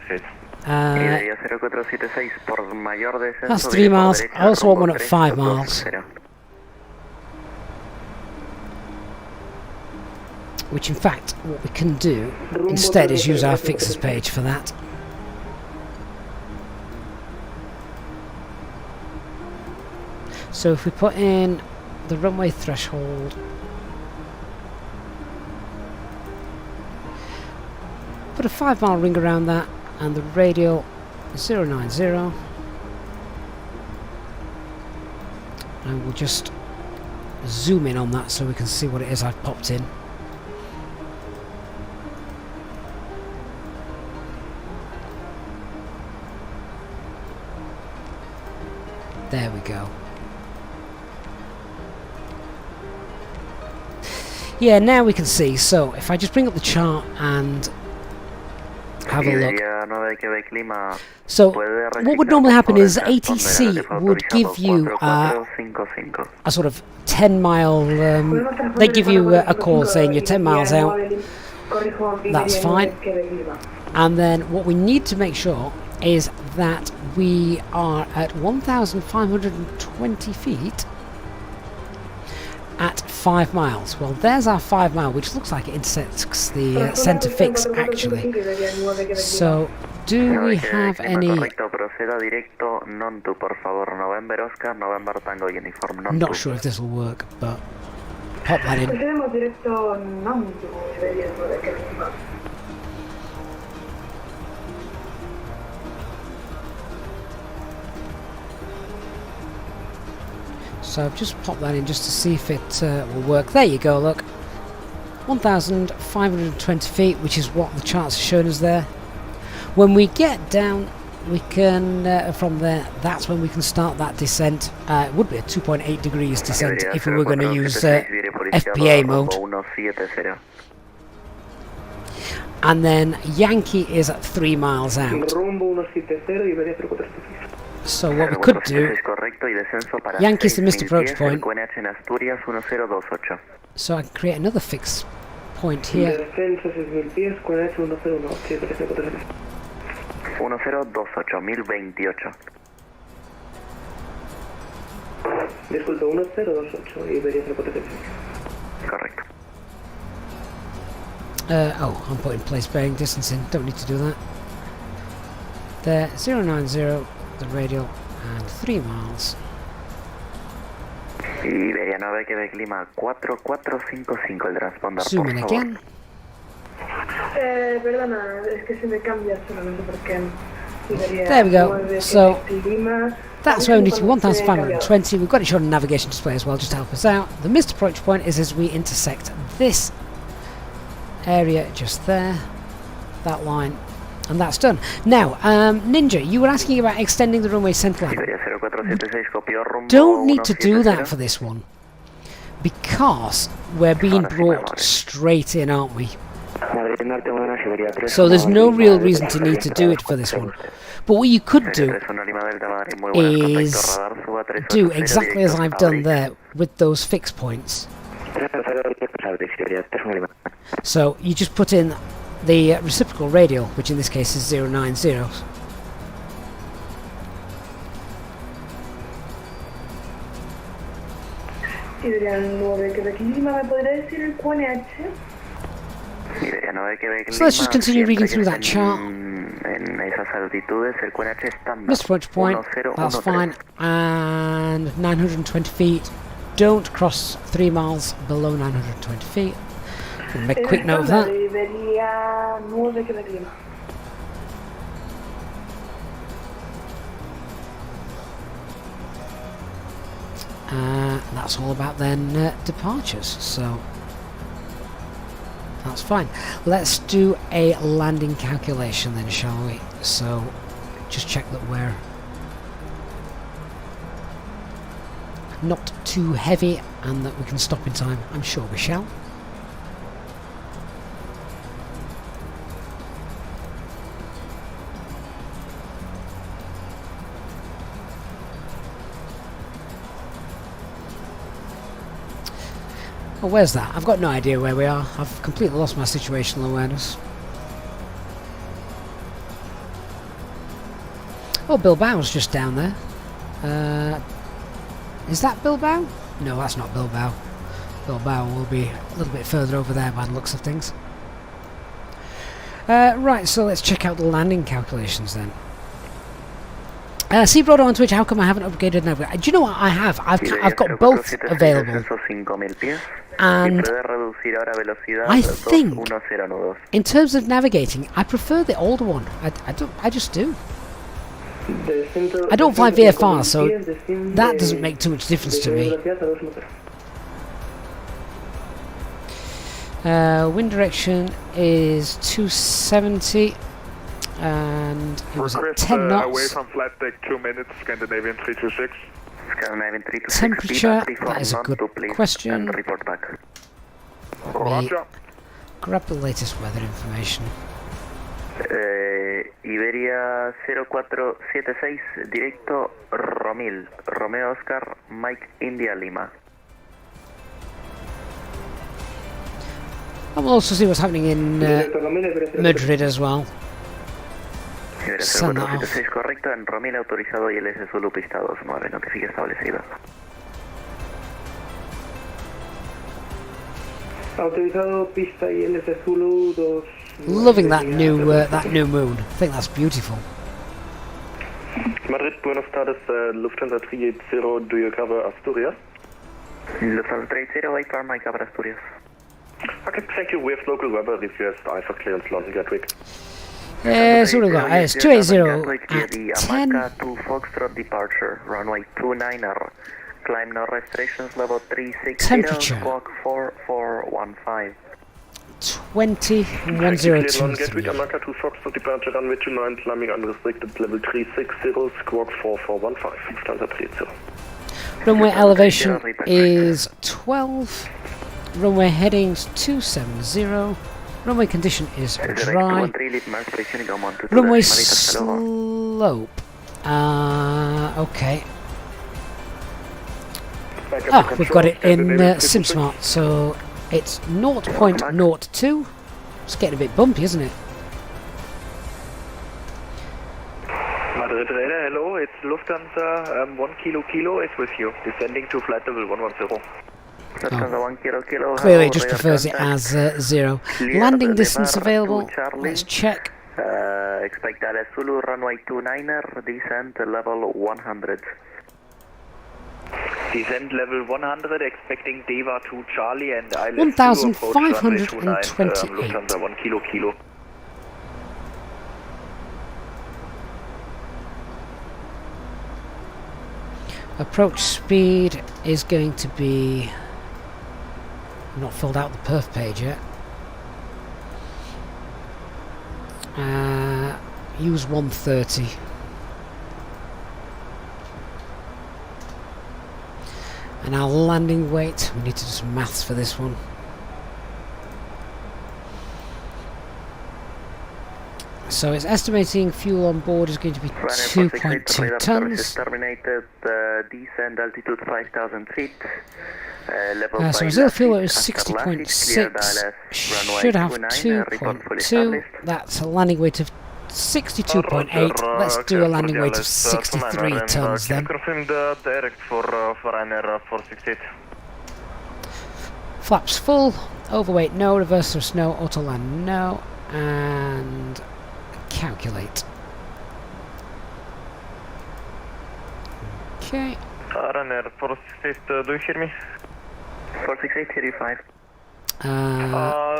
that's 3 miles. I also want one at 5 miles, which in fact what we can do instead is use our fixes page for that. So if we put in the runway threshold, put a 5-mile ring around that, and the radial 090, and we'll just zoom in on that so we can see what it is I've popped in. There we go. Yeah, now we can see. So if I just bring up the chart and have a look. So what would normally happen is ATC would give you a sort of 10-mile, they give you a call saying you're 10 miles out. That's fine. And then what we need to make sure is that we are at 1,520 feet at 5 miles. Well, there's our 5 mile, which looks like it intersects the centre fix actually. So do we have any... Not sure if this will work, but pop that in. So I've just popped that in just to see if it will work. There you go, look. 1,520 feet, which is what the charts are showing us there. When we get down, we can, from there, that's when we can start that descent. It would be a 2.8 degrees descent if we were going to use FPA mode. And then Yankee is at 3 miles out. So what we could do, Yankee's the missed approach point, so I can create another fix point here. Descenso 6000 pies, QNH 101, sí, parece 1028, 1028. Disculpe, 1028, Iberia 046. Correcto. Oh, I'm putting place bearing distance in, don't need to do that. There, 090, the radial, and 3 miles. Iberia 9, Quebec Lima 4455, el transponder, Zoom por in favor. again. Perdona, es que se me cambia solamente porque Iberia There we go. 9, So Lima. that's where we need to be 1520. We've got it shown on navigation display as well, just to help us out. The missed approach point is as we intersect this area just there, that line, and that's done. Now, Ninja, you were asking about extending the runway central line. Iberia 0476, copió rumbo Don't need to do 170. that for this one, because we're being brought straight in, aren't we? So there's no real reason to need to do it for this one. But what you could do is do exactly as I've done there with those fixed points. So you just put in the reciprocal radial, which in this case is 090. Iberia 9, Quebec Lima, ¿me podría decir el QNH? Iberia 9, Quebec So let's just continue reading through that chart. En esas altitudes, el QNH estándar. Missed approach point, that's fine, and 920 feet. Don't cross 3 miles below 920 feet. We'll make a quick note of that. Iberia 9, Quebec Lima. That's all about then departures, so that's fine. Let's do a landing calculation then, shall we? So just check that we're not too heavy and that we can stop in time. I'm sure we shall. Oh, where's that? I've got no idea where we are. I've completely lost my situational awareness. Oh, Bilbao's just down there. Is that Bilbao? No, that's not Bilbao. Bilbao will be a little bit further over there by the looks of things. Right, so let's check out the landing calculations then. Seabroader on Twitch, how come I haven't upgraded navigation? Do you know what I have? I've got both available. And I think, in terms of navigating, I prefer the older one. I just do. I don't fly VFR, so that doesn't make too much difference to me. Wind direction is 270, and it was at 10 knots. Away from flight deck 2 minutes, Scandinavian 326. Temperature, that is a good question. Roger. Grab the latest weather information. Iberia 0476, directo Romil, Romeo Oscar, Mike India Lima. And we'll also see what's happening in Madrid as well. Iberia 0476, correcto, en Romil autorizado y LS Zulu pista 29, notifique establecido. Autorizado pista y LS Zulu 2. Loving that new moon. I think that's beautiful. Madrid, Buenos Aires, Lufthansa 380, do you cover Asturias? Lufthansa 380, wait for my cover Asturias. Okay, thank you. We have local weather if you have IFA clearance London Gatwick. So what we got? It's 280 at 10. To Foxtrot departure, runway 29er. Climb no restrictions, level 360, Temperature. squawk 4415. 201023. London Gatwick, Amaka to Foxtrot departure, runway 29, climbing unrestricted, level 360, squawk 4415, Lufthansa 380. Runway elevation is 12. Runway headings 270. Runway condition is dry. Runway slope. Okay. Ah, we've got it in SimSmart, so It's 0.02. It's getting a bit bumpy, isn't it? Madrid Radar, hello, it's Lufthansa 1 Kilo is with you, descending to flight level 110. Lufthansa 1 Kilo. Clearly it just prefers it as 0. Landing distance available. Let's check. Expect Dallas Zulu, runway 29er, descent level 100. Descent level 100, expecting Deva 2 Charlie and Island 1528. Lufthansa 1 Kilo. Approach speed is going to be... I've not filled out the perf page yet. Use 130. And our landing weight, we need to do some maths for this one. So it's estimating fuel on board is going to be 2.2 tons. Terminated, descent altitude 5,000 feet. So auxiliary fuel is 60.6, should have 2.2, that's a landing weight of 62.8, let's do a landing weight of 63 tons then. Confirm the direct for Ryanair 468. Flaps full, overweight no, reverse thrust no, auto land no, and calculate. Okay. Ryanair 468, do you hear me? 468, 35.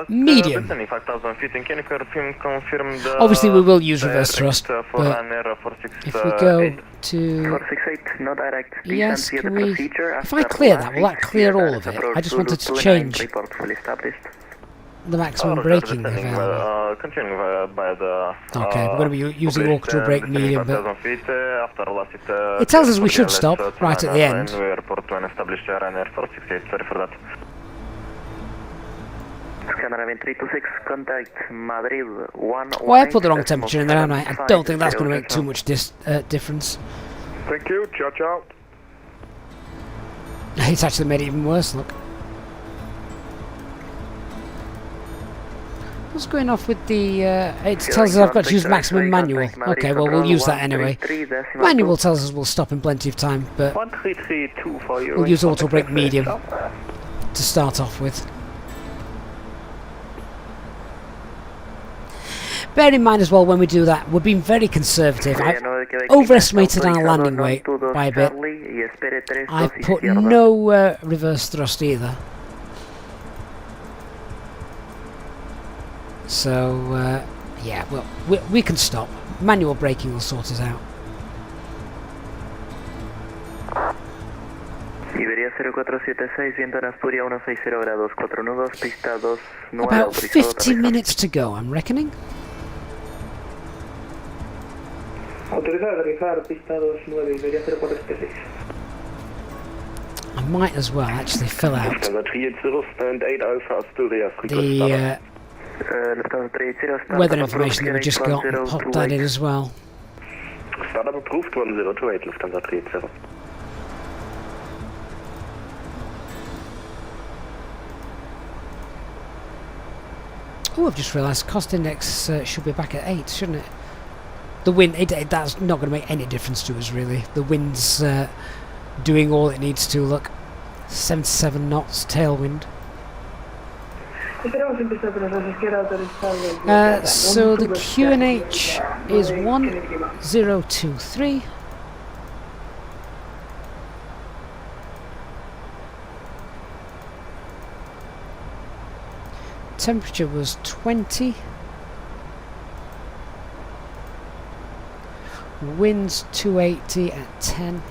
Medium. 5,000 feet, and can you confirm the... Obviously we will use reverse thrust, for but if we go to... 468, no direct. Yes, can we... If I clear that, will that clear all of it? I just wanted to change the maximum braking available. Continuing by the... Okay, we're going to be using orchestral brake medium, but... Feet, it tells us we should stop right at the end. We report to an established Ryanair 468, sorry for that. Scanner 326, contact Madrid 1. Oh, I put the wrong temperature in there, haven't I? I don't think that's going to make too much difference. Thank you, ciao ciao. It's actually made it even worse, look. What's going off with the... it tells us I've got to use maximum manual. Okay, well we'll use that anyway. Manual tells us we'll stop in plenty of time, but we'll use auto brake medium to start off with. Bear in mind as well when we do that, we're being very conservative. I've overestimated our landing weight by a bit. I've put no reverse thrust either. So, yeah, well, we can stop. Manual braking will sort us out. Iberia 0476, viento en Asturias 160 grados, 4 nudos, pista 2, About 50 minutes to go, I'm reckoning. Autorizar aterrizar, pista 29, Iberia 0476. I might as well actually fill out the weather information that we just got and pop that in as well. Startup approved 1028, Lufthansa 380. Oh, I've just realised cost index should be back at 8, shouldn't it? The wind, that's not going to make any difference to us really. The wind's doing all it needs to, look. 77 knots, tailwind. So the QNH is 1023. Temperature was 20. Winds 280 at 10.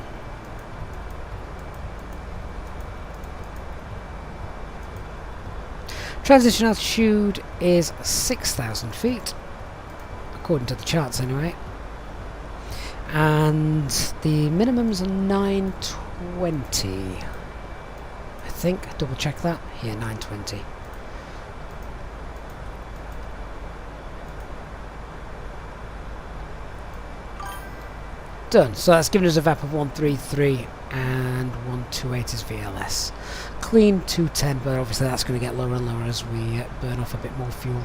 Transition altitude is 6,000 feet, according to the charts anyway. And the minimums are 920. I think, double check that. Here, 920. Done. So that's given us a VAP of 133 and 128 is VLS. clean 210, but obviously that's going to get lower and lower as we burn off a bit more fuel.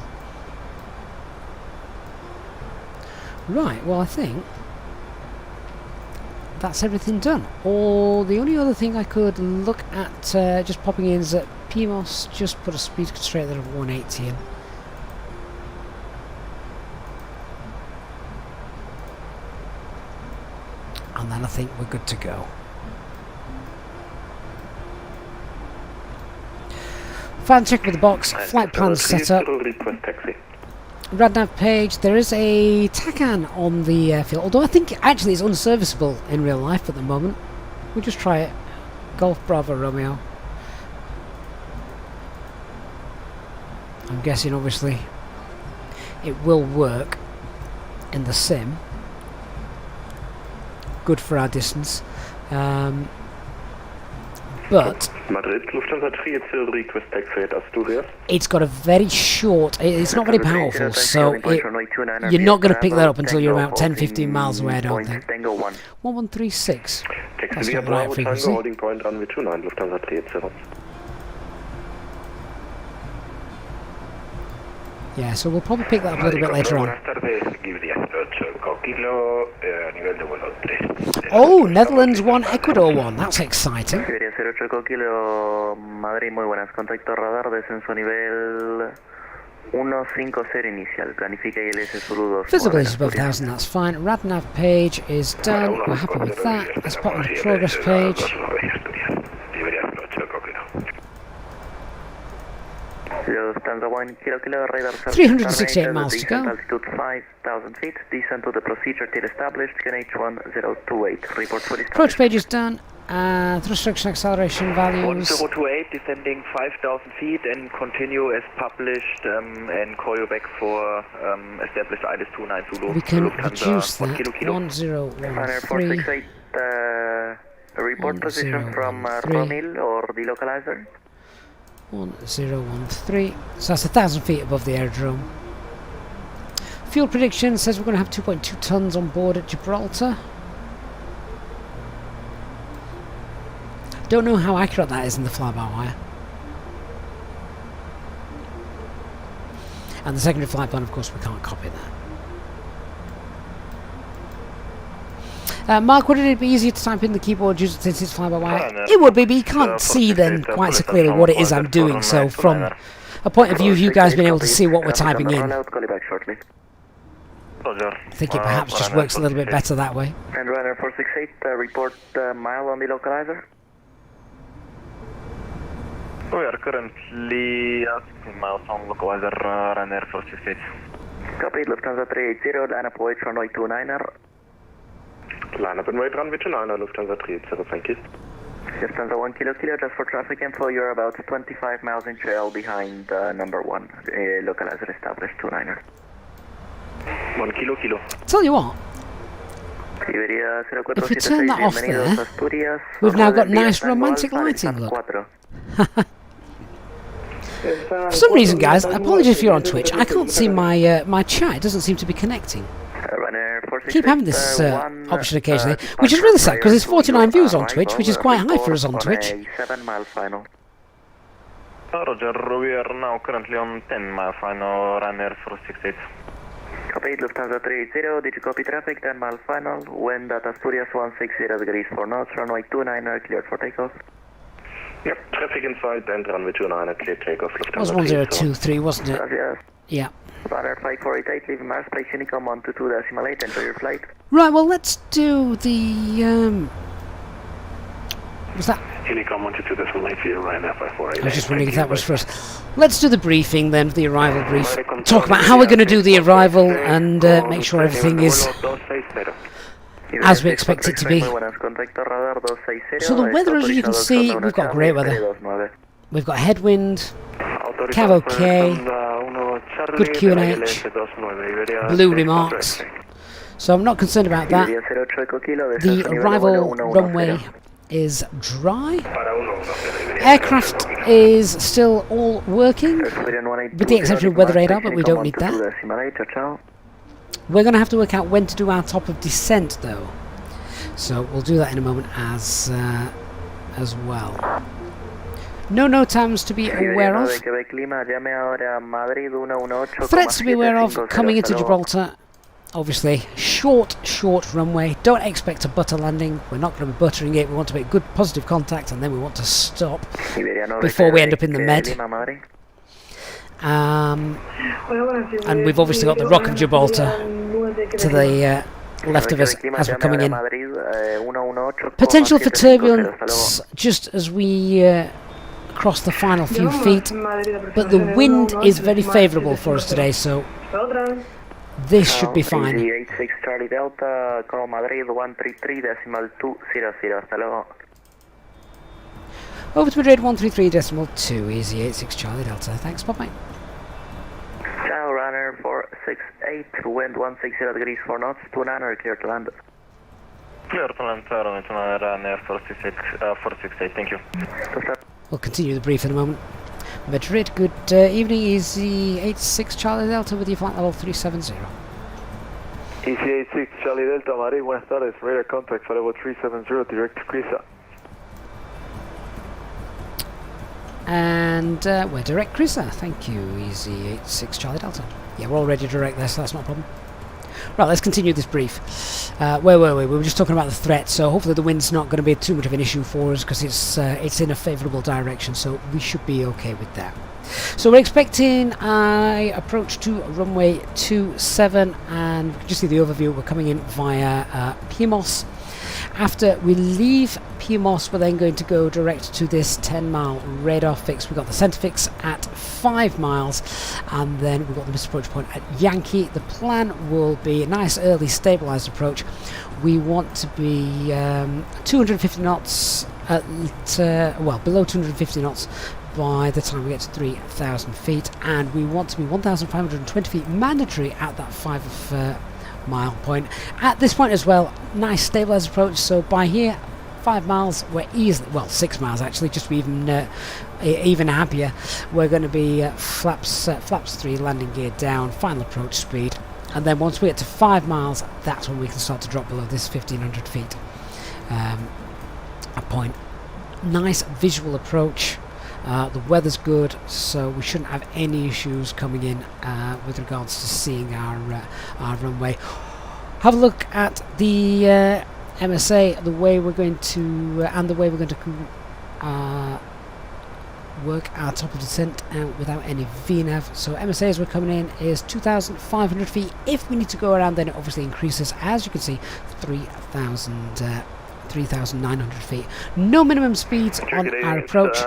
Right, well I think that's everything done. Or the only other thing I could look at just popping in is that PMOS just put a speed constraint there of 180 in. And then I think we're good to go. Final check with the box, flight plan set up. Radnav page, there is a TACAN on the airfield, although I think actually it's unserviceable in real life at the moment. We'll just try it. Golf Bravo Romeo. I'm guessing obviously it will work in the sim. Good for our distance. But Madrid, Lufthansa 30, request taxi at Asturias. It's got a very short, it's not very powerful, so you're not going to pick that up until you're about 10-15 miles away, I don't think. 1136. That's not the right frequency. Holding point runway 29, Lufthansa 30. Yeah, so we'll probably pick that up a little bit later on. Oh, Netherlands 1, Ecuador 1. That's exciting. Madrid, muy buenas. Contacto radar, descenso nivel 150 inicial. Planifica ILS Zulu 2. Visibility above 1,000, that's fine. Radnav page is done. We're happy with that. Let's put on the progress page. 368 miles to go. Altitude 5,000 feet. Descent to the procedure till established. NH1028. Report fully established. Approach page is done. Thrust reduction acceleration values. 1028 descending 5,000 feet and continue as published and call you back for established ILS 29 Zulu. We can reduce that. 1013. Report position from Romil or the localizer. 1013. So that's 1,000 feet above the aerodrome. Fuel prediction says we're going to have 2.2 tons on board at Gibraltar. Don't know how accurate that is in the fly-by-wire. And the secondary flight plan, of course, we can't copy that. Mark, would it be easier to type in the keyboard since it's fly-by-wire? It would be, but you can't see then quite so clearly what it is I'm doing, so from a point of view of you guys being able to see what we're typing in, I think it perhaps just works a little bit better that way. And Runner 468, report mile on the localizer. We are currently at miles on localizer, Runner 468. Copy, Lufthansa 380, line up weight runway 29er. Line up and wait runway 29er, Lufthansa 380, thank you. Lufthansa 1 kilo, just for traffic info, you're about 25 miles in trail behind number 1, localizer established 29er. 1 kilo. Tell you what, if we turn that off there, we've now got nice romantic lighting, look. For some reason, guys, apologies if you're on Twitch, I can't see my my chat, it doesn't seem to be connecting. Keep having this option occasionally, which is really sad because there's 49 views on Twitch, which is quite high for us on Twitch. 7-mile final. Roger, we are now currently on 10-mile final, Runner 468. Copy, Lufthansa 380, did you copy traffic, 10-mile final, wind at Asturias 160 degrees 4 knots, runway 29er, cleared for takeoff. Yep, traffic inside and runway 29er, cleared takeoff, Lufthansa. It was 1023, wasn't it? Yes. Yeah. Runner 5488, leaving Marseille, Unicom 122.8, enjoy your flight. Right, well, let's do the, was that? Unicom 122.8 for you, Ryanair 548. I was just wondering if that was for us. Let's do the briefing then, the arrival brief. Talk about how we're going to do the arrival and make sure everything is as we expect it to be. So the weather, as you can see, we've got great weather. We've got headwind, Cav OK, good QNH, blue remarks. So I'm not concerned about that. The arrival runway is dry. Aircraft is still all working, with the exception of weather radar, but we don't need that. We're going to have to work out when to do our top of descent, though. So we'll do that in a moment as well. No NOTAMs to be aware of. Threats to be aware of coming into Gibraltar. Obviously, short runway. Don't expect a butter landing. We're not going to be buttering it. We want to make good positive contact, and then we want to stop before we end up in the med. And we've obviously got the Rock of Gibraltar to the left of us as we're coming in. Potential for turbulence just as we cross the final few feet, but the wind is very favourable for us today, so this should be fine. 86 Charlie Delta, call Madrid 133.200. Hasta luego. Over to Madrid 133.2, easy 86 Charlie Delta. Thanks, bye-bye. Ciao, runner 468, wind 160 degrees 4 knots, 29er, clear to land. Clear to land, runner 468, thank you. We'll continue the brief in a moment. Madrid, good evening, easy 86 Charlie Delta with your flight level 370. Easy 86 Charlie Delta, Madrid, buenas tardes, radar contact, flight level 370, direct to Crisa. And we're direct cruiser, thank you, easy 86 Charlie Delta. Yeah, we're already direct there, so that's not a problem. Right, let's continue this brief. Where were we? We were just talking about the threat, so hopefully the wind's not going to be too much of an issue for us because it's in a favourable direction, so we should be okay with that. So we're expecting approach to runway 27, and you can just see the overview. We're coming in via Pimos. After we leave Pimos, we're then going to go direct to this 10-mile radar fix. We've got the centre fix at 5 miles, and then we've got the misapproach point at Yankee. The plan will be a nice early stabilised approach. We want to be 250 knots below 250 knots by the time we get to 3,000 feet, and we want to be 1,520 feet mandatory at that 5 mile point. At this point as well, nice stabilised approach, so by here 5 miles we're easily, well 6 miles actually, just to be even happier, we're going to be flaps 3, landing gear down, final approach speed, and then once we get to 5 miles, that's when we can start to drop below this 1,500 feet a point. Nice visual approach. The weather's good, so we shouldn't have any issues coming in with regards to seeing our runway. Have a look at the MSA, the way we're going to work our top of descent out without any VNAV. So MSA as we're coming in is 2,500 feet. If we need to go around, then it obviously increases. As you can see, 3,900 feet. No minimum speeds on our approach.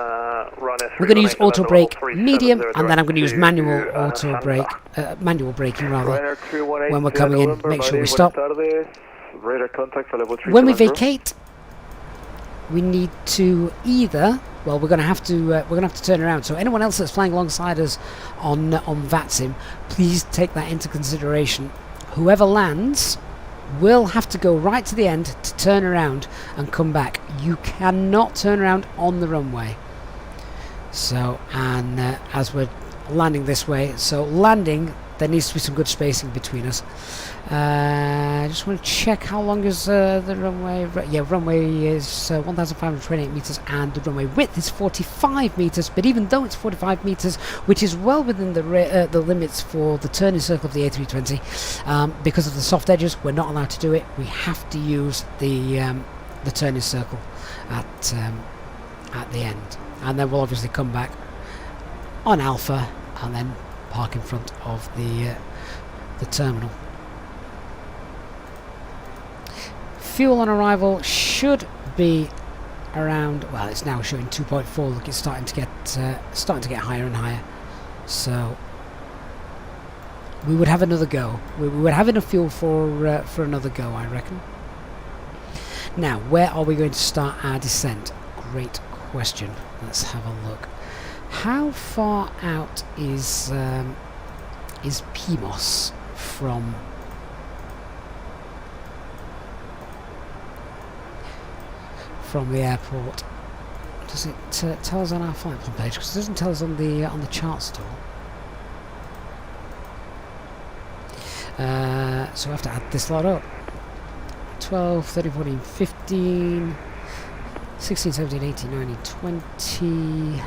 We're going to use auto brake medium, and then I'm going to use manual auto brake, manual braking rather, when we're coming in. Make sure we stop. When we vacate, we need to either, well, we're going to have to turn around. So anyone else that's flying alongside us on VATSIM, please take that into consideration. Whoever lands will have to go right to the end to turn around and come back. You cannot turn around on the runway. So, and as we're landing this way, so landing, there needs to be some good spacing between us. I just want to check how long is the runway. Yeah, runway is 1,528 meters, and the runway width is 45 meters. But even though it's 45 meters, which is well within the limits for the turning circle of the A320, because of the soft edges, we're not allowed to do it. We have to use the turning circle at the end, and then we'll obviously come back on Alpha and then park in front of the terminal. Fuel on arrival should be around, well, it's now showing 2.4. Look, it's starting to get higher and higher. So we would have another go. We would have enough fuel for another go, I reckon. Now, where are we going to start our descent? Great question. Let's have a look. How far out is Pimos from the airport? Does it tell us on our flight plan page? Because it doesn't tell us on the charts at all. So I have to add this lot up. 12, 13, 14, 15, 16, 17, 18, 19, 20...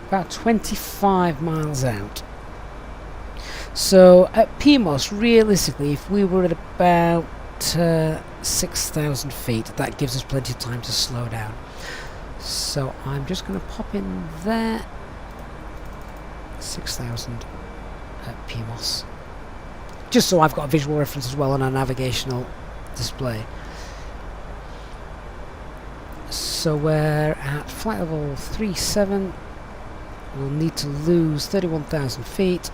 about 25 miles out. So at PMOS, realistically, if we were at about 6,000 feet, that gives us plenty of time to slow down. So I'm just going to pop in there. 6,000 at PMOS. Just so I've got a visual reference as well on our navigational display. So we're at flight level 37. We'll need to lose 31,000 feet.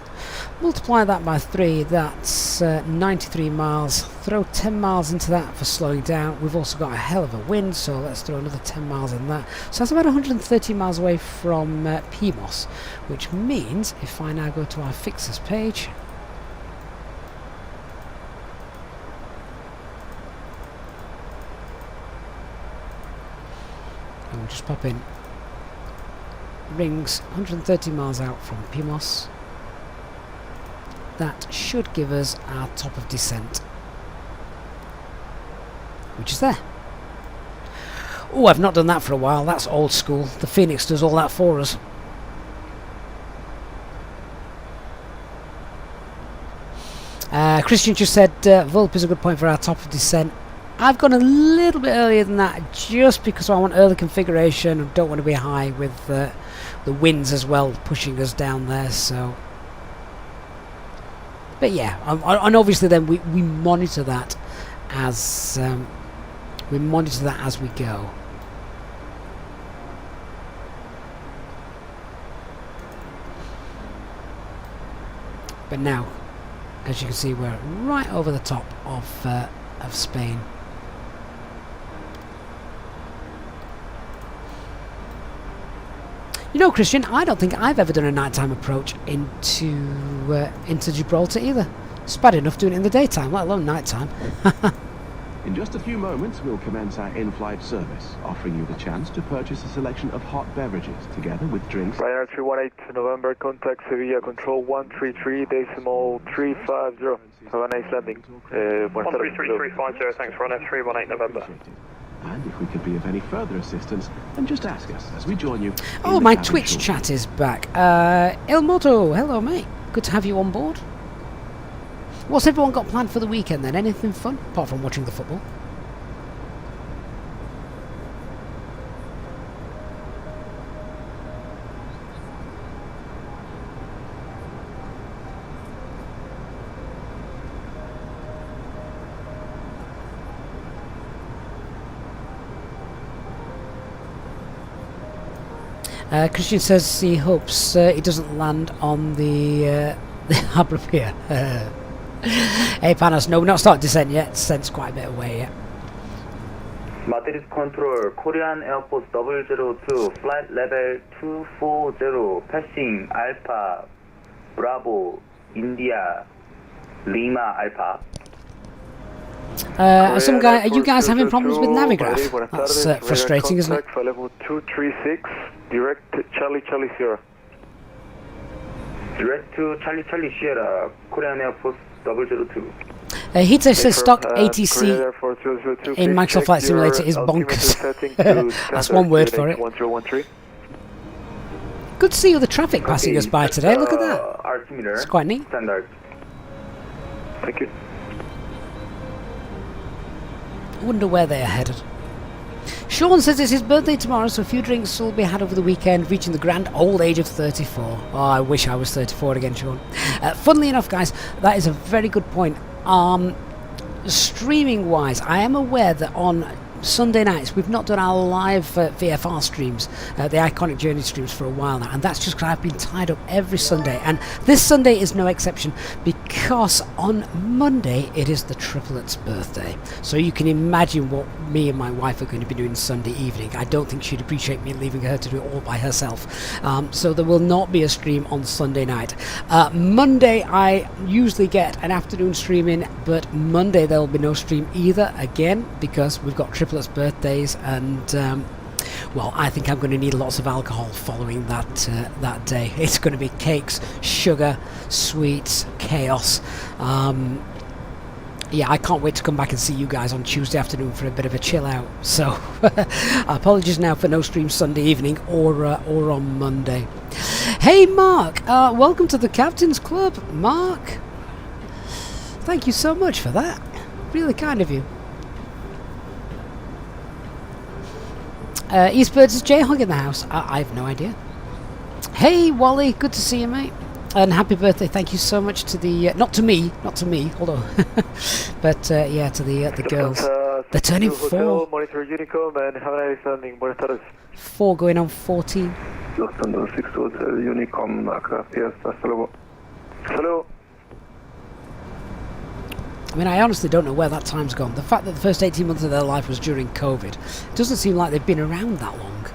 Multiply that by 3, that's 93 miles. Throw 10 miles into that for slowing down. We've also got a hell of a wind, so let's throw another 10 miles in that. So that's about 130 miles away from PMOS, which means if I now go to our fixes page, and we'll just pop in rings 130 miles out from PMOS. That should give us our top of descent, which is there. Oh, I've not done that for a while. That's old school. The Phoenix does all that for us. Christian just said Vulp is a good point for our top of descent. I've gone a little bit earlier than that just because I want early configuration and don't want to be high with the winds as well pushing us down there. So, but yeah, and obviously then we monitor that as we go. But now, as you can see, we're right over the top of Spain. You know, Christian, I don't think I've ever done a nighttime approach into Gibraltar either. It's bad enough doing it in the daytime, let alone nighttime. In just a few moments, we'll commence our in-flight service, offering you the chance to purchase a selection of hot beverages together with drinks. Ryanair 318 November, contact Sevilla, control 133.350. Have a nice landing. 133350, thanks, Ryanair 318 November. And if we could be of any further assistance, then just ask us as we join you. Oh, my Twitch chat is back. Il Moto, hello mate. Good to have you on board. What's everyone got planned for the weekend then? Anything fun, apart from watching the football? Christian says he hopes he doesn't land on the Harbour Pier. Hey Panos, no, we're not starting descent yet. Descent's quite a bit away yet. Madrid Control, Korean Air Force 002, flight level 240, passing Alpha, Bravo, India, Lima, Alpha. Are you guys having problems with Navigraph? That's frustrating, isn't it? For level 236, direct Charlie Sierra. Direct to Charlie Sierra, Korean Air Force 002. Hito says stock ATC in Microsoft Flight Simulator is bonkers. That's one word for it. 1013. Good to see all the traffic passing us by today. Look at that. Altimeter. It's quite neat. Standard. Thank you. I wonder where they are headed. Sean says it's his birthday tomorrow, so a few drinks will be had over the weekend, reaching the grand old age of 34. Oh, I wish I was 34 again, Sean. Funnily enough, guys, that is a very good point. Streaming wise, I am aware that on Sunday nights we've not done our live VFR streams, the Iconic Journey streams, for a while now, and that's just because I've been tied up every Sunday, and this Sunday is no exception because on Monday it is the triplet's birthday. So you can imagine what me and my wife are going to be doing Sunday evening. I don't think she'd appreciate me leaving her to do it all by herself. So there will not be a stream on Sunday night. Monday I usually get an afternoon stream in, but Monday there will be no stream either, again because we've got triplets birthdays, and well, I think I'm going to need lots of alcohol following that day. It's going to be cakes, sugar, sweets, chaos. yeah, I can't wait to come back and see you guys on Tuesday afternoon for a bit of a chill out. So, apologies now for no stream Sunday evening or on Monday. Hey, Mark, welcome to the Captain's Club, Mark. Thank you so much for that. Really kind of you. Eastbirds, is J-Hog in the house? I have no idea. Hey, Wally, good to see you, mate. And happy birthday, thank you so much to the, not to me, hold on. But, yeah, to the girls. They're turning 4. Monitor Unicom and have a nice landing. Buenas tardes. 4 going on 14. Hotel 6 Hotel Unicom, gracias, hasta luego. Hello. I mean, I honestly don't know where that time's gone. The fact that the first 18 months of their life was during COVID doesn't seem like they've been around that long.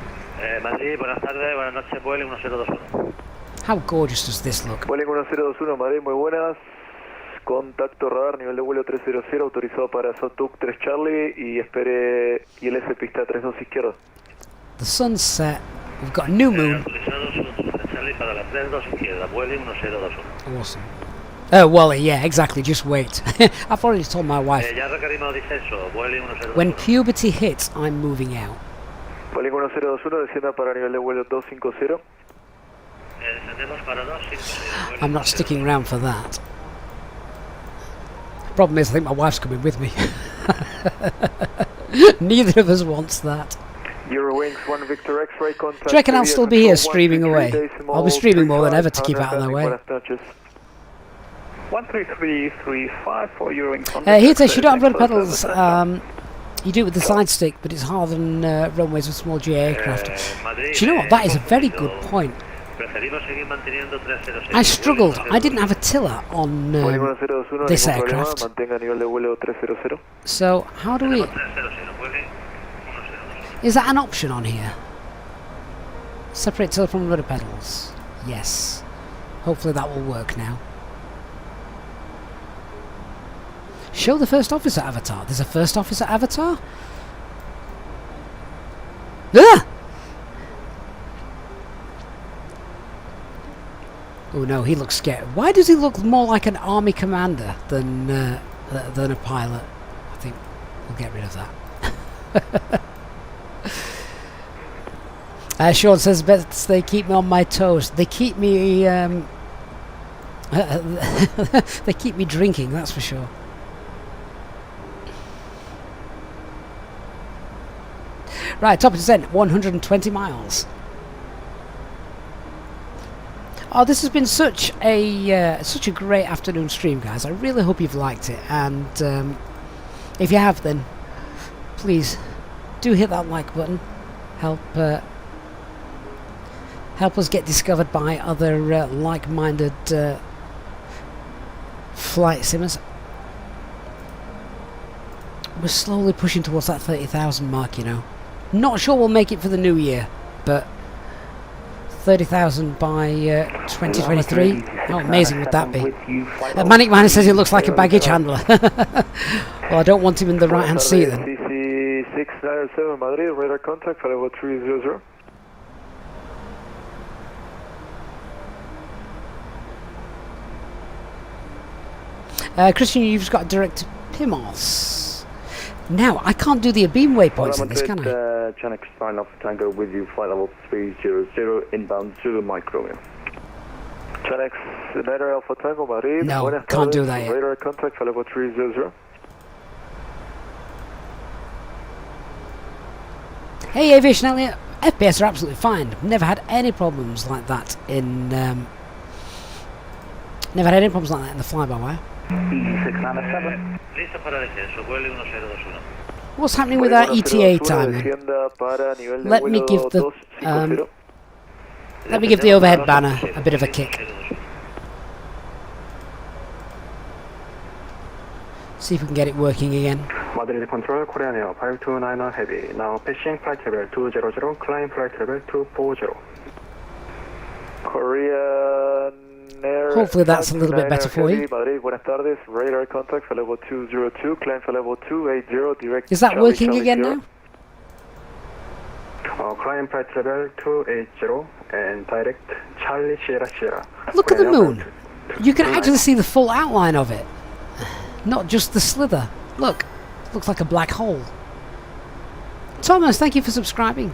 Madrid, buenas tardes, buenas noches, Vueling 1021. How gorgeous does this look? Vueling 1021, Madrid, muy buenas. Contacto radar, nivel de vuelo 300, autorizado para SOTUC 3 Charlie y espere ILS pista 32 izquierda. The sun's set, we've got a new moon. Autorizado SOTUC 3 Charlie para la 32 izquierda, Vueling 1021. Awesome. Oh, Wally, yeah, exactly, just wait. I've already told my wife. Ya requerimos descenso, Vueling 1021. When puberty hits, I'm moving out. Vueling 1021, descienda para nivel de vuelo 250. Descendemos para 250. I'm not sticking around for that. Problem is, I think my wife's coming with me. Neither of us wants that. Eurowings 1 Victor X-ray contact. Do you reckon I'll still be here streaming away? I'll be streaming more than ever to keep out of their way. 13335 for Eurowings. Here says you don't have rudder pedals. You do it with the side stick, but it's harder than runways with small GA aircraft. Do you know what? That is a very good point. I struggled. I didn't have a tiller on this aircraft. So how do we... Is that an option on here? Separate tiller from rudder pedals. Yes. Hopefully that will work now. Show the first officer avatar. There's a first officer avatar? Ah! Oh no, he looks scared. Why does he look more like an army commander than a pilot? I think we'll get rid of that. Sean says, "Bet they keep me on my toes. They keep me. They keep me drinking. That's for sure." Right, top of descent, 120 miles. Oh, this has been such a great afternoon stream, guys. I really hope you've liked it, and if you have, then please do hit that like button. Help us get discovered by other like-minded flight simmers. We're slowly pushing towards that 30,000 mark, you know. Not sure we'll make it for the new year, but 30,000 by 2023. How amazing would that be? Manic Miner says he looks like a baggage handler. Well, I don't want him in the right-hand seat then. CC 697 Madrid, radar contact, 50300. Christian, you've just got direct PIMOS. Now, I can't do the beam waypoints in this, can I? Chanex sign off Tango with you, flight level 300, inbound Zulu micro. Chanex, United Alpha Tango, Madrid. No, can't do that yet. Radar contact, flight level 300. Hey, Aviation Elliot. FPS are absolutely fine. Never had any problems like that in... Never had any problems like that in the fly-by-wire. What's happening with our ETA time then? Let me give the overhead banner a bit of a kick. See if we can get it working again. Madrid Control, Korean Air 529 Heavy. Now passing flight level 200, climb flight level 240. Korean Air. Hopefully that's a little bit better for you. Madrid, buenas tardes. Radar contact for level 202, climb for level 280, direct. Is that working again now? Climb flight level 280 and direct Charlie Sierra Sierra. Look at the moon. You can actually see the full outline of it. Not just the slither. Look, looks like a black hole. Thomas, thank you for subscribing.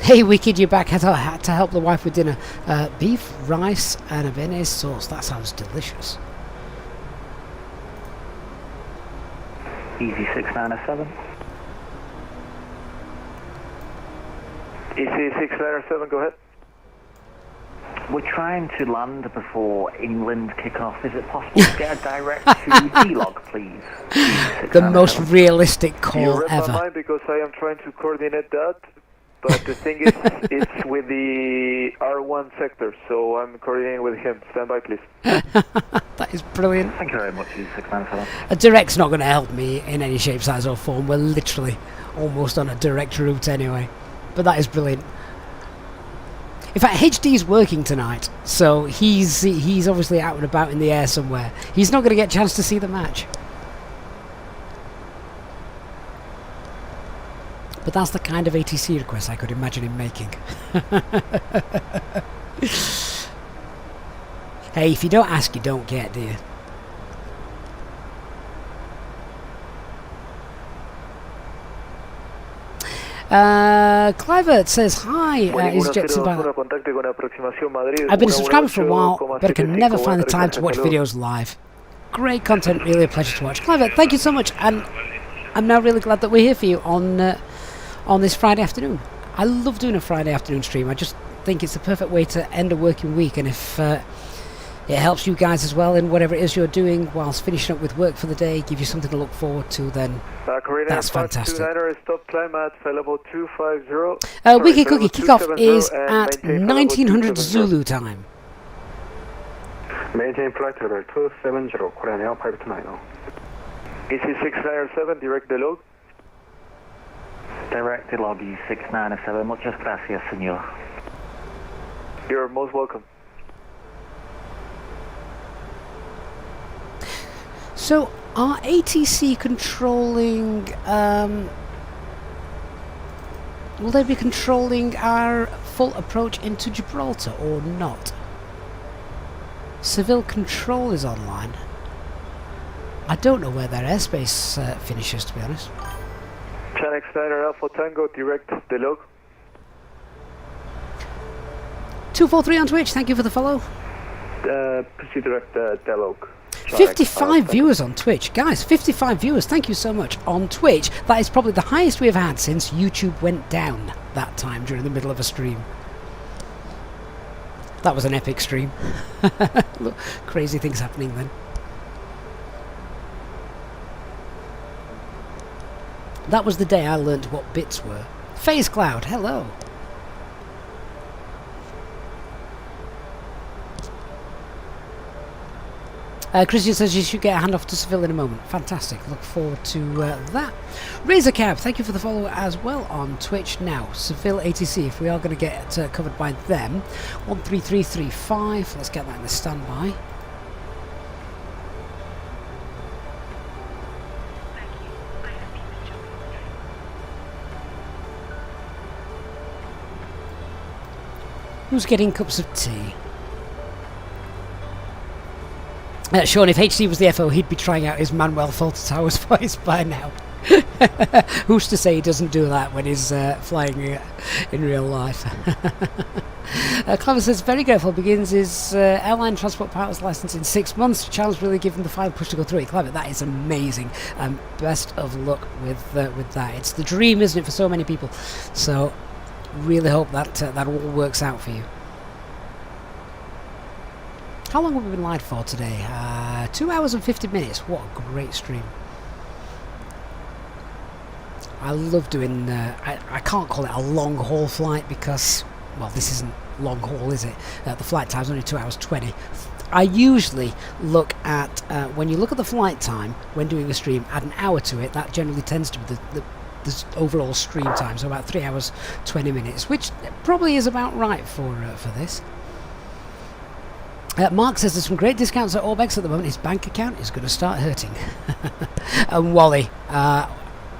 Hey Wicked, you're back. Had to help the wife with dinner. Beef, rice and a béarnaise sauce. That sounds delicious. Easy 697. Easy 697, go ahead. We're trying to land before England kick off. Is it possible to get a direct to D-log, please? The most realistic call you read ever. my mind because I am trying to coordinate that, but the thing is, it's with the R1 sector, so I'm coordinating with him. Stand by, please. That is brilliant. Thank you very much, Easy 697. A direct's not going to help me in any shape, size or form. We're literally almost on a direct route anyway. But that is brilliant. In fact, HD's working tonight, so he's obviously out and about in the air somewhere. He's not going to get a chance to see the match. But that's the kind of ATC request I could imagine him making. Hey, if you don't ask, you don't get, do you? Clivert says hi. Is Jets about? I've been a subscriber for a while, but I can never find the time to watch videos live. Great content, really a pleasure to watch. Clivert, thank you so much, and I'm now really glad that we're here for you on this Friday afternoon. I love doing a Friday afternoon stream. I just think it's the perfect way to end a working week, and if it helps you guys as well in whatever it is you're doing whilst finishing up with work for the day, give you something to look forward to, then that's fantastic. Stop climb at level 250. Wiki Cookie kickoff is at 1900 Zulu time. Maintain flight level 270, Korean Air 529. EC 697, direct the log. Direct log E697. Muchas gracias, señor. You're most welcome. So, are ATC controlling... will they be controlling our full approach into Gibraltar or not? Seville Control is online. I don't know where their airspace finishes, to be honest. Channel Snyder Alpha Tango, direct the log. 243 on Twitch, thank you for the follow. Proceed direct the log. 55 viewers on Twitch. Guys, 55 viewers, thank you so much on Twitch. That is probably the highest we have had since YouTube went down that time during the middle of a stream. That was an epic stream. Look, crazy things happening then. That was the day I learned what bits were. Phase Cloud, hello. Christian says you should get a handoff to Seville in a moment. Fantastic. Look forward to that. Razor Cab, thank you for the follow as well on Twitch. Now, Seville ATC, if we are going to get covered by them. 13335. Let's get that in the standby. Who's getting cups of tea? Sean, if HD was the FO, he'd be trying out his Manuel Falter Towers voice by now. Who's to say he doesn't do that when he's flying in real life? Clever says, very grateful, begins his airline transport pilot's license in 6 months. Charles really give him the final push to go through it. Clever, that is amazing. Best of luck with that. It's the dream, isn't it, for so many people? So, really hope that that all works out for you. How long have we been live for today? 2 hours and 50 minutes. What a great stream. I love doing... I can't call it a long haul flight because... Well, this isn't long haul, is it? The flight time's only 2 hours 20. I usually look at... when you look at the flight time when doing a stream, add an hour to it. That generally tends to be the overall stream time. So about 3 hours 20 minutes. Which probably is about right for this. Mark says there's some great discounts at Orbex at the moment. His bank account is going to start hurting. And Wally,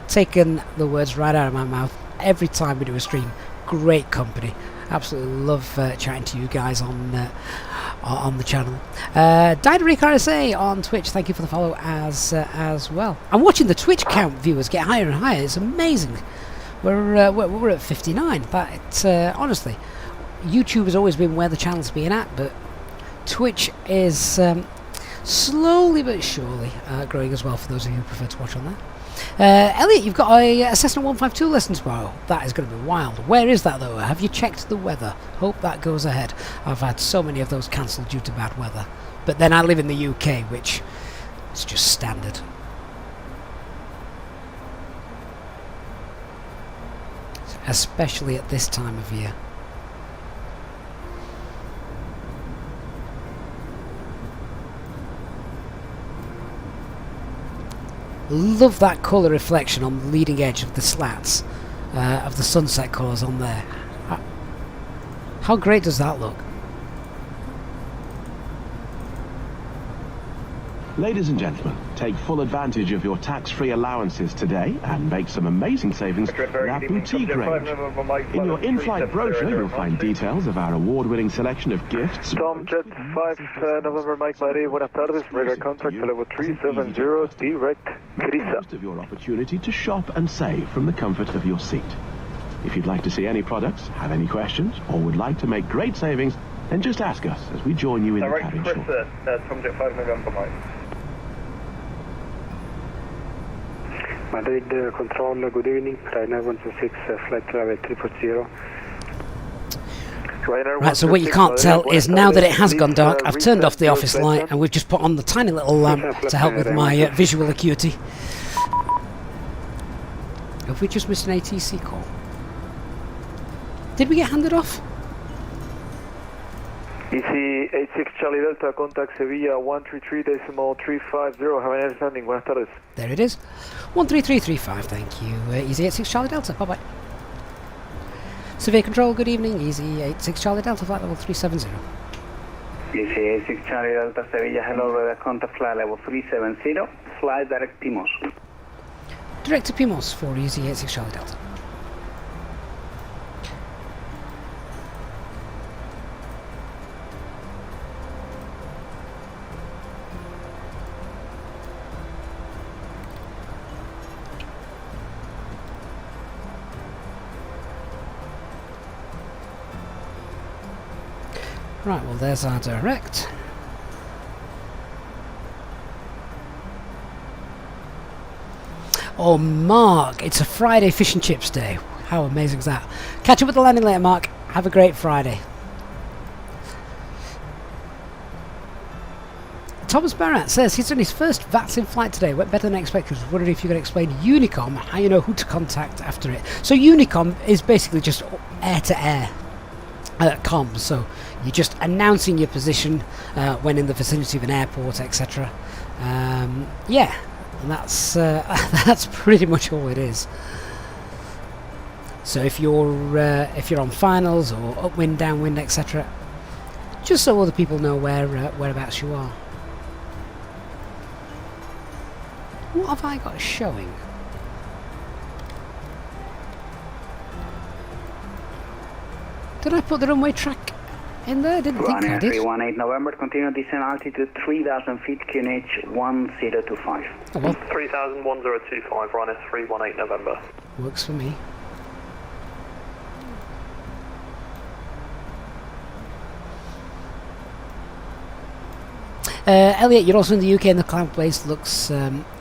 taking the words right out of my mouth every time we do a stream. Great company. Absolutely love chatting to you guys on the channel. Dynaric RSA on Twitch, thank you for the follow as well. I'm watching the Twitch count viewers get higher and higher. It's amazing. We're at 59. That honestly, YouTube has always been where the channel's been at, but Twitch is slowly but surely growing as well. For those of you who prefer to watch on there. Elliot, you've got a Cessna 152 lesson tomorrow. That is going to be wild. Where is that though? Have you checked the weather? Hope that goes ahead. I've had so many of those cancelled due to bad weather. But then I live in the UK, which is just standard. Especially at this time of year. Love that colour reflection on the leading edge of the slats of the sunset colours on there. How great does that look? Ladies and gentlemen, take full advantage of your tax-free allowances today and make some amazing savings with our boutique range. In your in-flight brochure, you'll find details of our award-winning selection of gifts. Tomjet 5 November Mike Mary, buenas tardes, radar contact level 370, direct Grisa. Most of your opportunity to shop and save from the comfort of your seat. If you'd like to see any products, have any questions, or would like to make great savings, then just ask us as we join you in the cabin shortly. Tomjet 5 November Mike. Madrid control, good evening, Ryanair 126, flight travel 340. Right, so what you can't tell is now that it has gone dark, I've turned off the office light and we've just put on the tiny little lamp to help with my visual acuity. Have we just missed an ATC call? Did we get handed off? Easy 86 Charlie Delta, contact Sevilla 133.350. Have an understanding. Buenas tardes. There it is. 13335, thank you. Easy 86 Charlie Delta, bye bye. Severe Control, good evening. Easy 86 Charlie Delta, flight level 370. Easy 86 Charlie Delta, Sevilla, hello, radar contact flight level 370, fly direct Timos. Direct to Pimos for Easy 86 Charlie Delta. Right, well there's our direct. Oh Mark, it's a Friday fish and chips day. How amazing is that? Catch up with the landing later, Mark. Have a great Friday. Thomas Barrett says he's on his first VATSIM flight today. Went better than expected. Was wondering if you could explain Unicom, how you know who to contact after it. So Unicom is basically just air-to-air comms. So you're just announcing your position when in the vicinity of an airport, etc. Yeah, and that's that's pretty much all it is. So if you're on finals or upwind, downwind, etc., just so other people know whereabouts you are. What have I got showing? Did I put the runway track in there? Didn't think I did. 318 November, continue descent altitude 3,000 feet, QNH 1025. Oh well. 3,01025, Ryanair 318 November. Works for me. Elliot, you're also in the UK and the cloud base looks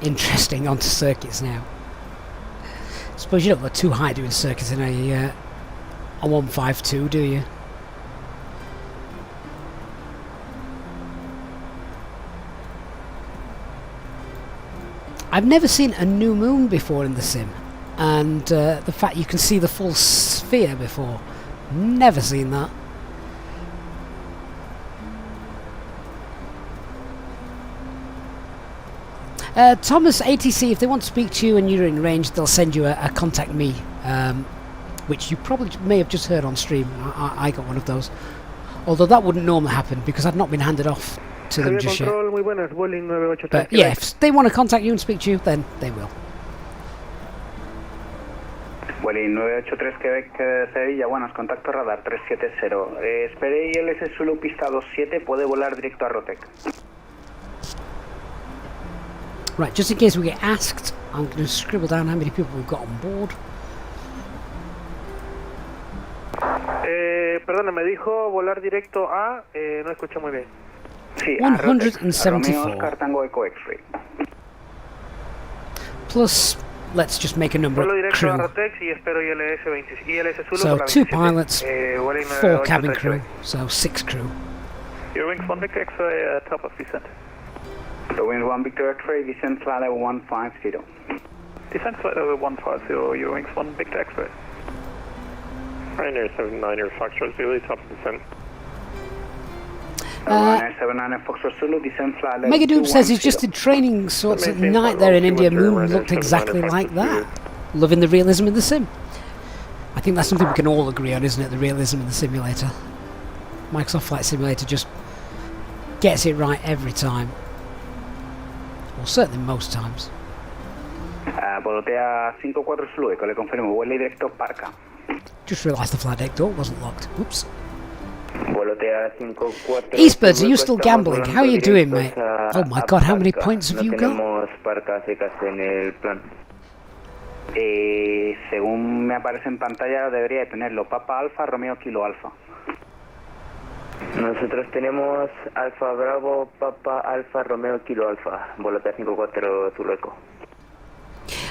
interesting onto circuits now. I suppose you don't go too high doing circuits in a 152, do you? I've never seen a new moon before in the sim, and the fact you can see the full sphere before, never seen that. Thomas ATC, if they want to speak to you and you're in range, they'll send you a contact me, which you probably may have just heard on stream. I got one of those, although that wouldn't normally happen because I've not been handed off to them just yet. But yeah, if they want to contact you and speak to you, then they will. Vueling 983 Quebec Sevilla, buenas, contacto radar 370. Espere ILS Zulu pista 27, puede volar directo a Rotec. Right, just in case we get asked, I'm going to scribble down how many people we've got on board. Perdón, me dijo volar directo a... no escuché muy bien. Sí, 174. Oscar Tango Eco X-Ray. Plus, let's just make a number Vuelo of directo crew. a Rotex y espero ILS 20. ILS Zulu So por la 2 27. pilots, Vueling 4 cabin 983. crew, so 6 crew. Eurowings 1 Victor X-Ray, top of descent. Eurowings 1 Victor X-Ray, descent flight level 150. Descent flight level 150, Eurowings 1 Victor X-Ray. Ryanair 79er Foxtrot Zulu, top of descent. Ryanair 79er Foxtrot Zulu, descent flight level Megadoob says he's 210. just did training sorts at night there in India. Moon looked exactly like that. Loving the realism in the sim. I think that's something we can all agree on, isn't it? The realism in the simulator. Microsoft Flight Simulator just gets it right every time. Or certainly most times. Volotea 54 Zulu, Eco, le confirmo, vuelo directo Parca. Just realised the flight deck door wasn't locked. Oops. Volotea 54. Eastbirds, are you still gambling? How are you doing, mate? Oh my god, how many points have you got? Tenemos Parca secas en el plan. Según me aparece en pantalla, debería de tenerlo. Papa Alfa, Romeo Kilo Alfa. Nosotros tenemos Alfa Bravo, Papa Alfa, Romeo Kilo Alfa. Volotea 54 Zulu Eco.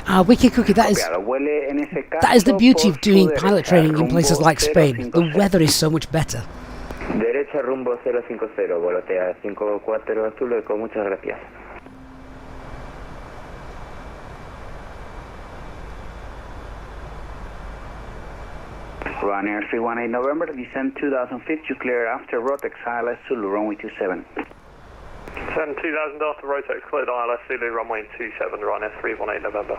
Ah, Wiki Cookie, that is the beauty of doing pilot training in places like Spain. The weather is so much better. Derecha rumbo 050, volotea 54 Zulu Eco, muchas gracias. Ryanair 318 November, descent 2000 feet, you clear after Rotex, ILS Zulu, runway 27. Descend 2000 after Rotex, cleared ILS Zulu, runway 27, Ryanair 318 November.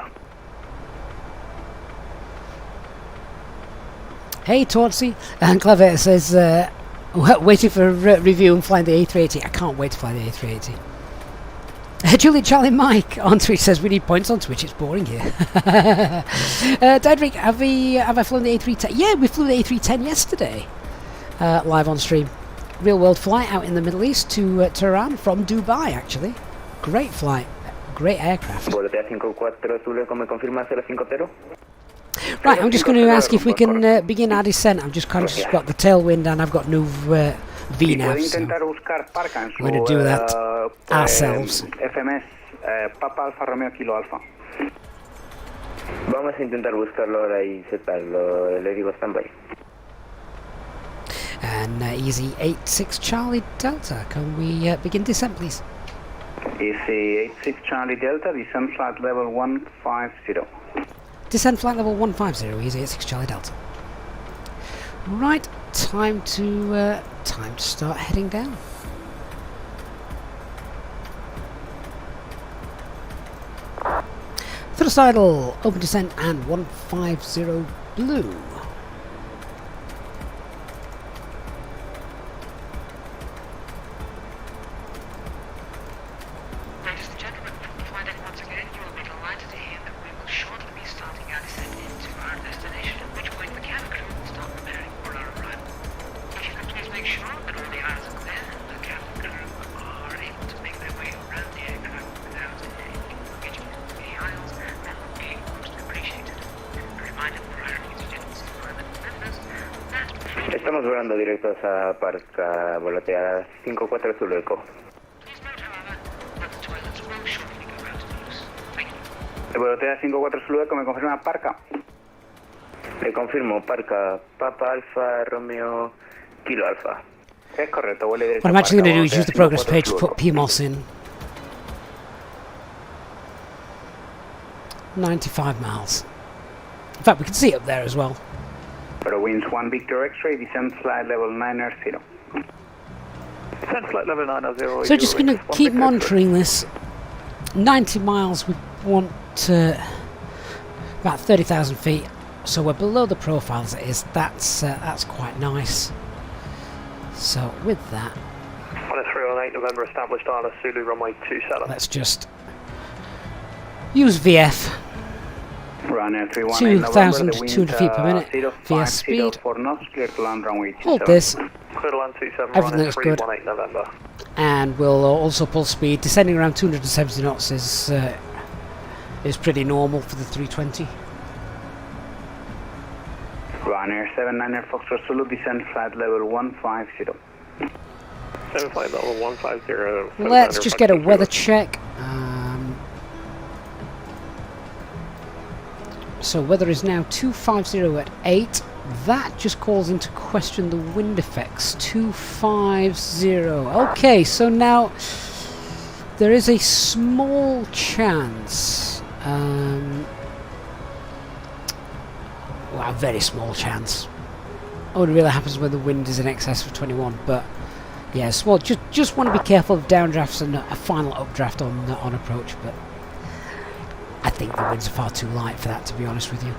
Hey, Tortsy, and Clever says, waiting for review and flying the A380. I can't wait to fly the A380. Julie Charlie Mike on Twitch says we need points on Twitch, it's boring here. Dedrick, have I flown the A310? Yeah, we flew the A310 yesterday, live on stream. Real world flight out in the Middle East to Tehran from Dubai, actually. Great flight, great aircraft. Volotea 54 Zulu Eco, me confirma 050. Right, I'm just going to ask if we can begin our descent. I'm just conscious I've got the tailwind and I've got no VNAV, so we're going to do that ourselves. FMS, Papa Alfa, Romeo Kilo Alfa. Vamos a intentar buscarlo ahora y setarlo, le digo standby. And Easy 86 Charlie Delta, can we begin descent, please? Easy 86 Charlie Delta, descent flight level 150. Descent flight level 150, Easy 86 Charlie Delta. Right, time to start heading down. Thrust idle, open descent and 150 blue. Ladies and gentlemen, from the flight deck once again, you will be delighted to hear that we will shortly be starting our descent into our destination, at which point the cabin crew will start preparing for our arrival. If you could please make sure that all the eyes are clear and the cabin crew are able to make their way around the aircraft without any engaging in the aisles, that would be most appreciated. A reminder for our EasyJet pilot members that... Estamos volando directos a Parca, volotea 54 Zulu Eco. Volotea 54 Zulu Eco, me confirma Parca. Le confirmo, Parca, Papa Alfa, Romeo, Kilo Alfa. Es correcto, vuele derecho. What I'm actually going to do is use the progress page to put PMOS in. 95 miles. In fact, we can see it up there as well. Winds 1 Victor X-ray, descent flight level 990. Descent flight level 990. So just going to keep monitoring this. 90 miles, we want about 30,000 feet. So we're below the profile as it is. That's quite nice. So with that, 318 November established ILS Zulu runway 27. let's just use VF Runner 318 November, the wind 2,200 feet per minute via 050 speed. for knots, clear to land runway 27. Hold this. Clear to land 27, Everything running looks good. 318 November. And we'll also pull speed. Descending around 270 knots is pretty normal for the 320. Runner 79er Foxtrot Zulu, descend flight level 150. 7 flight level 150. Let's just get a weather check. So weather is now 250 at 8. That just calls into question the wind effects. 250. Okay, so now there is a small chance. Well, a very small chance. Only really happens when the wind is in excess of 21. But yeah, small. Just want to be careful of downdrafts and a final updraft on approach. But I think the winds are far too light for that, to be honest with you.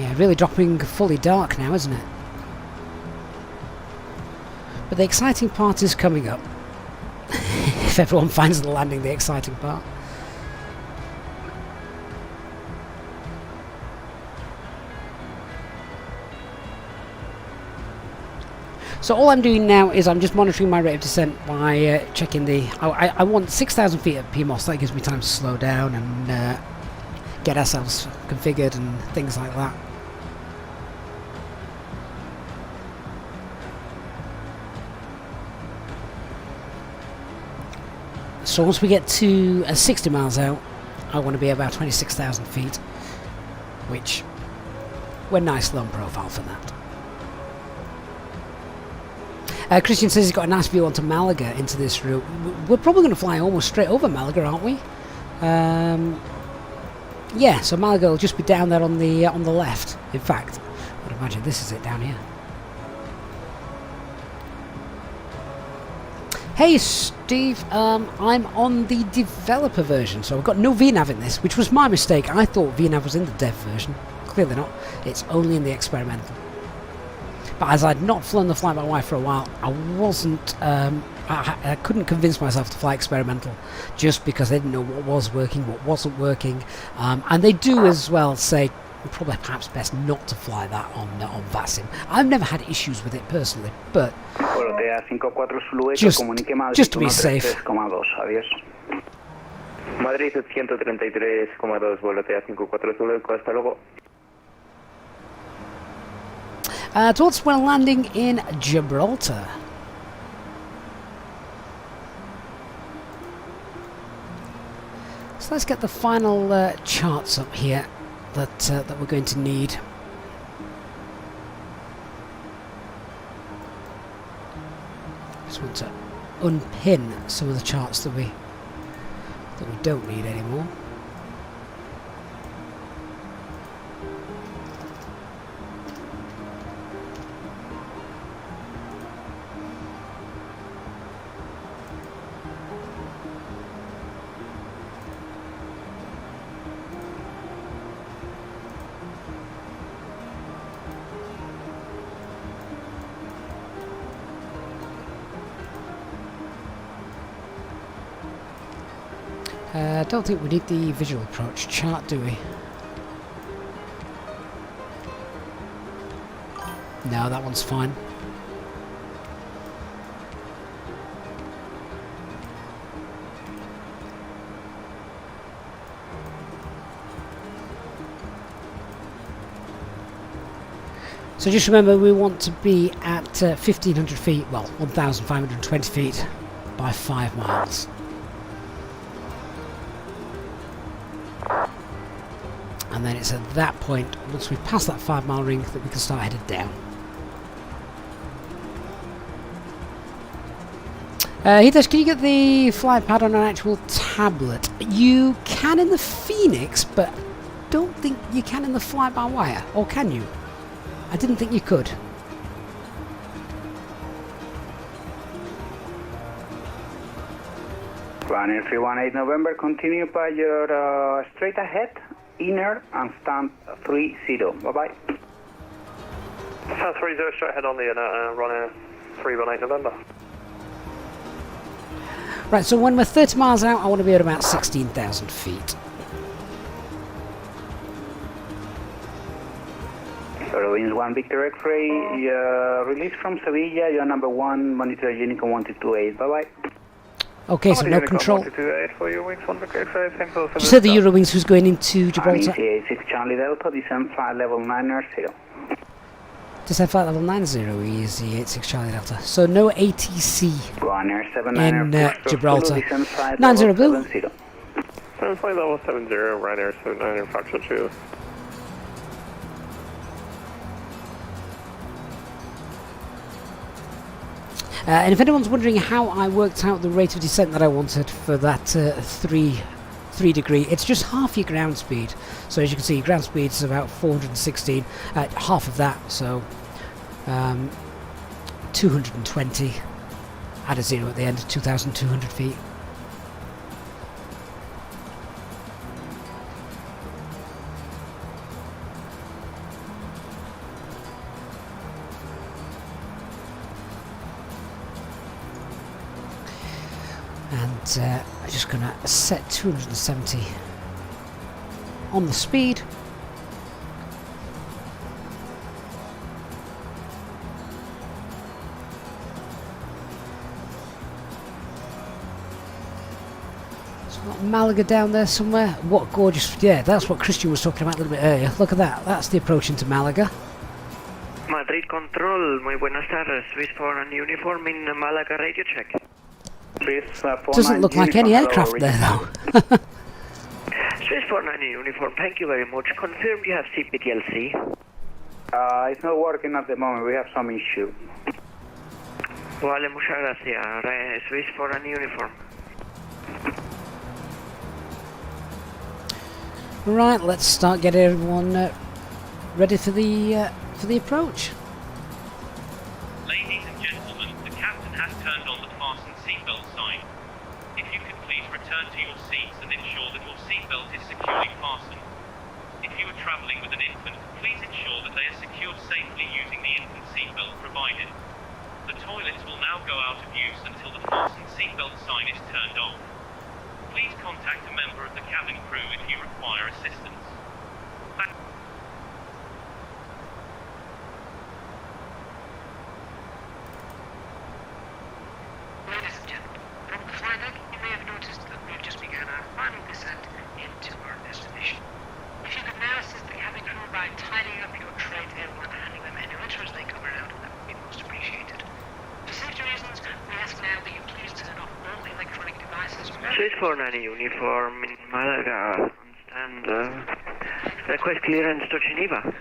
Yeah, really dropping fully dark now, isn't it? But the exciting part is coming up. If everyone finds the landing the exciting part. So all I'm doing now is I'm just monitoring my rate of descent by checking the... I want 6,000 feet at PMOS. That gives me time to slow down and get ourselves configured and things like that. So once we get to 60 miles out, I want to be about 26,000 feet, which we're nice low profile for that. Christian says he's got a nice view onto Malaga into this route. We're probably going to fly almost straight over Malaga, aren't we? Yeah, so Malaga will just be down there on the left. In fact, I'd imagine this is it down here. Hey Steve, I'm on the developer version, so I've got no VNav in this, which was my mistake. I thought VNav was in the dev version. Clearly not. It's only in the experimental. But as I'd not flown the fly-by-wire for a while, I wasn't, I couldn't convince myself to fly experimental just because I didn't know what was working, what wasn't working. And they do as well say, probably perhaps best not to fly that on VATSIM. I've never had issues with it personally, but just to be safe. Madrid 133,2, vuelo TA54 Zulu, hasta luego. Towards when landing in Gibraltar. So let's get the final charts up here that we're going to need. Just want to unpin some of the charts that we don't need anymore. I don't think we need the visual approach chart, do we? No, that one's fine. So just remember, we want to be at 1,500 feet, well, 1,520 feet by 5 miles. And then it's at that point, once we pass that 5 mile ring, that we can start headed down. Hitesh, can you get the flight pad on an actual tablet? You can in the Phoenix, but don't think you can in the fly-by-wire, or can you? I didn't think you could. Runner 318 November, continue by your straight ahead, inner, and stand 30. Bye-bye. 30 straight ahead on the running 318 November. Right, so when we're 30 miles out, I want to be at about 16,000 feet. Winds 1 Victor X-ray, release from Sevilla, you're number 1, monitor Unicom 1228, bye-bye. Okay, so no control. 1228 for your wings 1 Victor X-ray, same for You said the Eurowings who's going into Gibraltar? ECA 6 Charlie Delta, descend flight level 9R0. Descend flight level 90, easy 86 Charlie Delta. So no ATC in Gibraltar. 90 Blue. Flight level 70, Ryanair 79 Foxtrot 2. And if anyone's wondering how I worked out the rate of descent that I wanted for that 3 degree, it's just half your ground speed. So as you can see, ground speed is about 416, half of that, so 220, add a 0 at the end, 2,200 feet. And I'm just going to set 270 on the speed. So we've got Malaga down there somewhere. What gorgeous, yeah, that's what Christian was talking about a little bit earlier. Look at that, that's the approach into Malaga. Madrid Control, muy buenas tardes. Swiss for an uniform in Malaga radio check. Doesn't look like any aircraft there though. Swiss 49 uniform, thank you very much. Confirm you have CPTLC. It's not working at the moment, we have some issue. Vale, muchas gracias. Swiss for an uniform. Right, let's start getting everyone ready for the approach. Ladies and gentlemen, the captain has turned on the fasten seatbelt sign. If you could please return to your seats and ensure that your seatbelt is securely fastened. If you are travelling with an infant, please ensure that they are secured safely using the infant seatbelt provided. The toilets will now go out of use until the fasten seatbelt sign is turned off. Please contact a member of the cabin crew if you require assistance. Ladies and gentlemen, from the flight deck, you may have noticed that we've just begun our final descent into our destination. If you could now assist the cabin crew by tidying up your tray table and handing them any litter as they come around, that would be most appreciated. For safety reasons, we ask now that you please turn off all electronic devices. Swiss 49 uniform in Malaga. And request clearance to Geneva.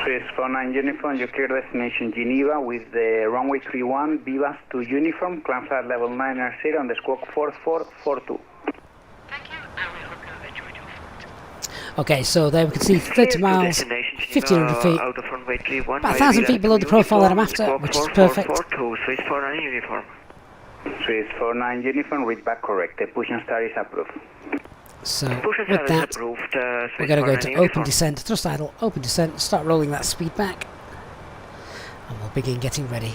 Swiss 49 uniform, you clear destination Geneva with the runway 31, Vivas to uniform, climb flight level 9R0 on the squawk 4442. Okay, so there we can see 30 miles, 1,500 feet, about 1,000 feet below the profile that I'm after, which is perfect. Swiss 49 uniform. Swiss 49 uniform, read back correct. The push and start is approved. So with that, we're going to go to open descent, thrust idle, open descent, start rolling that speed back, and we'll begin getting ready.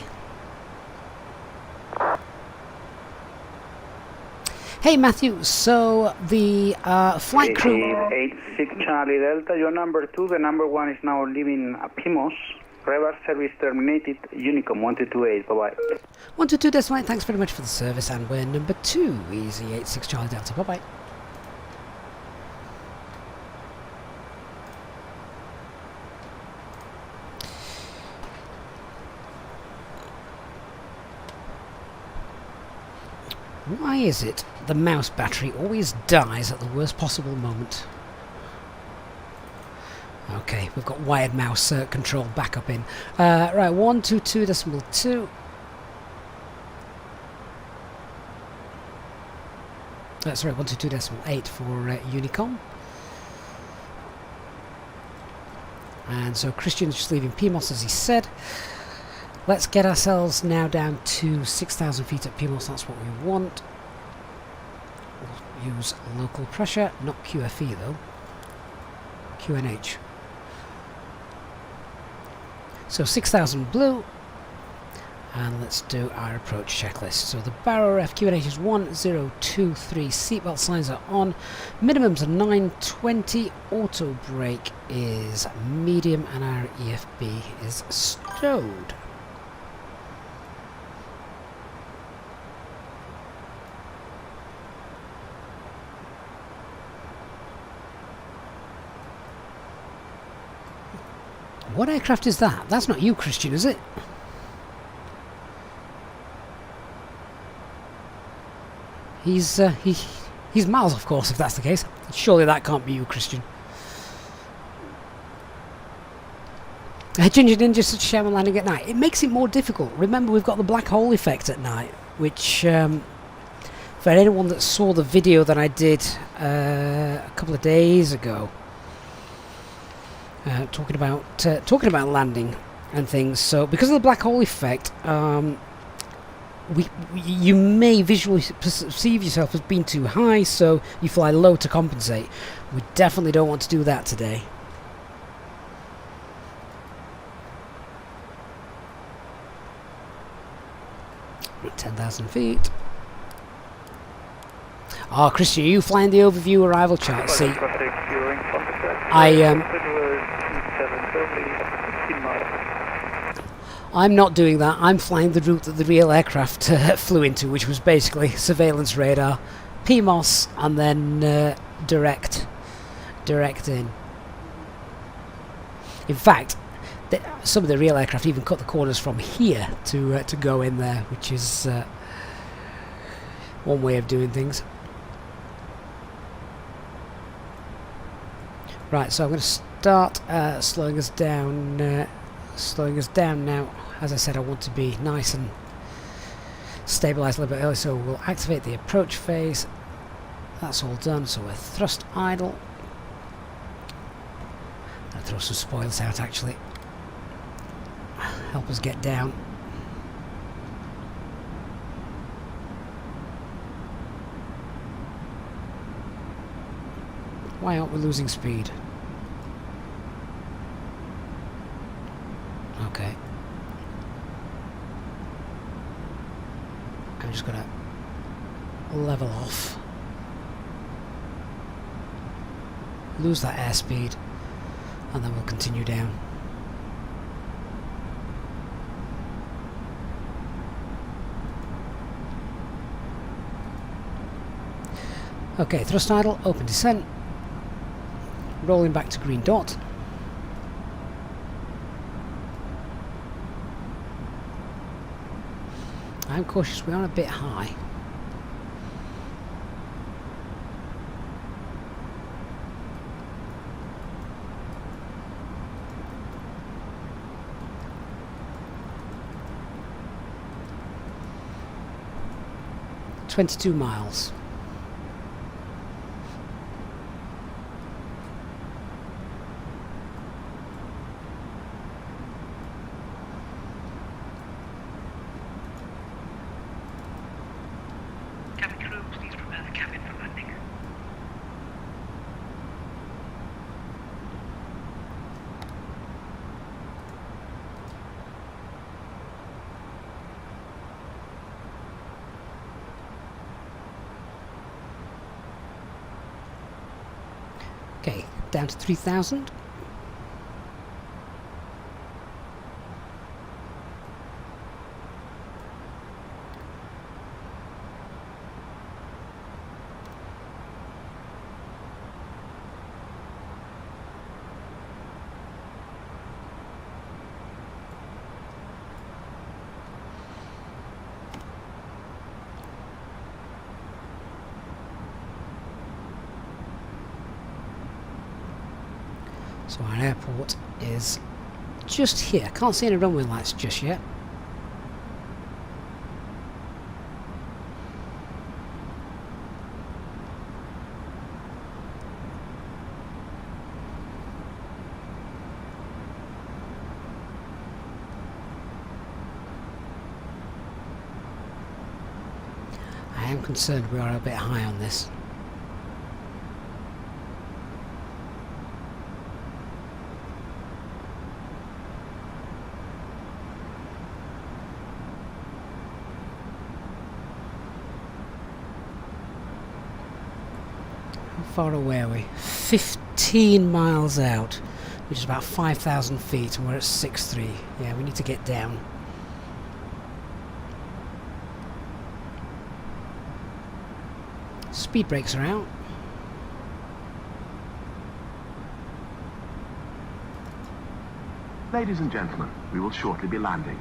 Hey Matthew, so the flight crew... 86 Charlie Delta, you're number 2, the number 1 is now leaving Pimos. Reverse service terminated, Unicom 1228, bye-bye. 122, that's right, thanks very much for the service, and we're number 2, easy 86 Charlie Delta, bye-bye. Why is it the mouse battery always dies at the worst possible moment? Okay, we've got wired mouse control back up in. Right, 122.2. Sorry, 122.8 for Unicom. And so Christian's just leaving PMOS as he said. Let's get ourselves now down to 6,000 feet at PMOS, that's what we want. We'll use local pressure, not QFE though. QNH. So 6,000 blue, and let's do our approach checklist. So the Barrow RF QNH is 1023, seatbelt signs are on, minimums are 920, auto brake is medium, and our EFB is stowed. What aircraft is that? That's not you, Christian, is it? He's miles off course if that's the case. Surely that can't be you, Christian. Ginger Ninja such a shame on landing at night. It makes it more difficult. Remember, we've got the black hole effect at night, which for anyone that saw the video that I did a couple of days ago, talking about landing and things. So because of the black hole effect, you may visually perceive yourself as being too high, so you fly low to compensate. We definitely don't want to do that today. At 10,000 feet. Oh, Christian, are you flying the overview arrival chart? See, I'm not doing that. I'm flying the route that the real aircraft flew into, which was basically surveillance radar, PMOS, and then direct in. In fact, some of the real aircraft even cut the corners from here to go in there, which is one way of doing things. Right, so I'm going to start slowing us down now. As I said, I want to be nice and stabilised a little bit early, so we'll activate the approach phase. That's all done, so we're thrust idle. I'll throw some spoilers out actually. Help us get down. Why aren't we losing speed? Okay. I'm just gonna level off. Lose that airspeed, and then we'll continue down. Okay, thrust idle, open descent. Rolling back to green dot. I'm cautious, we are a bit high. "22 miles. Okay, down to 3,000. So our airport is just here. Can't see any runway lights just yet. I am concerned we are a bit high on this. How far away are we? 15 miles out, which is about 5,000 feet, and we're at 6.3. Yeah, we need to get down. Speed brakes are out. Ladies and gentlemen, we will shortly be landing.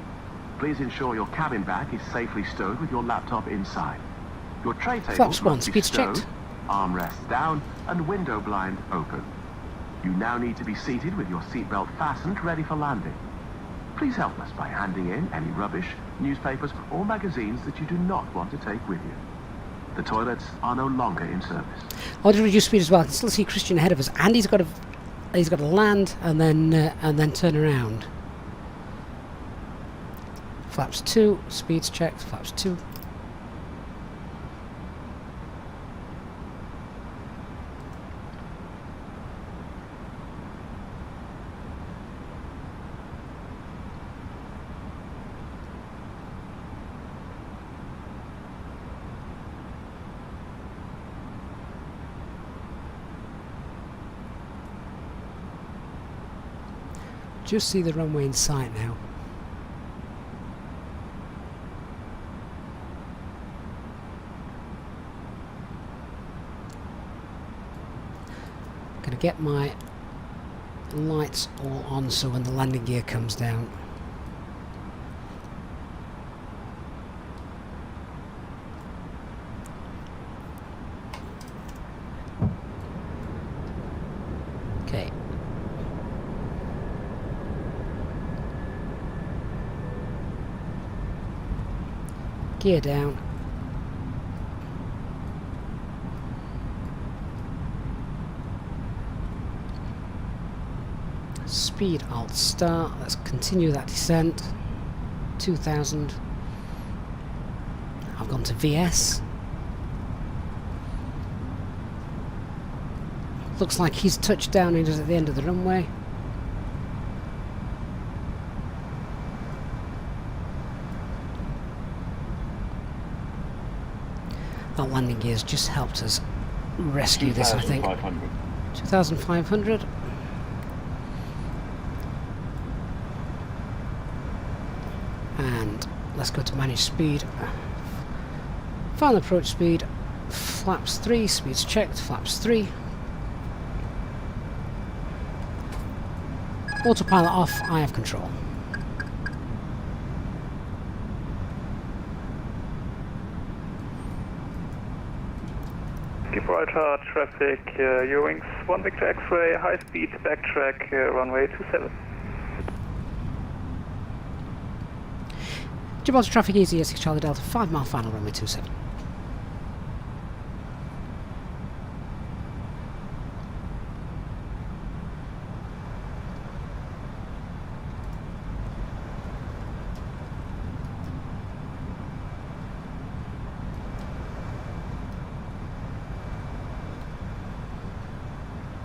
Please ensure your cabin bag is safely stowed with your laptop inside. Your tray table Flaps 1, must be speed's stowed, checked. armrests down, and window blind open. You now need to be seated with your seatbelt fastened, ready for landing. Please help us by handing in any rubbish, newspapers, or magazines that you do not want to take with you. The toilets are no longer in service. I want to reduce speed as well. I can still see Christian ahead of us, and he's got to land and then turn around. Flaps 2, speed's checked. Flaps 2. Just see the runway in sight now. Gonna get my lights all on so when the landing gear comes down. Okay. Gear down. Speed alt start. Let's continue that descent. 2000. I've gone to VS. Looks like he's touched down and is at the end of the runway. That landing gear's just helped us rescue this, I think. 2,500. And let's go to manage speed. Final approach speed. Flaps 3, speed's checked. Flaps 3. Autopilot off, I have control. Gibraltar traffic, Eurowings 1 Victor X-ray, high speed, backtrack, runway 27. Gibraltar traffic, easy, GSX Charlie Delta, 5 mile final, runway 27.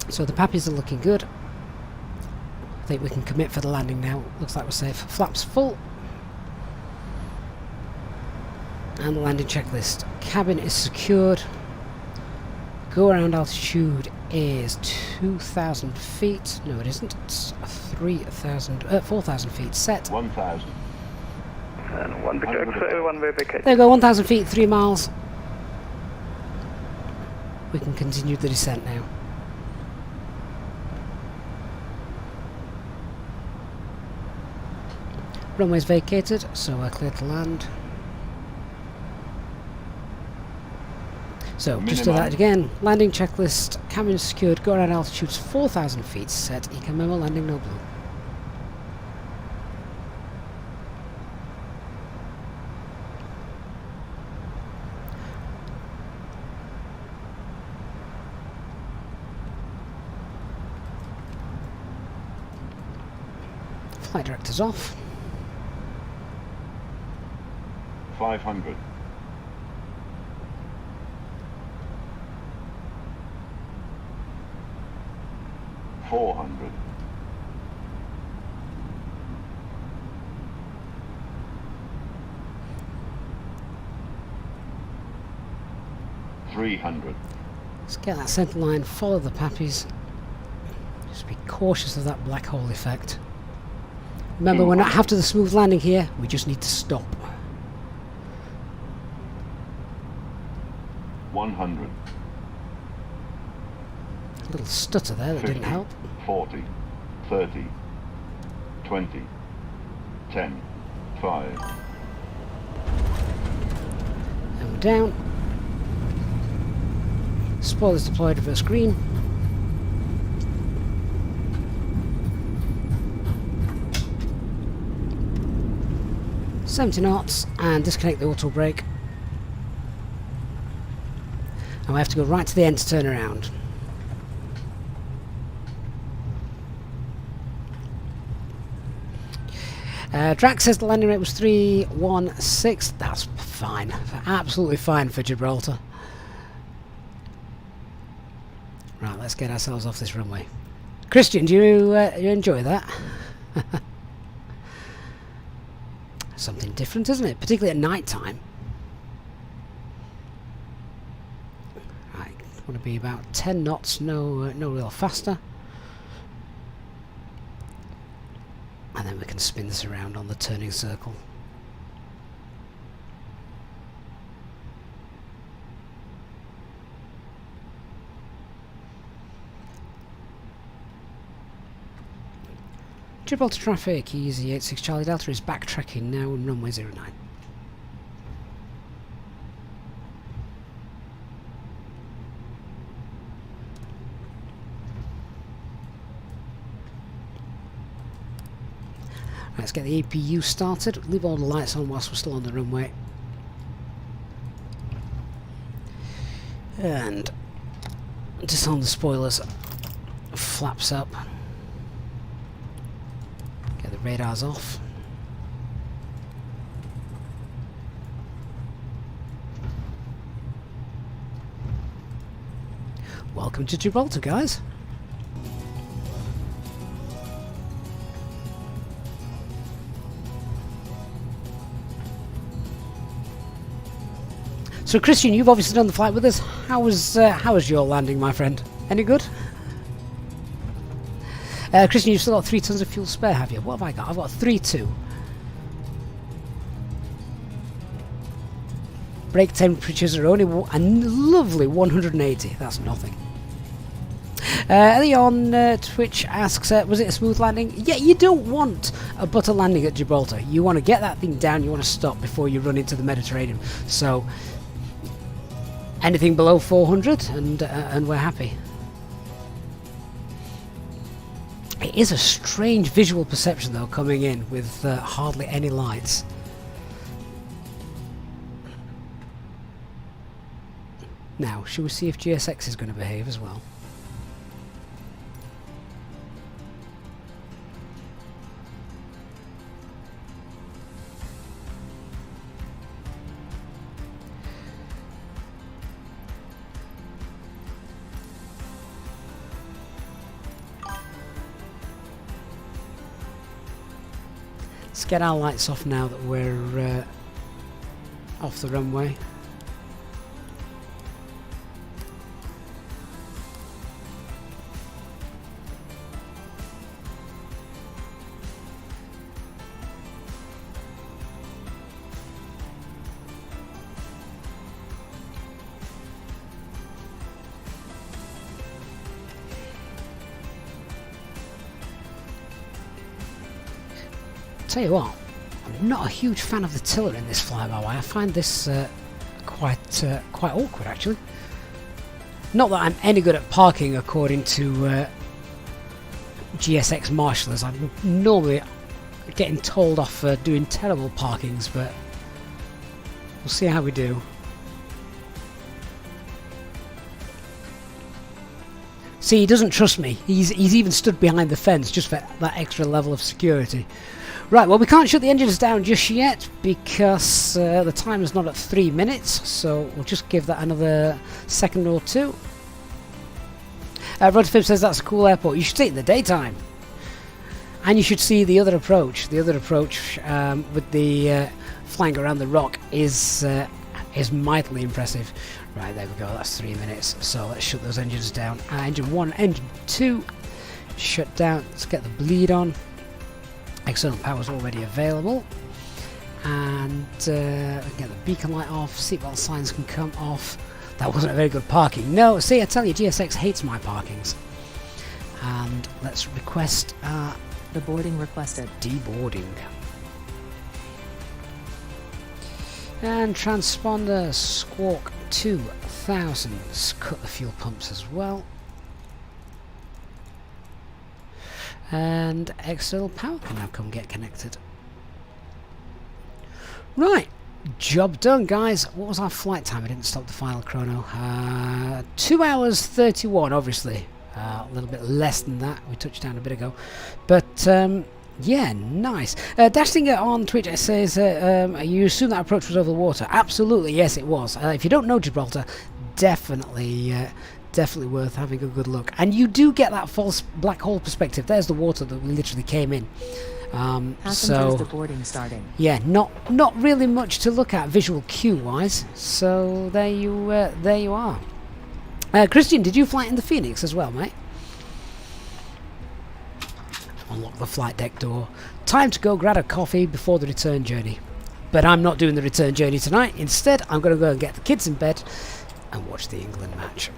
So the pappies are looking good. I think we can commit for the landing now. Looks like we're safe. Flaps full. And the landing checklist. Cabin is secured. Go around altitude is 2,000 feet. No, it isn't. It's 4,000 feet set. 1,000. And 1 Victor X-ray, 1 way vacate. There you go, 1,000 feet, 3 miles. We can continue the descent now. Runway's vacated, so we're clear to land. So, just do that again. Landing checklist, cabin secured, go around altitudes 4,000 feet set, memo landing no blue. Flight director's off. 500. 400. 300. Let's get that centre line, follow the pappies. Just be cautious of that black hole effect. Remember, we're not after the smooth landing here, we just need to stop. 100. A little stutter there that 50, didn't help. 40, 30, 20, 10, 5. And we're down. Spoilers deployed, reverse green. $70 knots and disconnect the auto brake. And we have to go right to the end to turn around. Drax says the landing rate was 316. That's fine. Absolutely fine for Gibraltar. Right, let's get ourselves off this runway. Christian, do you enjoy that? Something different, isn't it? Particularly at night time. Right, want to be about 10 knots, no real faster. And then we can spin this around on the turning circle. Gibraltar traffic, easy 86 Charlie Delta is backtracking now on runway 09. Let's get the APU started, leave all the lights on whilst we're still on the runway. And disarm the spoilers, flaps up. Get the radars off. Welcome to Gibraltar, guys. So Christian, you've obviously done the flight with us. How was your landing, my friend? Any good? Christian, you've still got 3 tons of fuel spare, have you? What have I got? I've got 3.2. Brake temperatures are only a lovely 180. That's nothing. Ellie on Twitch asks, was it a smooth landing? Yeah, you don't want a butter landing at Gibraltar. You want to get that thing down, you want to stop before you run into the Mediterranean. So anything below 400 and we're happy. It is a strange visual perception though, coming in with hardly any lights. Now, should we see if GSX is going to behave as well? Let's get our lights off now that we're off the runway. Tell you what, I'm not a huge fan of the tiller in this fly-by-wire. I find this quite awkward, actually. Not that I'm any good at parking according to GSX marshallers. I'm normally getting told off for doing terrible parkings, but we'll see how we do. See, he doesn't trust me. He's even stood behind the fence just for that extra level of security. Right, well, we can't shut the engines down just yet because the time is not at 3 minutes, so we'll just give that another second or two. Rotofib says that's a cool airport. You should see it in the daytime. And you should see the other approach. The other approach with the flying around the rock is is mightily impressive. Right, there we go, that's 3 minutes. So let's shut those engines down. Engine 1, engine 2, shut down. Let's get the bleed on. External power is already available. And we can get the beacon light off. Seatbelt signs can come off. That wasn't a very good parking. No, see, I tell you, GSX hates my parkings. And let's request the boarding requested. Deboarding. And transponder Squawk 2000. Cut the fuel pumps as well. And external power can now come get connected. Right, job done, guys. What was our flight time? I didn't stop the final chrono. 2 hours 31, obviously. A little bit less than that. We touched down a bit ago. But yeah, nice. Dashtinger on Twitch says, you assume that approach was over the water. Absolutely, yes, it was. If you don't know Gibraltar, definitely worth having a good look. And you do get that false black hole perspective. There's the water that we literally came in. So boarding starting. Yeah, not really much to look at visual cue wise. So there you are. Christian, did you fly in the Phoenix as well, mate? Unlock the flight deck door. Time to go grab a coffee before the return journey. But I'm not doing the return journey tonight. Instead, I'm going to go and get the kids in bed and watch the England match.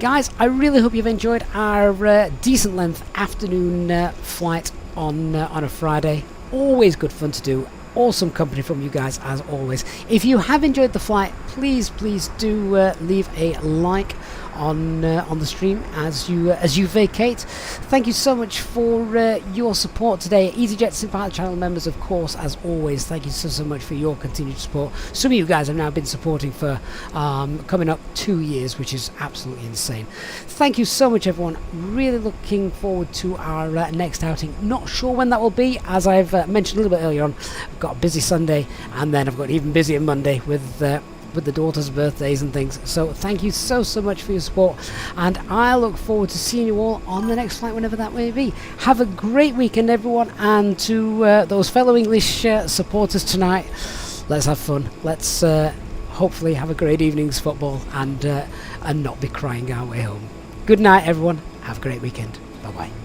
Guys, I really hope you've enjoyed our decent length afternoon flight on a Friday. Always good fun to do. Awesome company from you guys as always. If you have enjoyed the flight, please do leave a like on the stream as you vacate. Thank you so much for your support today. EasyJet Simppilot channel members, of course, as always, thank you so much for your continued support. Some of you guys have now been supporting for coming up 2 years, which is absolutely insane. Thank you so much, everyone. Really looking forward to our next outing. Not sure when that will be, as I've mentioned a little bit earlier on. I've got a busy Sunday, and then I've got an even busier Monday with the daughters' birthdays and things. So thank you so much for your support, and I look forward to seeing you all on the next flight, whenever that may be. Have a great weekend, everyone, and to those fellow English supporters tonight, let's have fun. Let's hopefully have a great evening's football and not be crying our way home. Good night, everyone. Have a great weekend. Bye bye.